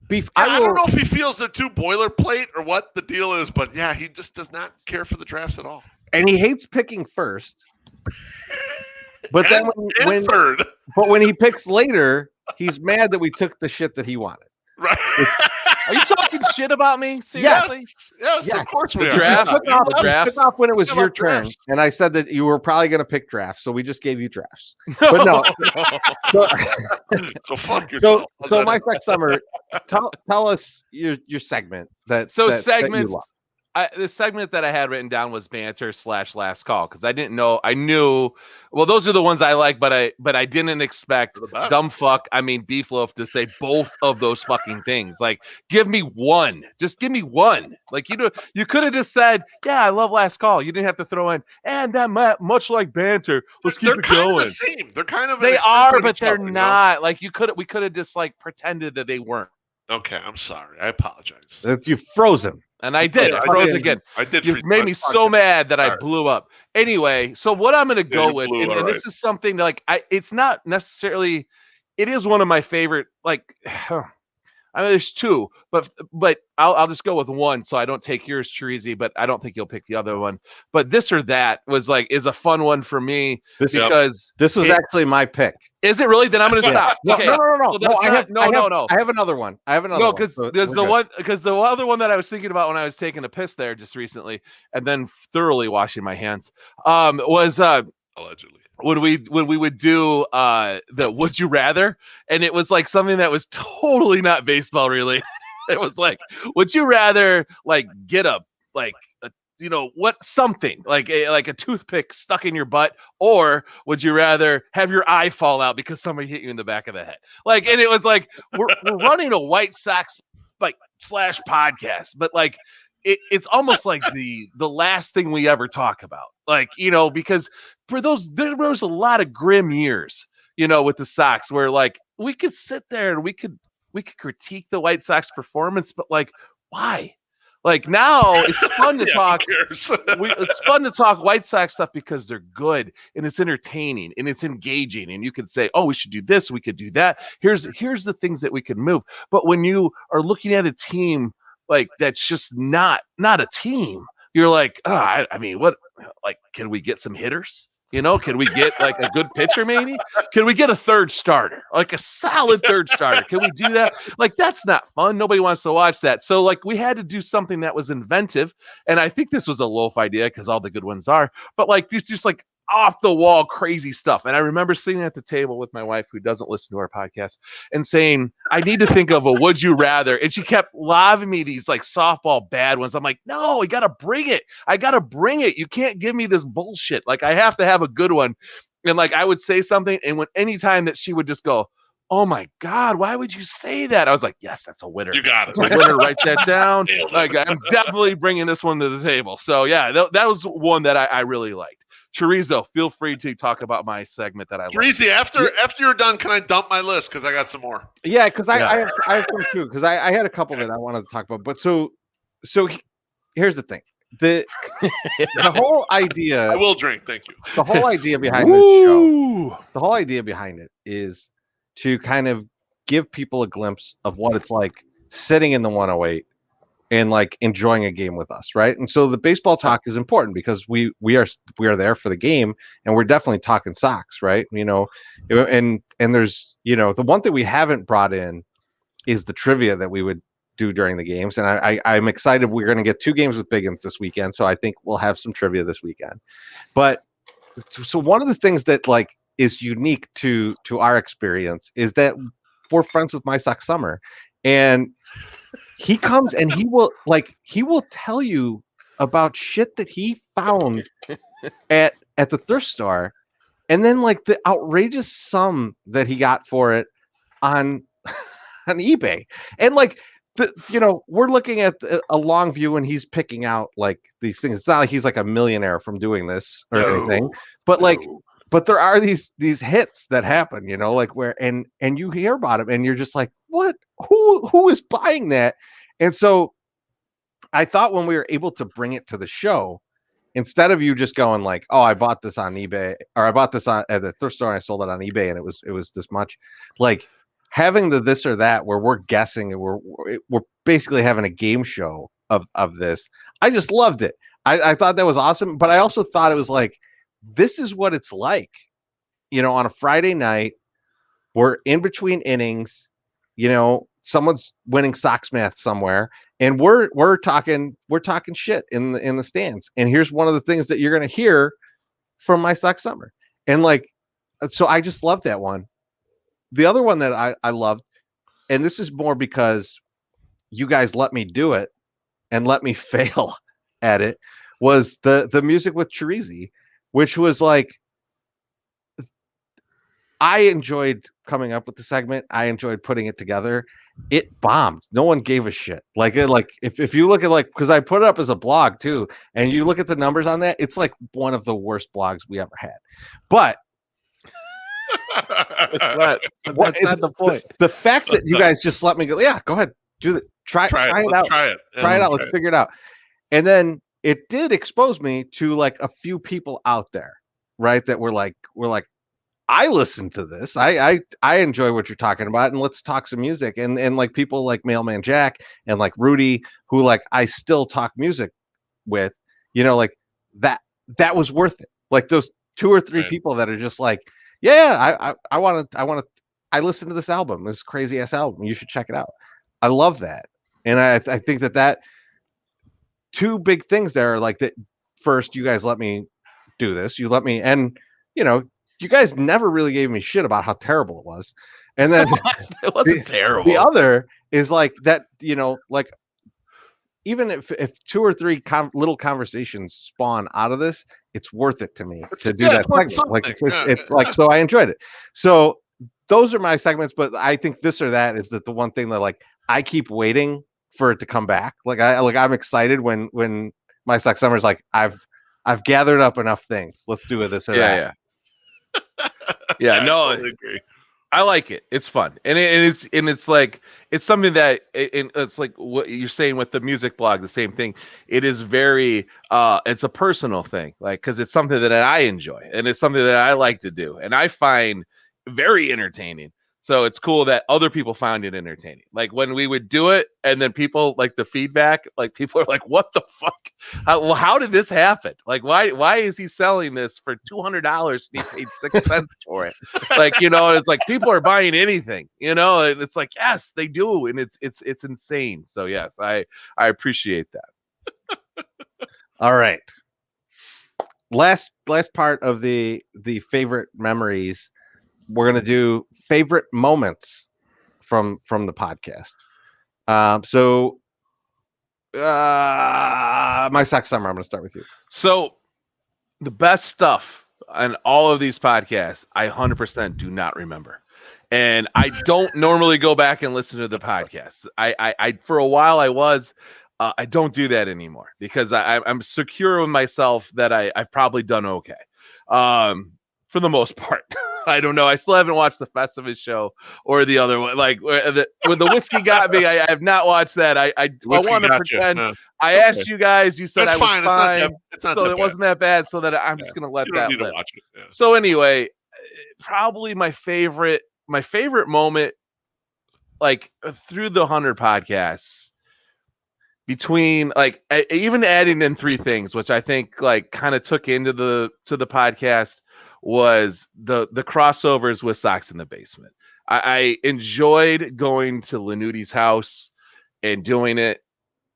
Beef, Yeah, I don't know if he feels they're too boilerplate or what the deal is, but yeah, he just does not care for the drafts at all. and he hates picking first. But then when third, but when he picks later, he's mad that we took the shit that he wanted. right? Are you talking shit about me? Seriously? Yes, Yes. of course The we are. draft. The drafts. took off when it was How your about turn, drafts? and I said that you were probably going to pick drafts, so we just gave you drafts. But no, So fuck yourself. so my sex summer, tell us your segment that So that you segments. love. The segment that I had written down was banter / last call, because I didn't know. I knew. Well, those are the ones I like, but I didn't expect They're the best. dumb fuck. I mean, Beefloaf to say both of those fucking things. Like, give me one. Just give me one. Like you could have just said, yeah, I love last call. You didn't have to throw in and that much like banter. Let's keep They're it kind going. of the same. They're kind of They an are, extension of but each they're other, you know? not. Like we could have just like pretended that they weren't. Okay, I'm sorry. I apologize. You froze him. And I did. Yeah, I froze did. again. I did. You made me so mad that I Sorry. blew up. Anyway, so what I'm going to go you with, blew, and all this is something that, like, it's not necessarily, it is one of my favorite, like, I mean, there's two, but I'll just go with one, so I don't take yours, Chirizi, but I don't think you'll pick the other one. But this or that is a fun one for me because this was actually my pick. Is it really? Then I'm going to stop. No, okay. no. I have another one. No, because there's the other one that I was thinking about when I was taking a piss there just recently, and then thoroughly washing my hands. Was allegedly when we would do the Would You Rather, and it was like something that was totally not baseball related. It was like, would you rather like get a something like a toothpick stuck in your butt, or would you rather have your eye fall out because somebody hit you in the back of the head? Like, and it was like we're running a White Sox like / podcast, but like it's almost like the last thing we ever talk about, like, because for there was a lot of grim years, with the Sox, where like we could sit there and we could critique the White Sox performance, but like, why? Like, now it's fun to talk. It's fun to talk White Sox stuff because they're good and it's entertaining and it's engaging, and you can say, oh, we should do this, we could do that. Here's the things that we could move. But when you are looking at a team like that's just not a team, you're like, I mean, what? Like, can we get some hitters? Can we get like a good pitcher maybe? Can we get a third starter, like a solid third starter? Can we do that? Like, that's not fun. Nobody wants to watch that. So like we had to do something that was inventive. And I think this was a loaf idea because all the good ones are, but like this just like off the wall crazy stuff. And I remember sitting at the table with my wife, who doesn't listen to our podcast, and saying, I need to think of a would you rather. And she kept lobbing me these like softball bad ones. I'm like, no, I got to bring it. You can't give me this bullshit. Like, I have to have a good one. And like, I would say something, and anytime that she would just go, oh my God, why would you say that? I was like, yes, that's a winner. You got it. That's a winner. Write that down. Like, I'm definitely bringing this one to the table. So yeah, that was one that I really liked. Chorizo, feel free to talk about my segment that I like. Chorizo, after you're done, can I dump my list? Because I got some more. Yeah, because I have some too. Because I had a couple that I wanted to talk about. But so here's the thing. The whole idea. I will drink, thank you. The whole idea behind this show. The whole idea behind it is to kind of give people a glimpse of what it's like sitting in the 108 and like enjoying a game with us, right? And so the baseball talk is important because we are there for the game, and we're definitely talking Sox, right? And there's the one thing we haven't brought in is the trivia that we would do during the games, and I'm excited. We're going to get 2 games with Biggins this weekend, so I think we'll have some trivia this weekend. But so one of the things that like is unique to our experience is that we're friends with My Sock Summer, and he comes and he will tell you about shit that he found at the thrift store, and then like the outrageous sum that he got for it on on eBay. And like we're looking at a long view and he's picking out like these things. It's not like he's like a millionaire from doing this or anything, but like but there are these hits that happen, like where and you hear about them and you're just like, what? Who is buying that? And so I thought when we were able to bring it to the show, instead of you just going like, oh, I bought this on eBay, or I bought this at the thrift store and I sold it on eBay and it was this much, like having the this or that where we're guessing and we're basically having a game show of this. I just loved it. I thought that was awesome, but I also thought it was like, this is what it's like, on a Friday night. We're in between innings, someone's winning Sox math somewhere, and we're talking shit in the stands. And here's one of the things that you're gonna hear from My Sock Summer. And like, so I just love that one. The other one that I loved, and this is more because you guys let me do it and let me fail at it, was the music with Chirizi, which was like, I enjoyed coming up with the segment. I enjoyed putting it together. It bombed. No one gave a shit. Like if you look at like, because I put it up as a blog too, and you look at the numbers on that, it's like one of the worst blogs we ever had. But that's not the point. The fact that you guys just let me go, yeah, go ahead, do it. Try it out. Try it. Try it out. Let's figure it out. And then it did expose me to like a few people out there, right? That were like, I listened to this. I enjoy what you're talking about, and let's talk some music. And like people like Mailman Jack and like Rudy, who like I still talk music with, like that was worth it. Like those 2 or 3 people that are just like, yeah, I listened to this album, this crazy ass album. You should check it out. I love that. And I think that 2 big things there are like that. First, you guys let me do this. You let me, and you guys never really gave me shit about how terrible it was. And then it wasn't terrible. The other is like that, like even if 2 or 3 little conversations spawn out of this, it's worth it to me to do that segment. Like it's like, so I enjoyed it. So those are my segments, but I think this or that is the one thing that like I keep waiting for it to come back. Like I'm excited when My Sock Summer's like, I've gathered up enough things. Let's do this or that. Yeah. Yeah, no, I totally agree. I like it. It's fun, and it's like it's something that it's like what you're saying with the music blog. The same thing. It is very it's a personal thing, like because it's something that I enjoy and it's something that I like to do, and I find very entertaining. So it's cool that other people found it entertaining. Like when we would do it, and then people like the feedback, like people are like, "What the fuck? How did this happen? Like, why is he selling this for $200 and he paid 6 cents for it? Like, it's like people are buying anything, and it's like, yes, they do, and it's insane. So yes, I appreciate that. All right, last part of the favorite memories. We're gonna do favorite moments from the podcast. So My Sock Summer, I'm gonna start with you. So the best stuff on all of these podcasts, I 100% do not remember. And I don't normally go back and listen to the podcasts. I for a while I was. I don't do that anymore because I'm secure with myself that I've probably done okay. For the most part. I don't know. I still haven't watched the Festivus show or the other one. Like when the whiskey got me, I have not watched that. I want to pretend. No, I asked you guys. You said that's I was fine. It's not so it wasn't that bad. So that I'm just gonna let that live. Yeah. So anyway, probably my favorite moment, like through the 100 podcasts, between like even adding in 3 things, which I think like kind of took into the podcast, was the crossovers with Sox in the Basement. I enjoyed going to Lanuti's house and doing it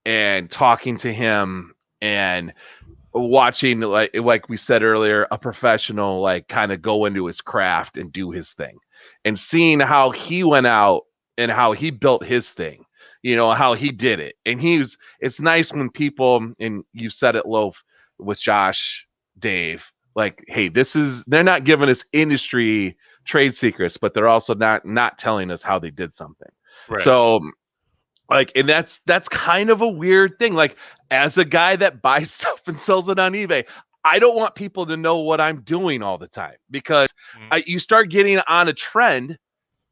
and talking to him and watching, like we said earlier, a professional like kind of go into his craft and do his thing, and seeing how he went out and how he built his thing, how he did it. And it's nice when people, and you said it, Loaf, with Josh, Dave, like, hey, they're not giving us industry trade secrets, but they're also not telling us how they did something. Right. So like, and that's kind of a weird thing. Like, as a guy that buys stuff and sells it on eBay, I don't want people to know what I'm doing all the time, because you start getting on a trend,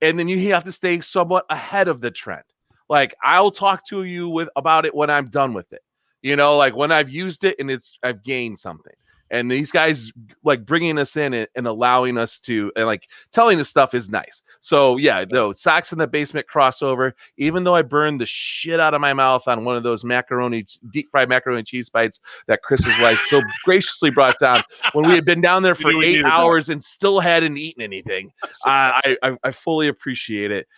and then you have to stay somewhat ahead of the trend. Like, I'll talk to you about it when I'm done with it. Like when I've used it and I've gained something. And these guys like bringing us in and allowing us to, and like telling us stuff is nice. So yeah, the Socks in the Basement crossover, even though I burned the shit out of my mouth on one of those deep fried macaroni and cheese bites that Chris's wife so graciously brought down when we had been down there for 8 hours and still hadn't eaten anything. I fully appreciate it.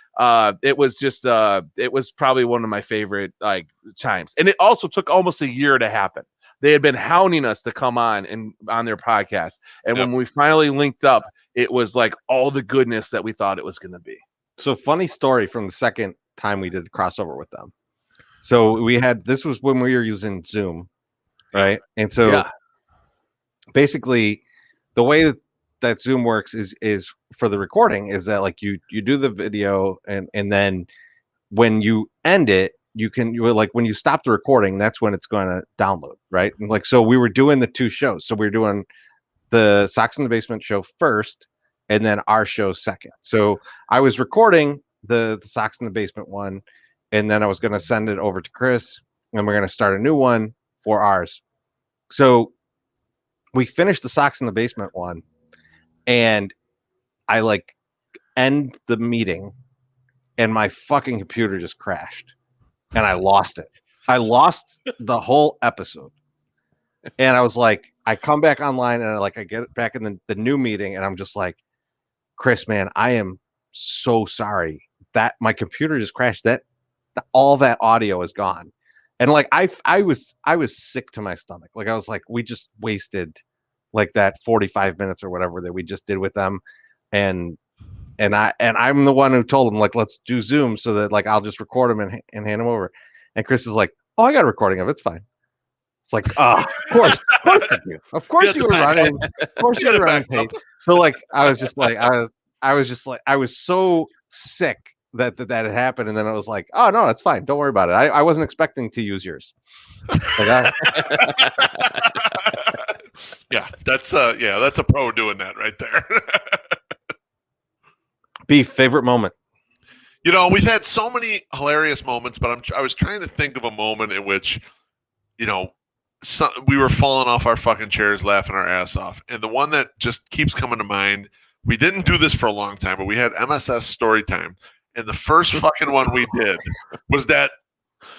It was just, it was probably one of my favorite like times. And it also took almost a year to happen. They had been hounding us to come on their podcast. And when we finally linked up, it was like all the goodness that we thought it was going to be. So funny story from the second time we did the crossover with them. So this was when we were using Zoom, right? And so basically the way that Zoom works is for the recording is that like you do the video and then when you end it, like when you stop the recording, that's when it's going to download, right? And like, so we were doing the two shows. So we were doing the Socks in the Basement show first, and then our show second. So I was recording the Socks in the Basement one, and then I was going to send it over to Chris, and we're going to start a new one for ours. So we finished the Socks in the Basement one, and I like end the meeting, and my fucking computer just crashed. And I lost it. I lost the whole episode. And I was like, I come back online and I get back in the new meeting and I'm just like, Chris, man, I am so sorry that my computer just crashed. That all that audio is gone. And like I was sick to my stomach. Like I was like, we just wasted like that 45 minutes or whatever that we just did with them. And I'm the one who told him like, let's do Zoom so that like I'll just record them and hand them over. And Chris is like, oh, I got a recording of it. It's fine. It's like, oh, of course you do. Of course you were running. Of course you were running paid. So like I was so sick that had happened, and then I was like, oh no, that's fine. Don't worry about it. I wasn't expecting to use yours. Like, that's a pro doing that right there. Beef, favorite moment. We've had so many hilarious moments, but I was trying to think of a moment in which, we were falling off our fucking chairs, laughing our ass off. And the one that just keeps coming to mind, we didn't do this for a long time, but we had MSS story time. And the first fucking one we did was that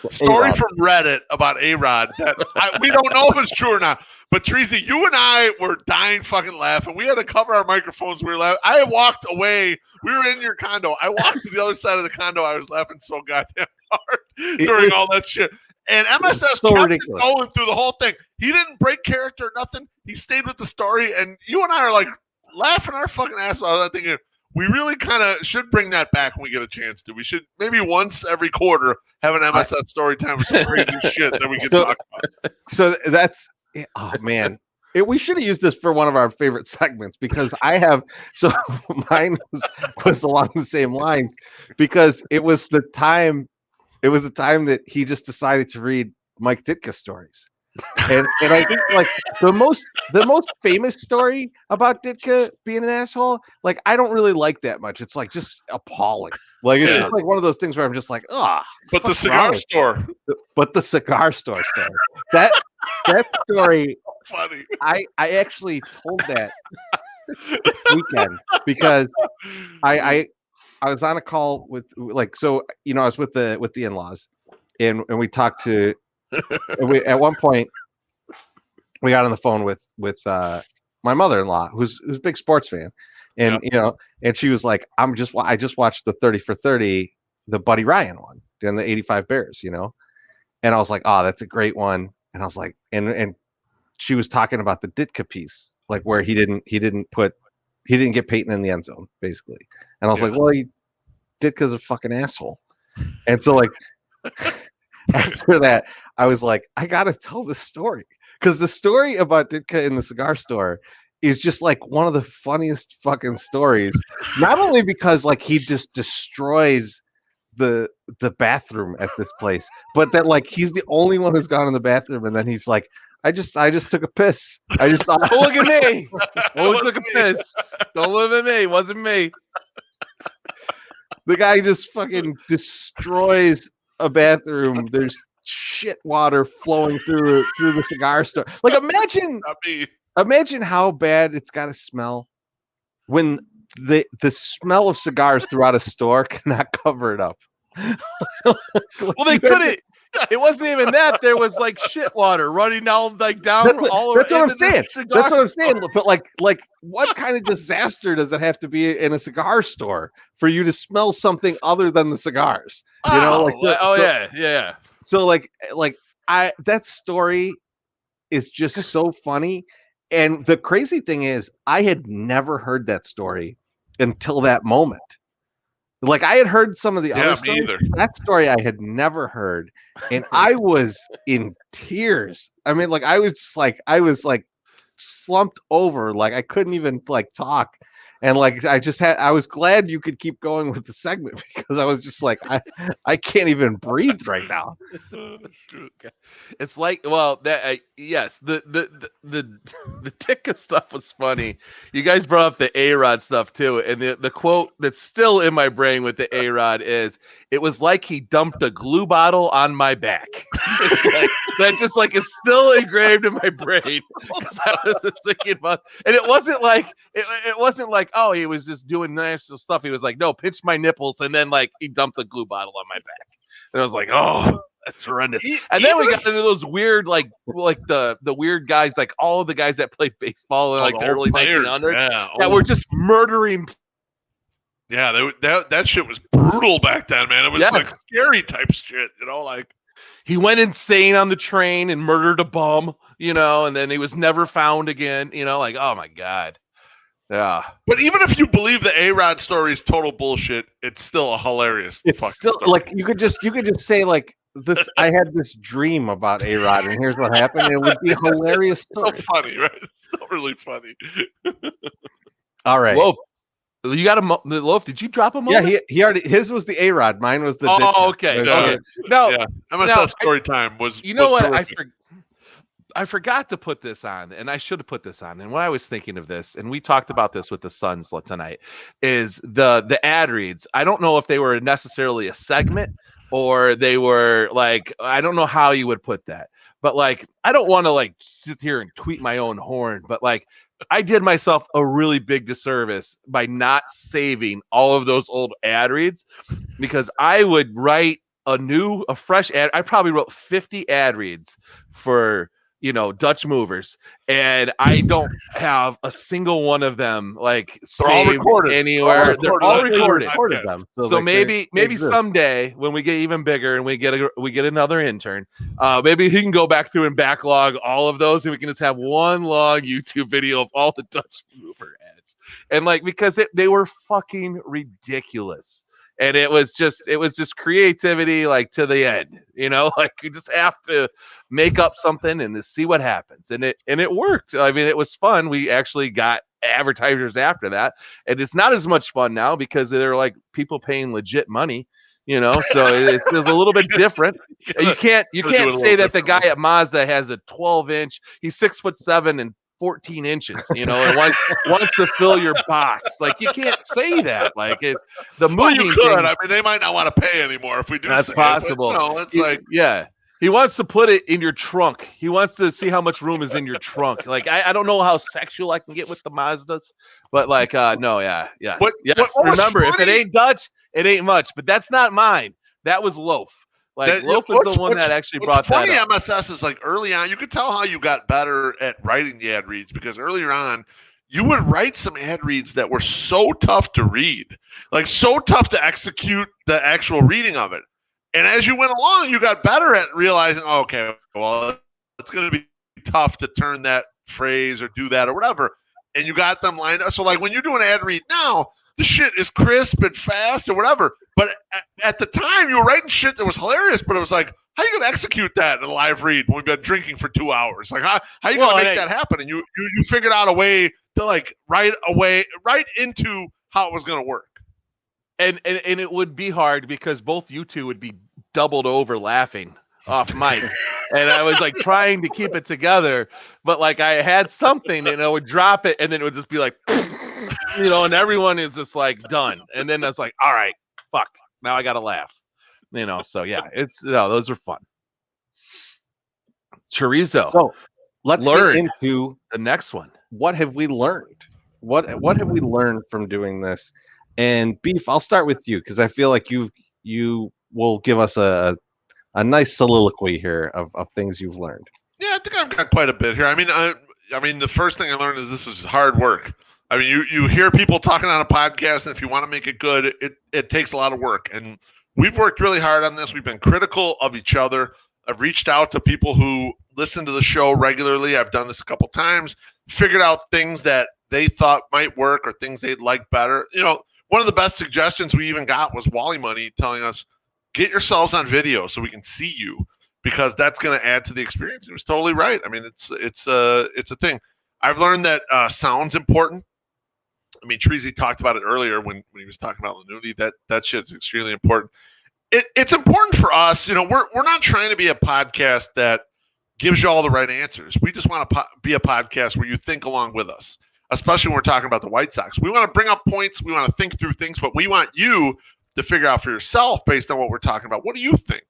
story from Reddit about A-Rod that we don't know if it's true or not. But Treasy, you and I were dying fucking laughing. We had to cover our microphones. We were laughing. I walked away. We were in your condo. I walked to the other side of the condo. I was laughing so goddamn hard during all that shit. And MSS so kept ridiculous. Going through the whole thing. He didn't break character or nothing. He stayed with the story. And you and I are like laughing our fucking ass off. I'm thinking, we really kind of should bring that back when we get a chance to. We should maybe once every quarter have an MSS story time with some crazy shit that we can talk about. So that's, oh man, we should have used this for one of our favorite segments because mine was along the same lines because it was the time that he just decided to read Mike Ditka stories. And I think like the most famous story about Ditka being an asshole, like I don't really like that much. It's like just appalling. Like it's just like one of those things where I'm just like, but the cigar store. But the cigar store story. That story funny. I actually told that this weekend because I was on a call with I was with the in-laws and we talked to at one point we got on the phone with my mother-in-law who's a big sports fan and and she was like, I just watched the 30 for 30, the Buddy Ryan one and the 85 Bears, and I was like, oh, that's a great one. And I was like, and she was talking about the Ditka piece, like where he didn't get Peyton in the end zone, basically. And I was like, well, Ditka's a fucking asshole. And so like after that, I was like, I gotta tell this story. Because the story about Ditka in the cigar store is just like one of the funniest fucking stories. Not only because like he just destroys the bathroom at this place, but that like he's the only one who's gone in the bathroom, and then he's like, I just took a piss. I just thought, Don't look at me. Only took a piss. Don't look at me. It wasn't me. the guy just fucking destroys a bathroom. There's shit water flowing through the cigar store. Like imagine how bad it's got to smell when the smell of cigars throughout a store cannot cover it up. Well, they couldn't. It wasn't even that. There was like shit water running down all that's around. What I'm saying. That's what I'm saying. But like, what kind of disaster does it have to be in a cigar store for you to smell something other than the cigars? You know, like yeah. So like that story is just so funny. And the crazy thing is, I had never heard that story until that moment. Like I had heard some of the other stories. Either. That story I had never heard, and I was in tears. I mean, like I was like slumped over, like I couldn't even like talk, and like I was glad you could keep going with the segment because I was just like I can't even breathe right now. It's like, well, that yes, the Ditka stuff was funny. You guys brought up the A-Rod stuff too, and the quote that's still in my brain with the A-Rod is, "It was like he dumped a glue bottle on my back." Like, that just like is still engraved in my brain because I was just thinking about, and it wasn't like oh, he was just doing national stuff. He was like, no, pinch my nipples, and then like he dumped a glue bottle on my back, and I was like, oh. That's horrendous. And then we got into those weird, like the weird guys, like all of the guys that played baseball in like the early 1900s that were just murdering. Yeah, that shit was brutal back then, man. It was like scary type shit, you know. Like he went insane on the train and murdered a bum, you know, and then he was never found again, you know. Like, oh my god. Yeah, but even if you believe the A-Rod story is total bullshit, it's still a hilarious. It's still story. Like you could just say like this. I had this dream about A-Rod, and here's what happened. It would be a hilarious story. So funny, right? It's still really funny. All right, Loaf, you got a Loaf? Did you drop a moment? Yeah, he already. His was the A-Rod. Mine was the. Okay. No, MSS story time was. You know what? Terrific. I forgot to put this on, and I should have put this on. And when I was thinking of this, and we talked about this with the Suns tonight, is the ad reads. I don't know if they were necessarily a segment or they were like, I don't know how you would put that. But like, I don't want to like sit here and tweet my own horn, but like, I did myself a really big disservice by not saving all of those old ad reads, because I would write a fresh ad. I probably wrote 50 ad reads for, you know, Dutch Movers, and I don't have a single one of them like they're all recorded anywhere. They're all recorded. Them. So like maybe someday when we get even bigger and we get another intern, maybe he can go back through and backlog all of those, and we can just have one long YouTube video of all the Dutch Mover ads. And like, because they were fucking ridiculous. And it was just creativity, like to the end, you know, like you just have to make up something and just see what happens. And it worked. I mean, it was fun. We actually got advertisers after that, and it's not as much fun now because they're like people paying legit money, you know, so it feels a little bit different. You can't say that the guy at Mazda has a 12-inch, he's 6'7" and 14 inches, you know, and wants to fill your box. Like, you can't say that. Like, it's the movie. Well, you could. I mean, they might not want to pay anymore if we do. That's possible. But, you know, it's like, yeah, he wants to put it in your trunk. He wants to see how much room is in your trunk. Like, I don't know how sexual I can get with the Mazdas, but like, no, yeah. What remember, if it ain't Dutch, it ain't much. But that's not mine. That was Loaf. Like, Loaf is the one that actually brought that up. MSS is like early on, you could tell how you got better at writing the ad reads, because earlier on, you would write some ad reads that were so tough to read, like so tough to execute the actual reading of it. And as you went along, you got better at realizing, oh, okay, well, it's going to be tough to turn that phrase or do that or whatever. And you got them lined up. So like when you're doing an ad read now, the shit is crisp and fast or whatever. But at the time, you were writing shit that was hilarious, but it was like, how are you going to execute that in a live read when we've been drinking for 2 hours? Like, how are you going to make that happen? And you figured out a way to like right into how it was going to work. And it would be hard because both you two would be doubled over laughing off mic. And I was like trying to keep it together, but like I had something and I would drop it and then it would just be like, and everyone is just like done. And then it's like, all right, fuck, now I got to laugh, so yeah, those are fun. Chorizo. So let's get into the next one. What have we learned? What have we learned from doing this? And Beef, I'll start with you because I feel like you will give us a nice soliloquy here of things you've learned. Yeah, I think I've got quite a bit here. I mean, the first thing I learned is this is hard work. I mean, you hear people talking on a podcast, and if you want to make it good, it takes a lot of work. And we've worked really hard on this. We've been critical of each other. I've reached out to people who listen to the show regularly. I've done this a couple times, figured out things that they thought might work or things they'd like better. One of the best suggestions we even got was Wally Money telling us, get yourselves on video so we can see you, because that's going to add to the experience. He was totally right. I mean, it's a thing. I've learned that sound's important. I mean, Treasy talked about it earlier when he was talking about Lanuti. That shit's extremely important. It's important for us. We're not trying to be a podcast that gives you all the right answers. We just want to be a podcast where you think along with us, especially when we're talking about the White Sox. We want to bring up points. We want to think through things, but we want you to figure out for yourself based on what we're talking about. What do you think?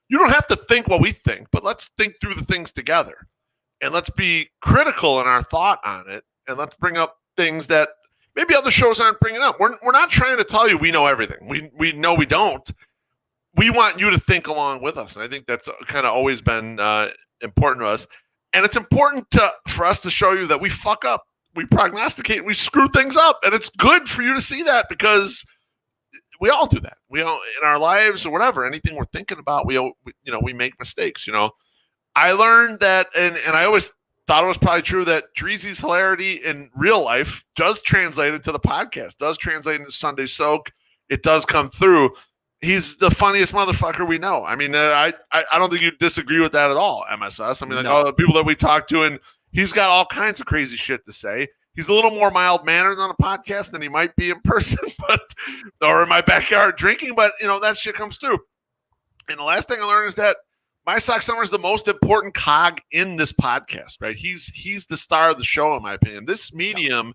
You don't have to think what we think, but let's think through the things together. And let's be critical in our thought on it. And let's bring up things that maybe other shows aren't bringing up. We're not trying to tell you we know everything. We know we don't. We want you to think along with us. And I think that's kind of always been important to us. And it's important for us to show you that we fuck up. We prognosticate. We screw things up. And it's good for you to see that because we all do that. We all, in our lives or whatever, anything we're thinking about, we make mistakes. I learned that, and I always thought it was probably true, that Dreezy's hilarity in real life does translate into the podcast, does translate into Sunday Soak. It does come through. He's the funniest motherfucker we know. I mean, I don't think you disagree with that at all, MSS. I mean, all the people that we talk to, and he's got all kinds of crazy shit to say. He's a little more mild-mannered on a podcast than he might be in person, or in my backyard drinking, but, that shit comes through. And the last thing I learned is that My Sox Summer is the most important cog in this podcast, right? He's the star of the show, in my opinion. This medium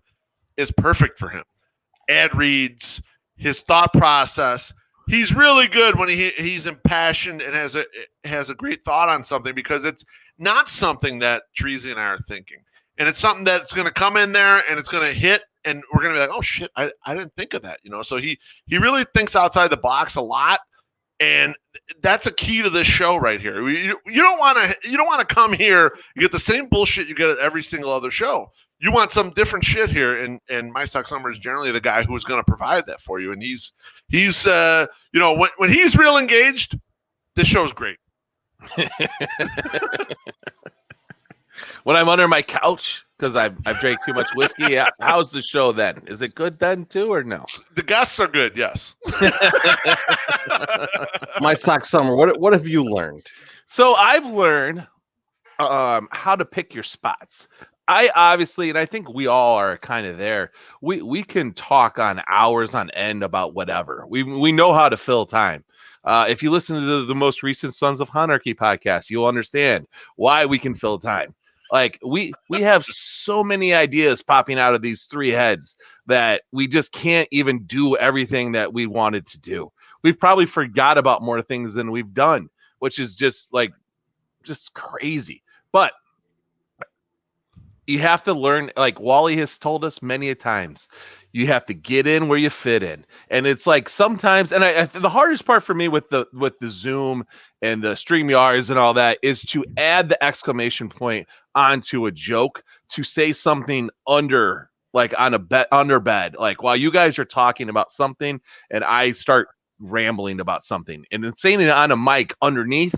is perfect for him. Ad reads, his thought process. He's really good when he's impassioned and has a great thought on something, because it's not something that Treasy and I are thinking. And it's something that's going to come in there and it's going to hit, and we're going to be like, oh shit, I didn't think of that. So he really thinks outside the box a lot. And that's a key to this show right here. You don't want to come here and get the same bullshit you get at every single other show. You want some different shit here, and My Sox Summer is generally the guy who is going to provide that for you. And he's when he's real engaged, this show's great. When I'm under my couch because I've drank too much whiskey, how's the show then? Is it good then too, or no? The guests are good, yes. My Sox Summer, what have you learned? So I've learned how to pick your spots. I obviously, and I think we all are kind of there. We can talk on hours on end about whatever. We know how to fill time. If you listen to the most recent Sons of Anarchy podcast, you'll understand why we can fill time. Like we have so many ideas popping out of these three heads that we just can't even do everything that we wanted to do. We've probably forgot about more things than we've done, which is just crazy. But you have to learn, like Wally has told us many a times, you have to get in where you fit in. And it's like sometimes, and the hardest part for me with the Zoom and the StreamYards and all that is to add the exclamation point onto a joke, to say something under bed, like while you guys are talking about something and I start rambling about something, and then saying it on a mic underneath,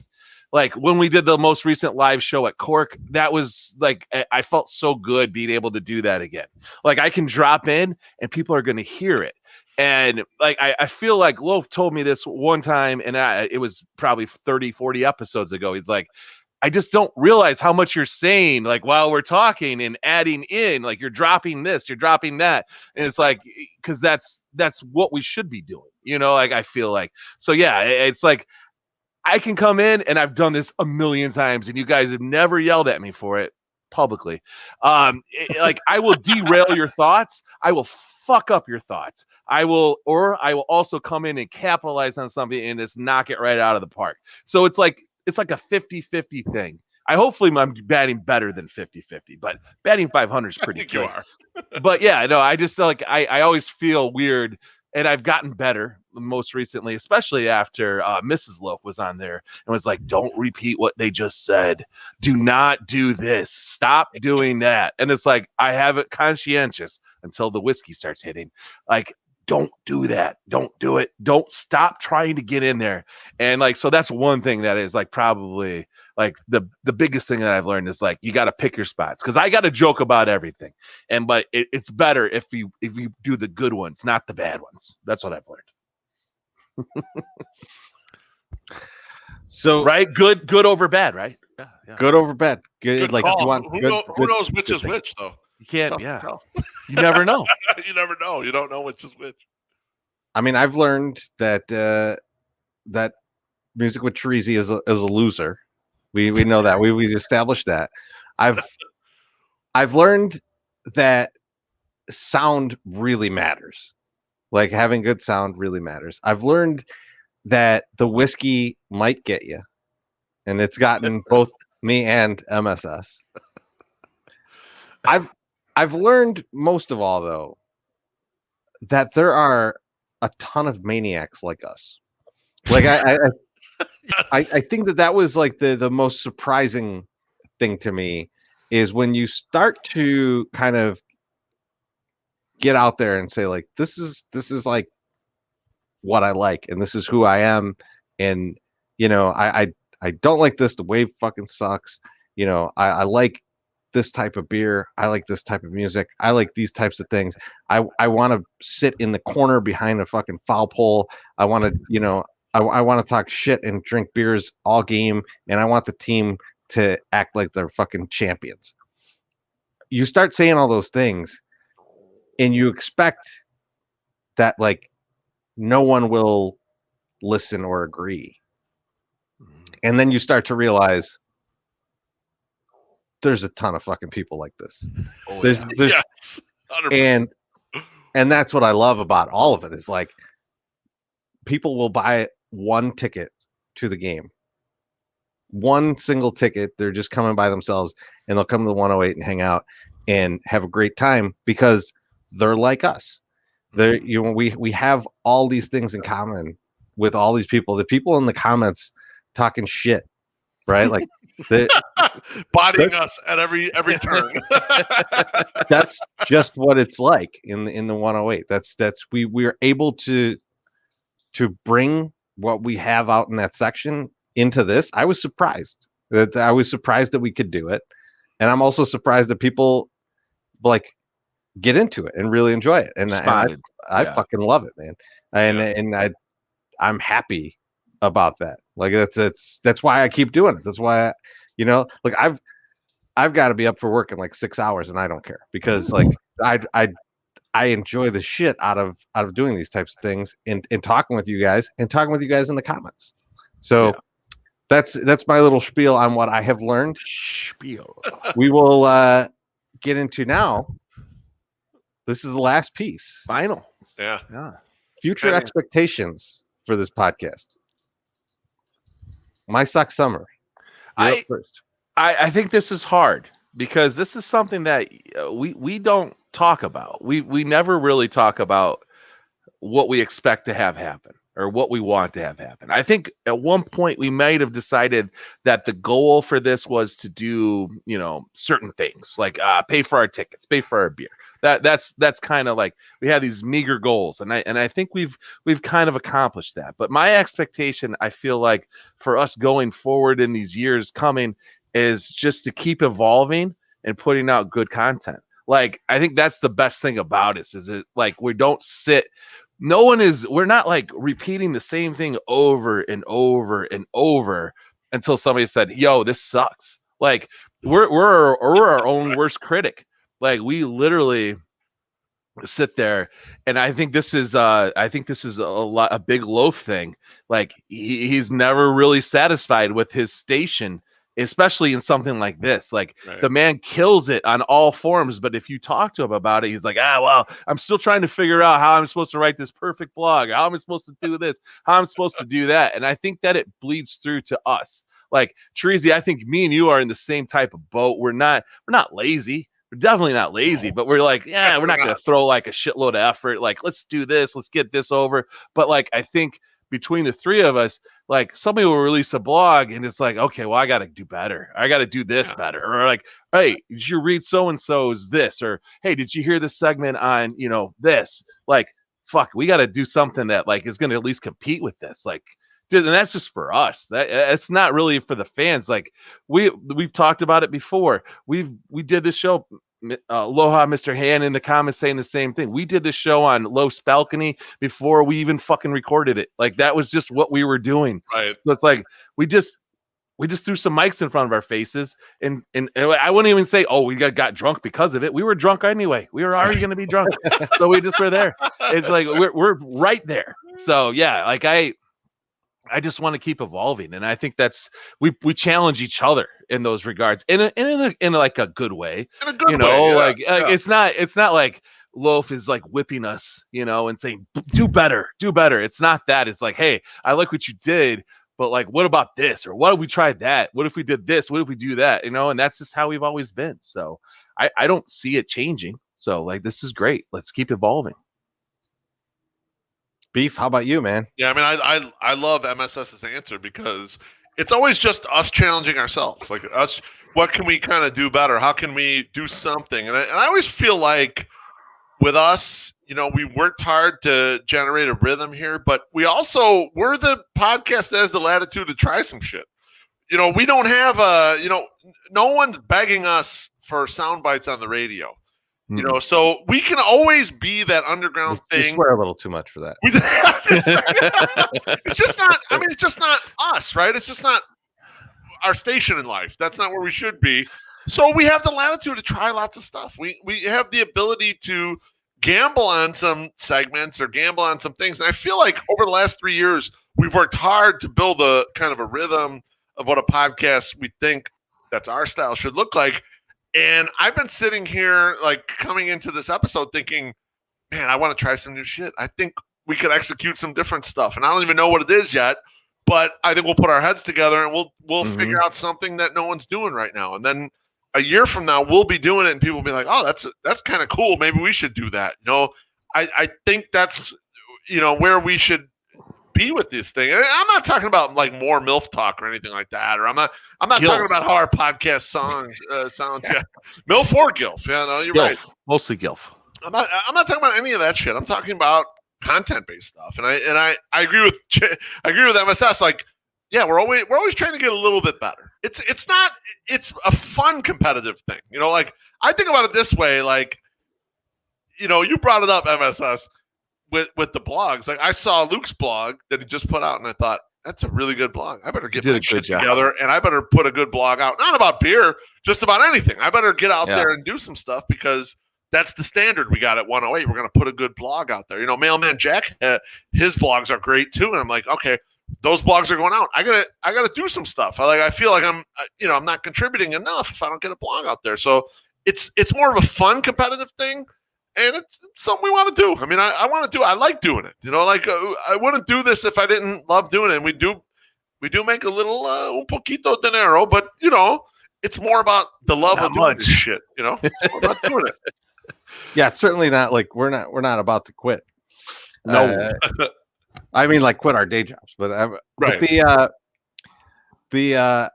like when we did the most recent live show at Cork, that was like, I felt so good being able to do that again. Like I can drop in and people are going to hear it. And like, I feel like Loaf told me this one time, and it was probably 30, 40 episodes ago. He's like, I just don't realize how much you're saying, like while we're talking and adding in, like you're dropping this, you're dropping that. And it's like, cause that's what we should be doing, like I feel like, so yeah, it's like, I can come in and I've done this a million times and you guys have never yelled at me for it publicly. Like I will derail your thoughts. I will fuck up your thoughts. I will also come in and capitalize on something and just knock it right out of the park. So it's like a 50-50 thing. Hopefully I'm batting better than 50-50, but batting 500 is pretty good. You are. But yeah, no, I just like, I always feel weird, and I've gotten better most recently, especially after Mrs. Loaf was on there and was like, don't repeat what they just said. Do not do this. Stop doing that. And it's like, I have it conscientious until the whiskey starts hitting. Like, don't do that. Don't do it. Don't stop trying to get in there. And like, so that's one thing that is like probably like the biggest thing that I've learned is like, you got to pick your spots. Cause I got to joke about everything. But it's better if you do the good ones, not the bad ones. That's what I've learned. So, right. Good over bad, right? Yeah. Good over bad. Good like call. You want who knows which is which though? You can't, You never know. You never know. You don't know which is which. I mean, I've learned that that music with Treasy is a loser. We know that. We established that. I've learned that sound really matters. Like having good sound really matters. I've learned that the whiskey might get you, and it's gotten both me and MSS. I've learned most of all, though, that there are a ton of maniacs like us. Like I think that was like the most surprising thing to me is when you start to kind of get out there and say like, this is like what I like, and this is who I am. And, I don't like this. The wave fucking sucks. I like this type of beer. I like this type of music. I like these types of things. I want to sit in the corner behind a fucking foul pole. I want to, I want to talk shit and drink beers all game. And I want the team to act like they're fucking champions. You start saying all those things and you expect that like no one will listen or agree. And then you start to realize there's a ton of fucking people like this. Oh, there's yes, 100%. And that's what I love about all of it is like people will buy one ticket to the game, one single ticket. They're just coming by themselves, and they'll come to the 108 and hang out and have a great time because they're like us. They're, we have all these things in common with all these people. The people in the comments talking shit, right? Like bodying us at every turn. That's just what it's like in the 108. That's we're able to bring what we have out in that section into this. I was surprised that we could do it, and I'm also surprised that people like get into it and really enjoy it. And I fucking love it, man. And I'm happy about that. Like that's why I keep doing it. That's why like I've got to be up for work in like 6 hours and I don't care because like I enjoy the shit out of doing these types of things and talking with you guys in the comments. So that's my little spiel on what I have learned. We will get into now. This is the last piece. Final. Yeah. Future expectations for this podcast. My Sock Summer. First. I think this is hard because this is something that we don't talk about. We never really talk about what we expect to have happen or what we want to have happen. I think at one point we might have decided that the goal for this was to do, certain things like pay for our tickets, pay for our beer. That's kind of like we have these meager goals, and I think we've kind of accomplished that. But my expectation, I feel like, for us going forward in these years coming is just to keep evolving and putting out good content. Like, I think that's the best thing about us is it like we don't sit. We're not like repeating the same thing over and over and over until somebody said, yo, this sucks. Like we're our own worst critic. Like we literally sit there, and I think this is a big Loaf thing. Like he's never really satisfied with his station, especially in something like this. Like the man kills it on all forms, but if you talk to him about it, he's like, well, I'm still trying to figure out how I'm supposed to write this perfect blog, how I'm supposed to do this, how I'm supposed to do that. And I think that it bleeds through to us. Like Terezi, I think me and you are in the same type of boat. We're not lazy. We're definitely not lazy, but we're like, we're not going to throw like a shitload of effort. Like, let's do this. Let's get this over. But like, I think between the three of us, like somebody will release a blog and it's like, okay, well, I got to do better. I got to do this better. Or like, hey, did you read so-and-so's this? Or, hey, did you hear this segment on, this? Like, fuck, we got to do something that like is going to at least compete with this. Like, dude, and that's just for us. It's not really for the fans. Like we've talked about it before. We did this show. Aloha, Mr. Han in the comments saying the same thing. We did this show on Loaf's balcony before we even fucking recorded it. Like that was just what we were doing. Right. So it's like we just threw some mics in front of our faces, and I wouldn't even say, oh, we got drunk because of it. We were drunk anyway. We were already going to be drunk, so we just were there. It's like we're right there. So yeah, like I just want to keep evolving, and I think that's we challenge each other in those regards, in like a good way. In a good way, like it's not like Loaf is like whipping us, and saying do better. It's not that. It's like, hey, I like what you did, but like, what about this? Or what if we tried that? What if we did this? What if we do that? And that's just how we've always been. So I don't see it changing. So like, this is great. Let's keep evolving. Beef, how about you, man? Yeah, I mean, I love MSS's answer because it's always just us challenging ourselves. Like us, what can we kind of do better? How can we do something? And I always feel like with us, we worked hard to generate a rhythm here, but we're the podcast that has the latitude to try some shit. We don't have no one's begging us for sound bites on the radio. So we can always be that underground thing. You swear a little too much for that. It's just not. I mean, it's just not us, right? It's just not our station in life. That's not where we should be. So we have the latitude to try lots of stuff. We have the ability to gamble on some segments or gamble on some things. And I feel like over the last 3 years, we've worked hard to build a kind of a rhythm of what a podcast we think that's our style should look like. And I've been sitting here, like, coming into this episode thinking, man, I want to try some new shit. I think we could execute some different stuff. And I don't even know what it is yet, but I think we'll put our heads together and we'll figure out something that no one's doing right now. And then a year from now, we'll be doing it and people will be like, oh, that's kind of cool. Maybe we should do that. I think that's, where we should be with this thing. And I'm not talking about like more MILF talk or anything like that. Or I'm not talking about how our podcast songs sounds. Yeah. MILF or GILF. Yeah, no, you're GILF, right. Mostly GILF. I'm not talking about any of that shit. I'm talking about content-based stuff. And I agree with MSS. Like, yeah, we're always trying to get a little bit better. It's a fun competitive thing. Like I think about it this way, like, you brought it up, MSS. With the blogs, like I saw Luke's blog that he just put out, and I thought that's a really good blog. I better get my shit together, and I better put a good blog out, not about beer, just about anything. I better get out there and do some stuff because that's the standard we got at 108. We're going to put a good blog out there. Mailman Jack, his blogs are great too, and I'm like, okay, those blogs are going out. I gotta do some stuff. I feel like I'm not contributing enough if I don't get a blog out there. So it's more of a fun competitive thing. And it's something we want to do. I mean, I want to do. I like doing it. I wouldn't do this if I didn't love doing it. And we do make a little un poquito dinero, but it's more about the love of doing this shit. It's more about doing it. Yeah, it's certainly not like we're not about to quit. No, I mean, like quit our day jobs, but right. But the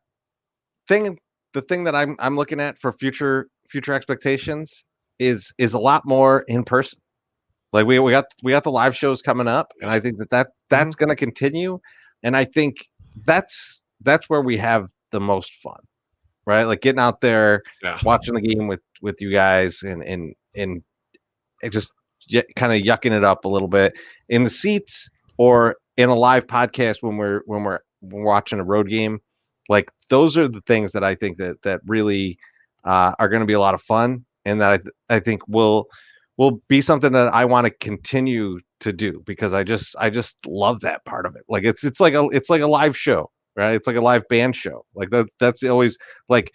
thing that I'm looking at for future expectations is a lot more in person. Like we got the live shows coming up, and I think that's going to continue. And I think that's where we have the most fun, right? Like getting out there, watching the game with you guys, and it just kind of yucking it up a little bit in the seats or in a live podcast when we're watching a road game. Like those are the things that I think that really are going to be a lot of fun, and that I think will be something that I want to continue to do, because I just love that part of it. Like it's like a live show, right? It's like a live band show. Like that's always, like,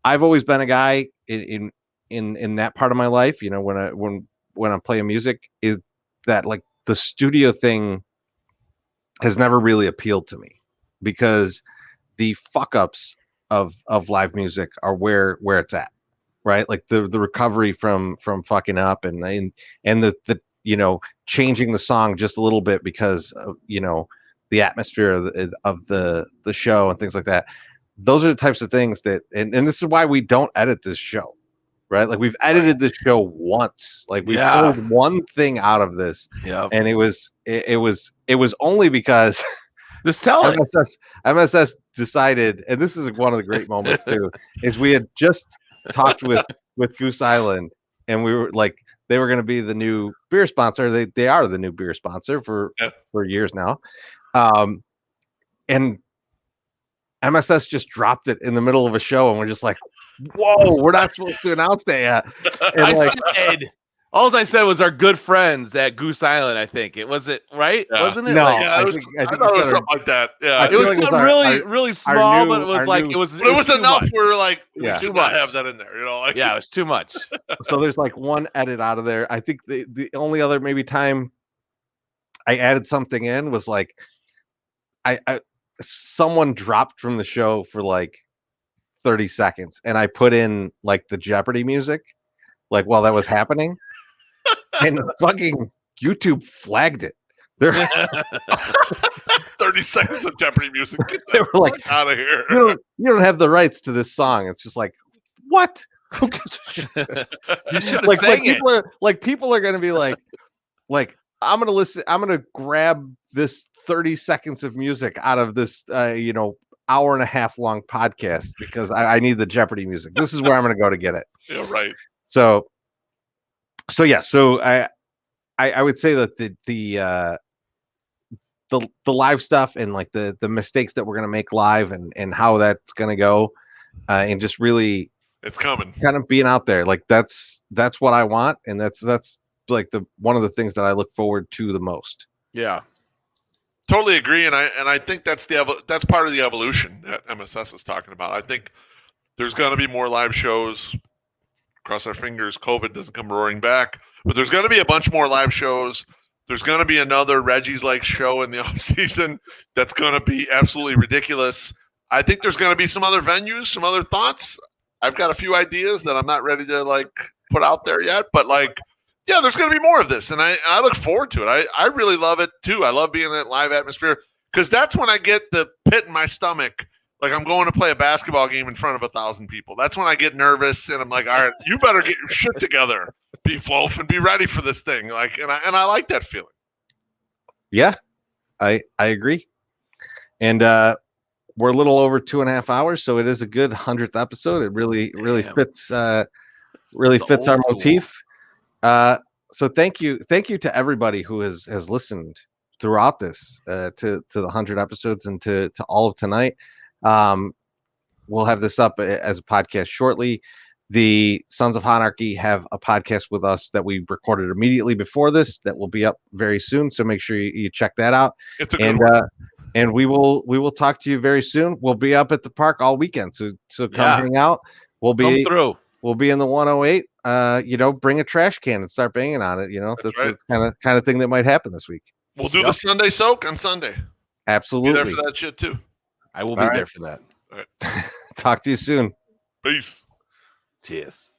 I've always been a guy in that part of my life, you know, when I'm playing music, is that like the studio thing has never really appealed to me, because the fuck ups of live music are where it's at, right? Like the recovery from fucking up, and the you know, changing the song just a little bit because of, you know, the atmosphere of the show and things like that. Those are the types of things that, and this is why we don't edit this show, right? Like we've edited this show once, like we pulled one thing out of this, and it was only because just tell it. MSS decided, and this is one of the great moments too, is we had just talked with Goose Island, and we were like, they were going to be the new beer sponsor. They are the new beer sponsor for years now, and MSS just dropped it in the middle of a show, and we're just like, whoa, we're not supposed to announce that yet. And all I said was our good friends at Goose Island. I think wasn't it, wasn't it? No, I think it was something like that. Yeah, it was like really small, but it was like it was enough. Much. We were like, we should not have that in there. You know, like it was too much. So there's like one edit out of there. I think the only other maybe time I added something in was like I someone dropped from the show for like 30 seconds, and I put in like the Jeopardy music, like while that was happening, and fucking YouTube flagged it. They're 30 seconds of Jeopardy music. Get they were like, out of here. You don't have the rights to this song. It's just like, what? Who gives a shit? You should have sang it. People are gonna be like I'm gonna listen. I'm gonna grab this 30 seconds of music out of this, you know, hour and a half long podcast because I need the Jeopardy music. This is where I'm gonna go to get it. Yeah, right. So yeah. So I would say that the live stuff and like the mistakes that we're gonna make live and how that's gonna go, and just really, it's coming. Kind of being out there, like that's what I want, and that's like one of the things that I look forward to the most. Yeah, totally agree, and I think that's part of the evolution that MSS is talking about. I think there's going to be more live shows. Cross our fingers, COVID doesn't come roaring back, but there's going to be a bunch more live shows. There's going to be another Reggie's like show in the off season that's going to be absolutely ridiculous. I think there's going to be some other venues, some other thoughts. I've got a few ideas that I'm not ready to like put out there yet, but like, yeah, there's going to be more of this, and I look forward to it. I really love it too. I love being in that live atmosphere because that's when I get the pit in my stomach. Like I'm going to play a basketball game in front of 1,000 people. That's when I get nervous, and I'm like, all right, you better get your shit together, Beef Wolf, and be ready for this thing. Like, and I like that feeling. Yeah, I agree, and we're a little over 2.5 hours, so it is a good 100th episode. It really fits our motif. So thank you to everybody who has listened throughout this, to the 100 episodes and to all of tonight. We'll have this up as a podcast shortly. The Sons of Anarchy have a podcast with us that we recorded immediately before this that will be up very soon. So make sure you check that out. It's a good one. And we will talk to you very soon. We'll be up at the park all weekend. So come hang out. We'll be in the 108. You know, bring a trash can and start banging on it. You know, that's right. The kind of thing that might happen this week. We'll do the Sunday soak on Sunday. Absolutely. Be there for that shit too. I will be there for that. All right. Talk to you soon. Peace. Cheers.